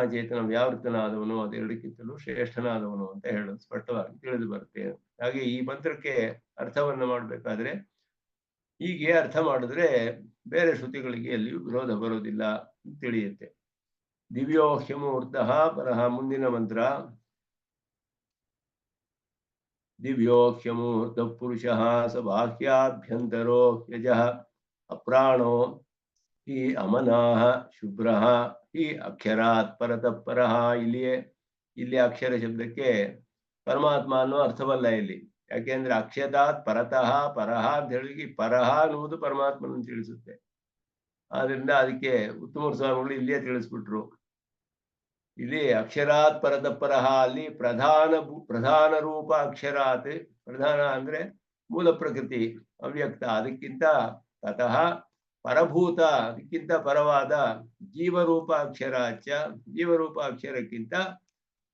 ವ್ಯಾವೃತ್ತನಾದವನು, ಅದೆರಡಕ್ಕಿಂತಲೂ ಶ್ರೇಷ್ಠನಾದವನು ಅಂತ ಹೇಳೋದು ಸ್ಪಷ್ಟವಾಗಿ ತಿಳಿದು ಬರುತ್ತೆ. ಹಾಗೆ ಈ ಮಂತ್ರಕ್ಕೆ ಅರ್ಥವನ್ನ ಮಾಡಬೇಕಾದ್ರೆ ಹೀಗೆ ಅರ್ಥ ಮಾಡಿದ್ರೆ ಬೇರೆ ಶ್ರುತಿಗಳಿಗೆ ಎಲ್ಲಿಯೂ ವಿರೋಧ ಬರೋದಿಲ್ಲ ತಿಳಿಯುತ್ತೆ. ದಿವ್ಯೋ ಹ್ಯಮೂರ್ತಃ ಪರಃ. ಮುಂದಿನ ಮಂತ್ರ ದಿವ್ಯೋ ಹ್ಯಮೂರ್ತ ಪುರುಷಃ ಸ ಬಾಹ್ಯಾಭ್ಯಂತರೋ ಯಜಃ ಅಪ್ರಾಣೋ ಹಿ ಅಮನಾಹ ಶುಭ್ರಃ ಹಿ ಅಕ್ಷರಾತ್ ಪರತಃಪರಃ. ಇಲ್ಲಿ ಅಕ್ಷರ ಶಬ್ದಕ್ಕೆ ಪರಮಾತ್ಮ ಅನ್ನೋ ಅರ್ಥವಲ್ಲ ಇಲ್ಲಿ. ಯಾಕೆಂದ್ರೆ ಅಕ್ಷತಾತ್ ಪರತಃ ಪರಹ ಅಂತ ಹೇಳಿ ಪರಹ ಅನ್ನುವುದು ಪರಮಾತ್ಮನನ್ನು ತಿಳಿಸುತ್ತೆ. ಆದ್ರಿಂದ ಅದಕ್ಕೆ ಉತ್ತಮ ಸ್ವಾಮಿಗಳು ಇಲ್ಲಿಯೇ ತಿಳಿಸ್ಬಿಟ್ರು. ಇಲ್ಲಿ ಅಕ್ಷರಾತ್ ಪರತಃಪರಹ ಅಲ್ಲಿ ಪ್ರಧಾನ ರೂಪ ಅಕ್ಷರಾತ್. ಪ್ರಧಾನ ಅಂದ್ರೆ ಮೂಲ ಪ್ರಕೃತಿ ಅವ್ಯಕ್ತ, ಅದಕ್ಕಿಂತ ತತಃ ಪರಭೂತ, ಅದಕ್ಕಿಂತ ಪರವಾದ ಜೀವರೂಪ ಅಕ್ಷರಾಚ, ಜೀವರೂಪ ಅಕ್ಷರಕ್ಕಿಂತ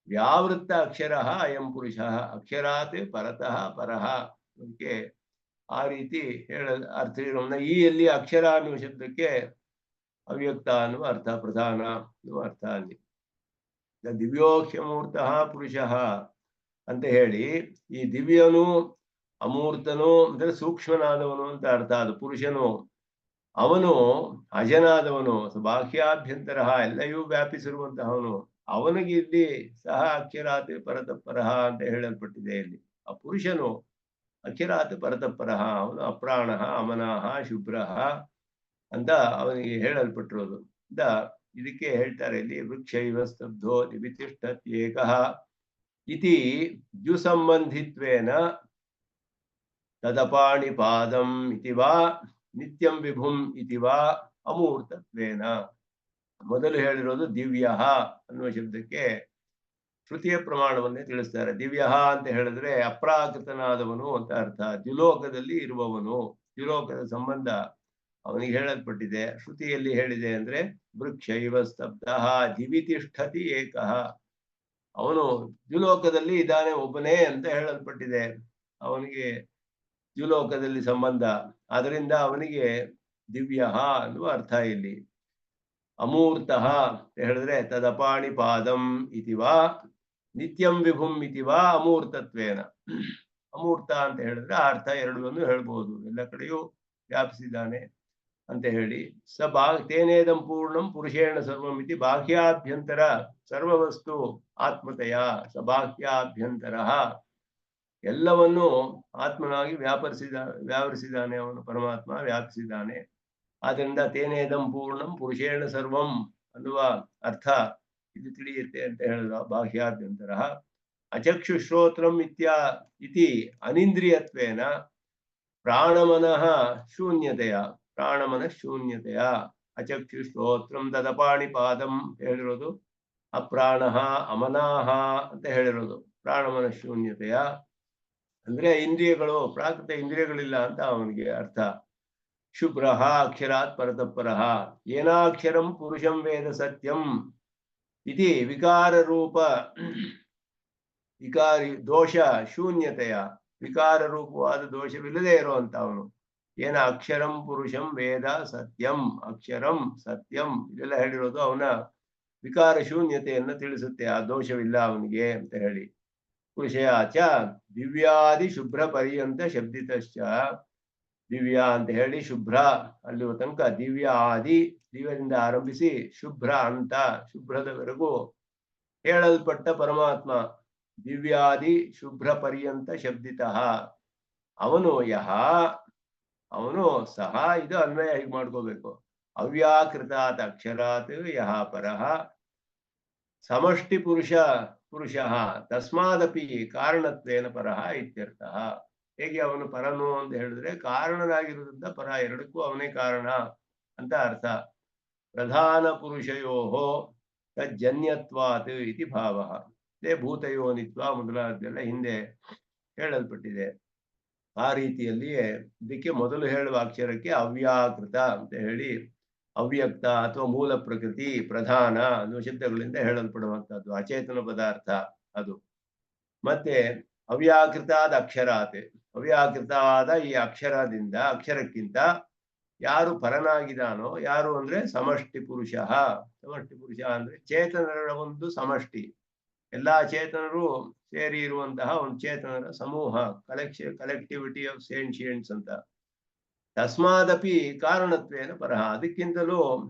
ವ್ಯಾವೃತ್ತ ಅಕ್ಷರ ಅಯಂ ಪುರುಷ ಅಕ್ಷರಾತ್ ಪರತಃ ಪರಹ. ಅದಕ್ಕೆ ಆ ರೀತಿ ಅರ್ಥ ಇರೋಣ. ಇಲ್ಲಿ ಅಕ್ಷರ ಅನ್ನುವ ಶಬ್ದಕ್ಕೆ ಅವ್ಯಕ್ತ ಅನ್ನುವ ಅರ್ಥ, ಪ್ರಧಾನ ಅನ್ನುವ ಅರ್ಥ. ಅಲ್ಲಿ ದಿವ್ಯೋಹ್ಯಮೂರ್ತಃ ಪುರುಷಃ ಅಂತ ಹೇಳಿ ಈ ದಿವ್ಯನು ಅಮೂರ್ತನು ಅಂದ್ರೆ ಸೂಕ್ಷ್ಮನಾದವನು ಅಂತ ಅರ್ಥ. ಅದು ಪುರುಷನು, ಅವನು ಅಜನಾದವನು, ಬಾಹ್ಯಾಭ್ಯಂತರ ಎಲ್ಲವೂ ವ್ಯಾಪಿಸಿರುವಂತಹವನು. ಅವನಿಗೆ ಇಲ್ಲಿ ಸಹ ಅಕ್ಷರಾತ್ ಪರತಃಪರಃ ಅಂತ ಹೇಳಲ್ಪಟ್ಟಿದೆ. ಇಲ್ಲಿ ಆ ಪುರುಷನು ಅಖಿರಾತ್ ಪರತಃಪರಃ, ಅವನು ಅಪ್ರಾಣಃ ಅಮನಃ ಶುಭ್ರಃ ಅಂತ ಅವನಿಗೆ ಹೇಳಲ್ಪಟ್ಟಿರೋದು. ಇದಕ್ಕೆ ಹೇಳ್ತಾರೆ ಇಲ್ಲಿ ವೃಕ್ಷೈವ ಸ್ತಬ್ಧೋ ನಿವಿತಿಷ್ಠತ್ಯೇಕಃ ಇತಿ ದ್ಯುಸಂಬಂಧಿತ್ವೇನ ತದಪಾಣಿಪಾದಂ ಇತಿ ವಾ ನಿತ್ಯಂ ವಿಭುಂ ಇತಿ ವಾ ಅಮೂರ್ತತ್ವೇನ. ಮೊದಲು ಹೇಳಿರೋದು ದಿವ್ಯ ಅನ್ನುವ ಶಬ್ದಕ್ಕೆ ಶ್ರುತಿಯ ಪ್ರಮಾಣವನ್ನೇ ತಿಳಿಸ್ತಾರೆ. ದಿವ್ಯ ಅಂತ ಹೇಳಿದ್ರೆ ಅಪ್ರಾಕೃತನಾದವನು ಅಂತ ಅರ್ಥ, ದ್ಯುಲೋಕದಲ್ಲಿ ಇರುವವನು. ದ್ಯುಲೋಕದ ಸಂಬಂಧ ಅವನಿಗೆ ಹೇಳಲ್ಪಟ್ಟಿದೆ. ಶ್ರುತಿಯಲ್ಲಿ ಹೇಳಿದೆ ಅಂದ್ರೆ ವೃಕ್ಷೈವ ಸ್ತಬ್ಧ ದಿವಿ ತಿಷ್ಠತಿ ಏಕಃ, ಅವನು ದ್ಯುಲೋಕದಲ್ಲಿ ಇದ್ದಾನೆ ಒಬ್ಬನೇ ಅಂತ ಹೇಳಲ್ಪಟ್ಟಿದೆ. ಅವನಿಗೆ ದ್ಯುಲೋಕದಲ್ಲಿ ಸಂಬಂಧ, ಅದರಿಂದ ಅವನಿಗೆ ದಿವ್ಯ ಅನ್ನುವ ಅರ್ಥ ಇಲ್ಲಿ. ಅಮೂರ್ತಃ ಅಂತ ಹೇಳಿದ್ರೆ ತದಪಾಣಿ ಪಾದಂ ಇತಿವಾ ನಿತ್ಯಂ ವಿಭುಂ ಇತಿವಾ ಅಮೂರ್ತತ್ವೇನ. ಅಮೂರ್ತ ಅಂತ ಹೇಳಿದ್ರೆ ಆ ಅರ್ಥ ಎರಡನ್ನು ಹೇಳ್ಬೋದು, ಎಲ್ಲ ಕಡೆಯೂ ವ್ಯಾಪಿಸಿದ್ದಾನೆ ಅಂತ ಹೇಳಿ. ತೇನೇದಂ ಪೂರ್ಣಂ ಪುರುಷೇಣ ಸರ್ವಂ ಇತಿ ಬಾಹ್ಯಾಭ್ಯಂತರ ಸರ್ವವಸ್ತು ಆತ್ಮತೆಯ ಬಾಹ್ಯಾಭ್ಯಂತರ, ಎಲ್ಲವನ್ನೂ ಆತ್ಮನಾಗಿ ವ್ಯಾಪರಿಸಿದ್ದಾನೆ ಅವನು, ಪರಮಾತ್ಮ ವ್ಯಾಪಿಸಿದ್ದಾನೆ. ಆದ್ದರಿಂದ ತೇನೇದಂ ಪೂರ್ಣಂ ಪುರುಷೇಣ ಸರ್ವಂ ಅನ್ನುವ ಅರ್ಥ ಇದು ತಿಳಿಯುತ್ತೆ ಅಂತ ಹೇಳಿದ. ಬಾಹ್ಯಾಭ್ಯಂತರ ಅಚಕ್ಷು ಶ್ರೋತ್ರಂ ಇತಿ ಅನಿಂದ್ರಿಯತ್ವೇನ ಪ್ರಾಣಮನಃ ಶೂನ್ಯತೆಯ, ಪ್ರಾಣಮನಃ ಶೂನ್ಯತೆಯ ಅಚಕ್ಷು ಶ್ರೋತ್ರಂ ತದಪಾಣಿ ಪಾದಂ ಹೇಳಿರೋದು, ಅಪ್ರಾಣಃ ಅಮನಾಹ ಅಂತ ಹೇಳಿರೋದು. ಪ್ರಾಣಮನಃ ಶೂನ್ಯತೆಯ ಅಂದ್ರೆ ಇಂದ್ರಿಯಗಳು, ಪ್ರಾಕೃತ ಇಂದ್ರಿಯಗಳಿಲ್ಲ ಅಂತ ಅವನಿಗೆ ಅರ್ಥ. ಶುಭ್ರಃ ಅಕ್ಷರಾತ್ ಪರತಃಪರಃ ಏನಾಕ್ಷರಂ ಪುರುಷಂ ವೇದ ಸತ್ಯಂ ಇತಿ ವಿಕಾರ ರೂಪ ವಿಕಾರಿ ದೋಷ ಶೂನ್ಯತೆಯ, ವಿಕಾರ ರೂಪವಾದ ದೋಷವಿಲ್ಲದೆ ಇರುವಂತ ಅವನು. ಏನ ಅಕ್ಷರಂ ಪುರುಷಂ ವೇದ ಸತ್ಯಂ, ಅಕ್ಷರಂ ಸತ್ಯಂ ಇದೆಲ್ಲ ಹೇಳಿರೋದು ಅವನ ವಿಕಾರ ಶೂನ್ಯತೆಯನ್ನು ತಿಳಿಸುತ್ತೆ, ಆ ದೋಷವಿಲ್ಲ ಅವನಿಗೆ ಅಂತ ಹೇಳಿ. ಪುರುಷಯಾಚ ದಿವ್ಯಾದಿ ಶುಭ್ರ ಪರ್ಯಂತ ಶಬ್ದಿತಶ್ಚ, ದಿವ್ಯ ಅಂತ ಹೇಳಿ ಶುಭ್ರ ಅಲ್ಲಿರುವ ತನಕ ದಿವ್ಯ ಆದಿ, ದಿವ್ಯದಿಂದ ಆರಂಭಿಸಿ ಶುಭ್ರ ಅಂತ ಶುಭ್ರದವರೆಗೂ ಹೇಳಲ್ಪಟ್ಟ ಪರಮಾತ್ಮ ದಿವ್ಯಾದಿ ಶುಭ್ರ ಪರ್ಯಂತ ಶಬ್ದಿತಃ. ಅವನು ಯಹ, ಅವನು ಸಹ, ಇದು ಅನ್ವಯ ಹೀಗೆ ಮಾಡ್ಕೋಬೇಕು. ಅವ್ಯಾಕೃತಾತ್ ಅಕ್ಷರಾತ್ ಯಹ ಪರಃ ಸಮಷ್ಟಿ ಪುರುಷಃ ತಸ್ಮಾದಪಿ ಕಾರಣತ್ವೇನ ಪರಃ ಇತ್ಯರ್ಥಃ. ಹೇಗೆ ಅವನು ಪರನು ಅಂತ ಹೇಳಿದ್ರೆ ಕಾರಣನಾಗಿರುವುದರಿಂದ ಪರ, ಎರಡಕ್ಕೂ ಅವನೇ ಕಾರಣ ಅಂತ ಅರ್ಥ. ಪ್ರಧಾನ ಪುರುಷಯೋಹೋ ತಜ್ಜನ್ಯತ್ವಾತ್ ಇತಿ ಭಾವ. ಇದೇ ಭೂತಯೋನಿತ್ವ ಮೊದಲಾದೆಲ್ಲ ಹಿಂದೆ ಹೇಳಲ್ಪಟ್ಟಿದೆ. ಆ ರೀತಿಯಲ್ಲಿಯೇ ಇದಕ್ಕೆ ಮೊದಲು ಹೇಳುವ ಅಕ್ಷರಕ್ಕೆ ಅವ್ಯಾಕೃತ ಅಂತ ಹೇಳಿ, ಅವ್ಯಕ್ತ ಅಥವಾ ಮೂಲ ಪ್ರಕೃತಿ, ಪ್ರಧಾನ ಅನ್ನುವ ಶಬ್ದಗಳಿಂದ ಹೇಳಲ್ಪಡುವಂತಹದ್ದು ಅಚೇತನ ಪದಾರ್ಥ ಅದು. ಮತ್ತೆ ಅವ್ಯಾಕೃತಾದ ಅಕ್ಷರಾತ್, ಅವ್ಯಾಕೃತವಾದ ಈ ಅಕ್ಷರದಿಂದ, ಅಕ್ಷರಕ್ಕಿಂತ ಯಾರು ಪರನಾಗಿದ್ದಾನೋ, ಯಾರು ಅಂದ್ರೆ ಸಮಷ್ಟಿ ಪುರುಷ. ಸಮಷ್ಟಿ ಪುರುಷ ಅಂದ್ರೆ ಚೇತನರ ಒಂದು ಸಮಷ್ಟಿ, ಎಲ್ಲಾ ಚೇತನರು ಸೇರಿ ಇರುವಂತಹ ಒಂದು ಚೇತನರ ಸಮೂಹ, ಕಲೆಕ್ಟಿವಿಟಿ ಆಫ್ ಸೇಂಟಿಯಂಟ್ಸ್ ಅಂತ. ತಸ್ಮಾದಪಿ ಕಾರಣತ್ವೇನ ಪರಹ, ಅದಕ್ಕಿಂತಲೂ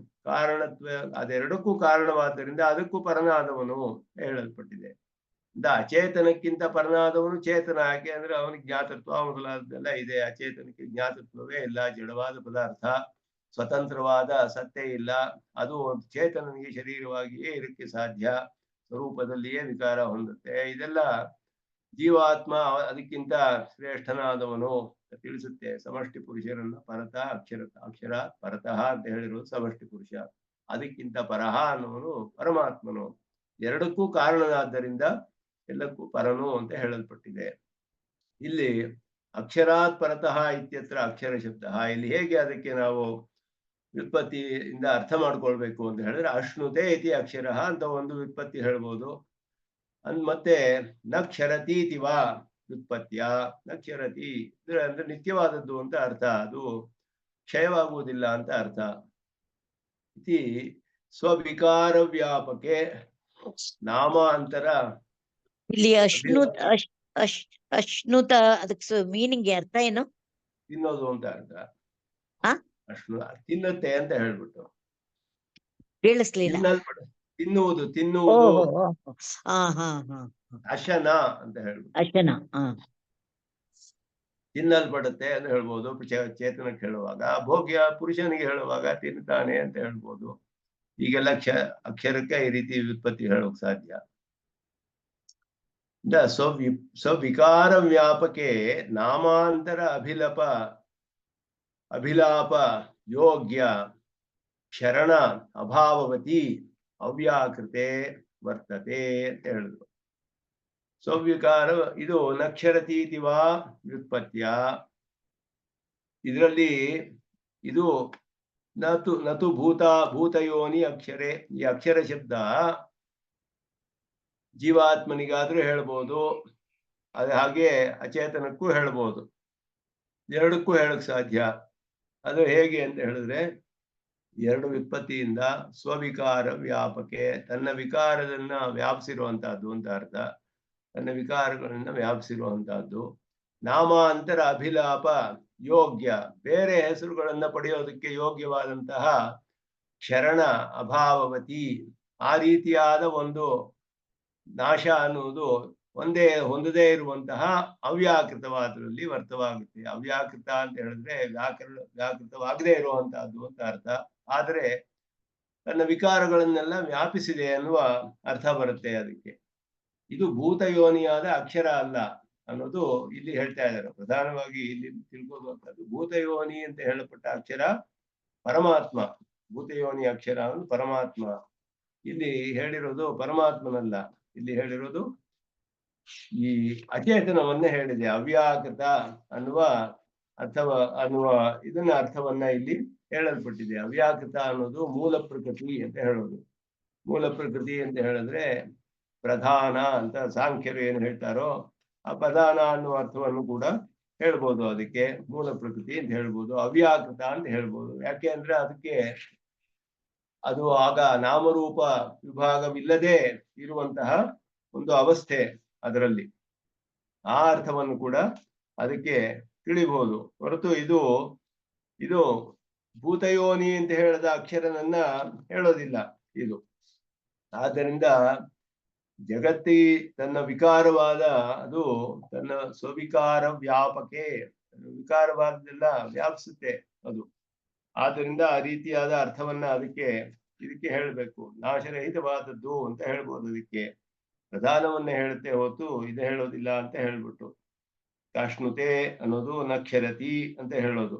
ಕಾರಣತ್ವ, ಅದೆರಡಕ್ಕೂ ಕಾರಣವಾದ್ದರಿಂದ ಅದಕ್ಕೂ ಪರನಾದವನು ಹೇಳಲ್ಪಟ್ಟಿದೆ. ಅಚೇತನಕ್ಕಿಂತ ಪರನಾದವನು ಚೇತನ. ಯಾಕೆ ಅಂದ್ರೆ ಅವನಿಗೆ ಜ್ಞಾತತ್ವ ಮೊದಲಾದೆಲ್ಲ ಇದೆ, ಅಚೇತನಕ್ಕೆ ಜ್ಞಾತತ್ವವೇ ಇಲ್ಲ, ಜಡವಾದ ಪದಾರ್ಥ, ಸ್ವತಂತ್ರವಾದ ಸತ್ಯ ಇಲ್ಲ. ಅದು ಒಂದು ಚೇತನನಿಗೆ ಶರೀರವಾಗಿಯೇ ಇರಕ್ಕೆ ಸಾಧ್ಯ, ಸ್ವರೂಪದಲ್ಲಿಯೇ ವಿಕಾರ ಹೊಂದುತ್ತೆ. ಇದೆಲ್ಲ ಜೀವಾತ್ಮ ಅದಕ್ಕಿಂತ ಶ್ರೇಷ್ಠನಾದವನು ತಿಳಿಸುತ್ತೆ. ಸಮಷ್ಟಿ ಪುರುಷರನ್ನ ಅಕ್ಷರ ಪರತಃ ಅಂತ ಹೇಳಿರೋದು ಸಮಷ್ಟಿ ಪುರುಷ, ಅದಕ್ಕಿಂತ ಪರಹ ಅನ್ನುವನು ಪರಮಾತ್ಮನು. ಎರಡಕ್ಕೂ ಕಾರಣನಾದ್ದರಿಂದ ಎಲ್ಲಕ್ಕೂ ಪರನು ಅಂತ ಹೇಳಲ್ಪಟ್ಟಿದೆ. ಇಲ್ಲಿ ಅಕ್ಷರಾತ್ ಪರತಃ ಇತ್ಯತ್ರ ಅಕ್ಷರ ಶಬ್ದ, ಇಲ್ಲಿ ಹೇಗೆ ಅದಕ್ಕೆ ನಾವು ವ್ಯುತ್ಪತ್ತಿಯಿಂದ ಅರ್ಥ ಮಾಡ್ಕೊಳ್ಬೇಕು ಅಂತ ಹೇಳಿದ್ರೆ ಅಶ್ನುತೆ ಇತಿ ಅಕ್ಷರ ಅಂತ ಒಂದು ವ್ಯುತ್ಪತ್ತಿ ಹೇಳ್ಬೋದು. ಮತ್ತೆ ನಕ್ಷರತೀತಿ ವಾ ವ್ಯುತ್ಪತ್ತಿಯ, ನಕ್ಷರತಿ ಅಂದ್ರೆ ನಿತ್ಯವಾದದ್ದು ಅಂತ ಅರ್ಥ, ಅದು ಕ್ಷಯವಾಗುವುದಿಲ್ಲ ಅಂತ ಅರ್ಥ. ಇತಿ ಸ್ವವಿಕಾರ ವ್ಯಾಪಕೆ ನಾಮಾಂತರ. ಇಲ್ಲಿ ಅಶ್ನುತ ಅದಕ್ಕೆ ಮೀನಿಂಗ್ ಅರ್ಥ ಏನು? ತಿನ್ನೋದು ಅಂತ ಅರ್ಥ. ತಿನ್ನುತ್ತೆ ಅಂತ ಹೇಳ್ಬಿಟ್ಟು ಕೇಳಿಸ್ಲಿಲ್ಲ. ತಿನ್ನುವುದು ಅಶನ ಅಂತ ಹೇಳ್ಬಿಟ್ಟು. ಅಶನ ತಿನ್ನಲ್ಪಡುತ್ತೆ ಅಂತ ಹೇಳ್ಬೋದು ಚೇತನಕ್ಕೆ ಹೇಳುವಾಗ. ಭೋಗ್ಯ ಪುರುಷನಿಗೆ ಹೇಳುವಾಗ ತಿನ್ನುತ್ತಾನೆ ಅಂತ ಹೇಳ್ಬೋದು. ಈಗೆಲ್ಲ ಅಕ್ಷರಕ್ಕೆ ಈ ರೀತಿ ವ್ಯುತ್ಪತ್ತಿ ಹೇಳೋಕ್ ಸಾಧ್ಯ. ಸ್ವವಿಕಾರ ವ್ಯಾಪಕೆ ನಾಮಾಂತರ ಅಭಿಲಾಪ ಯೋಗ್ಯ ಶರಣ ಅಭಾವವತಿ ಅವ್ಯಾಕೃತೆ ವರ್ತತೆ ಅಂತ ಹೇಳಿದ್ರು. ಸ್ವವಿಕಾರ ಇದು ನಕ್ಷರತೀತಿ ವಾ ವ್ಯುತ್ಪತ್ಯ. ಇದರಲ್ಲಿ ಇದು ನತು ಭೂತಯೋನಿ ಅಕ್ಷರೆ. ಈ ಅಕ್ಷರ ಶಬ್ದ ಜೀವಾತ್ಮನಿಗಾದ್ರೂ ಹೇಳ್ಬೋದು, ಅದು ಹಾಗೆ ಅಚೇತನಕ್ಕೂ ಹೇಳ್ಬೋದು, ಎರಡಕ್ಕೂ ಹೇಳಕ್ ಸಾಧ್ಯ. ಅದು ಹೇಗೆ ಅಂತ ಹೇಳಿದ್ರೆ, ಎರಡು ವ್ಯುತ್ಪತ್ತಿಯಿಂದ ಸ್ವವಿಕಾರ ವ್ಯಾಪಕೆ, ತನ್ನ ವಿಕಾರದನ್ನ ವ್ಯಾಪಿಸಿರುವಂತಹದ್ದು ಅಂತ ಅರ್ಥ. ತನ್ನ ವಿಕಾರಗಳನ್ನ ವ್ಯಾಪಿಸಿರುವಂತಹದ್ದು. ನಾಮಾಂತರ ಅಭಿಲಾಪ ಯೋಗ್ಯ, ಬೇರೆ ಹೆಸರುಗಳನ್ನ ಪಡೆಯೋದಕ್ಕೆ ಯೋಗ್ಯವಾದಂತಹ ಶರಣ ಅಭಾವವತಿ, ಆ ರೀತಿಯಾದ ಒಂದು ನಾಶ ಅನ್ನುವುದು ಹೊಂದದೇ ಇರುವಂತಹ ಅವ್ಯಾಕೃತವಾದರಲ್ಲಿ ವರ್ತವಾಗುತ್ತೆ. ಅವ್ಯಾಕೃತ ಅಂತ ಹೇಳಿದ್ರೆ ವ್ಯಾಕೃತವಾಗದೇ ಇರುವಂತಹದ್ದು ಅಂತ ಅರ್ಥ. ಆದರೆ ತನ್ನ ವಿಕಾರಗಳನ್ನೆಲ್ಲ ವ್ಯಾಪಿಸಿದೆ ಅನ್ನುವ ಅರ್ಥ ಬರುತ್ತೆ ಅದಕ್ಕೆ. ಇದು ಭೂತಯೋನಿಯಾದ ಅಕ್ಷರ ಅಲ್ಲ ಅನ್ನೋದು ಇಲ್ಲಿ ಹೇಳ್ತಾ ಇದ್ದಾರೆ. ಪ್ರಧಾನವಾಗಿ ಇಲ್ಲಿ ತಿಳ್ಕೊಳ್ಳುವಂಥದ್ದು ಭೂತಯೋನಿ ಅಂತ ಹೇಳಪಟ್ಟ ಅಕ್ಷರ ಪರಮಾತ್ಮ. ಭೂತಯೋನಿ ಅಕ್ಷರ ಅನ್ನೋದು ಪರಮಾತ್ಮ. ಇಲ್ಲಿ ಹೇಳಿರೋದು ಪರಮಾತ್ಮನಲ್ಲ, ಇಲ್ಲಿ ಹೇಳಿರೋದು ಈ ಅಚೇತನವನ್ನೇ ಹೇಳಿದೆ. ಅವ್ಯಾಕೃತ ಅನ್ನುವ ಇದನ್ನ ಅರ್ಥವನ್ನ ಇಲ್ಲಿ ಹೇಳಲ್ಪಟ್ಟಿದೆ. ಅವ್ಯಾಕೃತ ಅನ್ನೋದು ಮೂಲ ಪ್ರಕೃತಿ ಅಂತ ಹೇಳೋದು. ಮೂಲ ಪ್ರಕೃತಿ ಅಂತ ಹೇಳಿದ್ರೆ ಪ್ರಧಾನ ಅಂತ ಸಾಂಖ್ಯರು ಏನು ಹೇಳ್ತಾರೋ ಆ ಪ್ರಧಾನ ಅನ್ನುವ ಅರ್ಥವನ್ನು ಕೂಡ ಹೇಳ್ಬೋದು. ಅದಕ್ಕೆ ಮೂಲ ಪ್ರಕೃತಿ ಅಂತ ಹೇಳ್ಬೋದು, ಅವ್ಯಾಕೃತ ಅಂತ ಹೇಳ್ಬೋದು. ಯಾಕೆ ಅಂದ್ರೆ ಅದಕ್ಕೆ ಅದು ಆಗ ನಾಮರೂಪ ವಿಭಾಗವಿಲ್ಲದೆ ಇರುವಂತಹ ಒಂದು ಅವಸ್ಥೆ ಅದರಲ್ಲಿ. ಆ ಅರ್ಥವನ್ನು ಕೂಡ ಅದಕ್ಕೆ ತಿಳಿಬಹುದು. ಹೊರತು ಇದು ಭೂತಯೋನಿ ಅಂತ ಹೇಳಿದ ಅಕ್ಷರನನ್ನ ಹೇಳೋದಿಲ್ಲ ಇದು. ಆದ್ದರಿಂದ ಜಗತ್ತಿ ತನ್ನ ವಿಕಾರವಾದ ಅದು ತನ್ನ ಸ್ವವಿಕಾರ ವ್ಯಾಪಕೆ, ವಿಕಾರವಾದದೆಲ್ಲ ವ್ಯಾಪಿಸುತ್ತೆ ಅದು. ಆದ್ದರಿಂದ ಆ ರೀತಿಯಾದ ಅರ್ಥವನ್ನ ಇದಕ್ಕೆ ಹೇಳಬೇಕು. ನಾಶರಹಿತವಾದದ್ದು ಅಂತ ಹೇಳ್ಬೋದು. ಅದಕ್ಕೆ ಪ್ರಧಾನವನ್ನೇ ಹೇಳುತ್ತೆ ಹೊತ್ತು ಇದು ಹೇಳೋದಿಲ್ಲ ಅಂತ ಹೇಳ್ಬಿಟ್ಟು. ಕಾಷ್ಣುತೆ ಅನ್ನೋದು ನಕ್ಷರತಿ ಅಂತ ಹೇಳೋದು.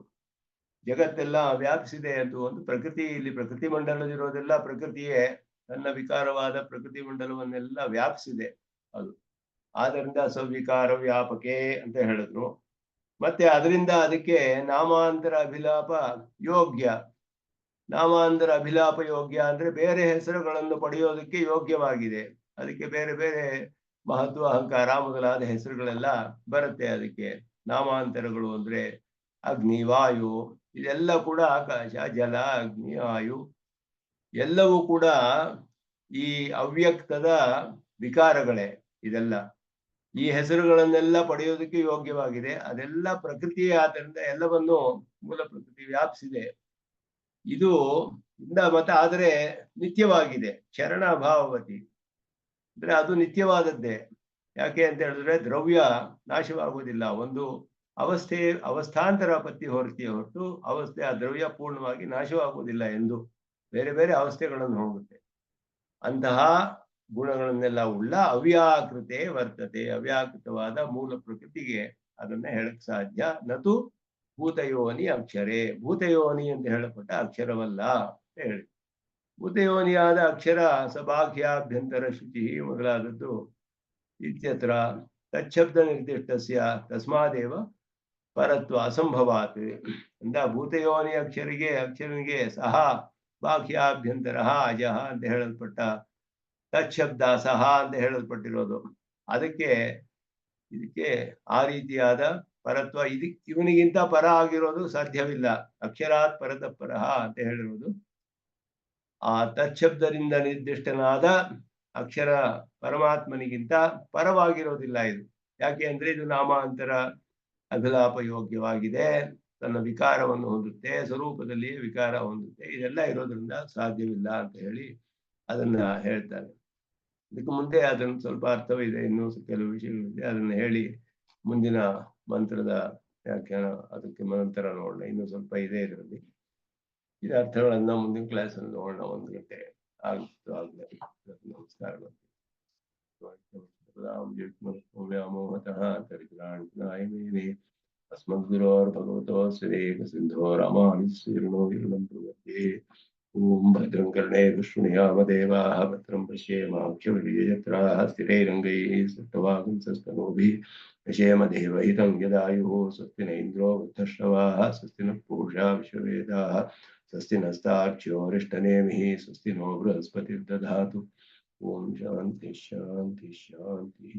ಜಗತ್ತೆಲ್ಲ ವ್ಯಾಪಿಸಿದೆ ಅಂತ ಒಂದು ಪ್ರಕೃತಿ. ಇಲ್ಲಿ ಪ್ರಕೃತಿ ಮಂಡಲದಲ್ಲಿರೋದೆಲ್ಲ ಪ್ರಕೃತಿಯೇ ತನ್ನ ವಿಕಾರವಾದ ಪ್ರಕೃತಿ ಮಂಡಲವನ್ನೆಲ್ಲ ವ್ಯಾಪಿಸಿದೆ ಅದು. ಆದ್ದರಿಂದ ಸ್ವವಿಕಾರ ವ್ಯಾಪಕೆ ಅಂತ ಹೇಳಿದ್ರು. ಮತ್ತೆ ಅದರಿಂದ ಅದಕ್ಕೆ ನಾಮಾಂತರ ಅಭಿಲಾಪ ಯೋಗ್ಯ. ನಾಮಾಂತರ ಅಭಿಲಾಪ ಯೋಗ್ಯ ಅಂದ್ರೆ ಬೇರೆ ಹೆಸರುಗಳನ್ನು ಪಡೆಯೋದಕ್ಕೆ ಯೋಗ್ಯವಾಗಿದೆ. ಅದಕ್ಕೆ ಬೇರೆ ಬೇರೆ ಮಹತ್ವ, ಅಹಂಕಾರ ಮೊದಲಾದ ಹೆಸರುಗಳೆಲ್ಲ ಬರುತ್ತೆ. ಅದಕ್ಕೆ ನಾಮಾಂತರಗಳು ಅಂದ್ರೆ ಅಗ್ನಿ, ವಾಯು, ಇದೆಲ್ಲ ಕೂಡ ಆಕಾಶ, ಜಲ, ಅಗ್ನಿ, ವಾಯು ಎಲ್ಲವೂ ಕೂಡ ಈ ಅವ್ಯಕ್ತದ ವಿಕಾರಗಳೇ. ಇದೆಲ್ಲ ಈ ಹೆಸರುಗಳನ್ನೆಲ್ಲ ಪಡೆಯೋದಕ್ಕೆ ಯೋಗ್ಯವಾಗಿದೆ. ಅದೆಲ್ಲ ಪ್ರಕೃತಿಯೇ. ಆದ್ದರಿಂದ ಎಲ್ಲವನ್ನು ಮೂಲ ಪ್ರಕೃತಿ ವ್ಯಾಪಿಸಿದೆ. ಇದು ಮತ್ತೆ ಆದರೆ ನಿತ್ಯವಾಗಿದೆ. ಶರಣ ಅಭಾವವತಿ ಅಂದ್ರೆ ಅದು ನಿತ್ಯವಾದದ್ದೇ. ಯಾಕೆ ಅಂತ ಹೇಳಿದ್ರೆ ದ್ರವ್ಯ ನಾಶವಾಗುವುದಿಲ್ಲ. ಒಂದು ಅವಸ್ಥಾಂತರ ಪತ್ತಿ ಹೊರತು ಅವಸ್ಥೆ ಆ ದ್ರವ್ಯ ಪೂರ್ಣವಾಗಿ ನಾಶವಾಗುವುದಿಲ್ಲ ಎಂದು ಬೇರೆ ಬೇರೆ ಅವಸ್ಥೆಗಳನ್ನು ಹೋಗುತ್ತೆ. ಅಂತಹ ಗುಣಗಳನ್ನೆಲ್ಲ ಉಳ್ಳ ಅವ್ಯಾಕೃತೆ ವರ್ತತೆ. ಅವ್ಯಾಕೃತವಾದ ಮೂಲ ಪ್ರಕೃತಿಗೆ ಅದನ್ನ ಹೇಳಕ್ ಸಾಧ್ಯ. ನತು ಭೂತಯೋನಿ ಅಕ್ಷರೇ, ಭೂತಯೋನಿ ಅಂತ ಹೇಳಪಟ್ಟ ಅಕ್ಷರವಲ್ಲ ಅಂತ ಹೇಳಿ. ಭೂತಯೋನಿಯಾದ ಅಕ್ಷರ ಸಭಾಖ್ಯಾಭ್ಯಂತರ ಶುಚಿ ಮೊದಲಾದದ್ದು ಇತ್ಯತ್ರ ತಚ್ಛಬ್ದ ನಿರ್ದಿಷ್ಟಸ್ಯ ತಸ್ಮಾದೇವ ಪರತ್ವ ಅಸಂಭವಾತ್ ಅಂತ ಭೂತಯೋನಿ ಅಕ್ಷರನಿಗೆ ಸಹ ಬಾಹ್ಯಾಭ್ಯಂತರ ಅಜಃ ಅಂತ ಹೇಳಲ್ಪಟ್ಟ ತಚ್ಛಬ್ದ ಸಹ ಅಂತ ಹೇಳಲ್ಪಟ್ಟಿರೋದು. ಇದಕ್ಕೆ ಆ ರೀತಿಯಾದ ಪರತ್ವ ಇವನಿಗಿಂತ ಪರ ಆಗಿರೋದು ಸಾಧ್ಯವಿಲ್ಲ. ಅಕ್ಷರಾತ್ ಪರತಃ ಪರಃ ಅಂತ ಹೇಳಿರೋದು. ಆ ತಚ್ಛಬ್ದದಿಂದ ನಿರ್ದಿಷ್ಟನಾದ ಅಕ್ಷರ ಪರಮಾತ್ಮನಿಗಿಂತ ಪರವಾಗಿರೋದಿಲ್ಲ ಇದು. ಯಾಕೆ ಅಂದ್ರೆ ಇದು ನಾಮಾಂತರ ಅಭಿಲಾಪ ಯೋಗ್ಯವಾಗಿದೆ. ತನ್ನ ವಿಕಾರವನ್ನು ಹೊಂದುತ್ತೆ, ಸ್ವರೂಪದಲ್ಲಿಯೇ ವಿಕಾರ ಹೊಂದುತ್ತೆ. ಇದೆಲ್ಲ ಇರೋದ್ರಿಂದ ಸಾಧ್ಯವಿಲ್ಲ ಅಂತ ಹೇಳಿ ಅದನ್ನ ಹೇಳ್ತಾರೆ. ಇದಕ್ಕೆ ಮುಂದೆ ಅದನ್ನು ಸ್ವಲ್ಪ ಅರ್ಥವಿದೆ, ಇನ್ನೂ ಕೆಲವು ವಿಷಯಗಳಿದೆ, ಅದನ್ನ ಹೇಳಿ ಮುಂದಿನ ಮಂತ್ರದ ವ್ಯಾಖ್ಯಾನ ಅದಕ್ಕೆ ನಂತರ ನೋಡೋಣ. ಇನ್ನು ಸ್ವಲ್ಪ ಇದೆ ಇದರಲ್ಲಿ. ಈ ಅರ್ಥಗಳನ್ನ ಮುಂದಿನ ಕ್ಲಾಸಲ್ಲಿ ನೋಡೋಣ. 1 ಗಂಟೆ ಆಗಿತ್ತು ಆಗಲೇ. ನಮಸ್ಕಾರಗಳು. ವ್ಯಾಮೋಹತಃ ಪರಿಗ್ರಾಣಾಯ ಮೇನೆ अस्मद्गुरोर्भगवतोऽस्य सिन्धो रामानुजस्य प्रपद्ये। ॐ भद्रं कर्णेषु शृणुयाम देवाः भद्रं पश्येमाक्षभिर्यजत्राः स्थिरैरङ्गैः सुप्तवागुंसस्तनूभिः पश्येम देवहितं यदायुः। स्वस्ति न इन्द्रो वृद्धश्रवाः स्वस्ति नः पूषा विश्ववेदाः स्वस्ति नस्तार्क्ष्यो अरिष्टनेमिः स्वस्ति नो बृहस्पतिर्दधातु। ॐ शान्ति शान्ति शान्तिः।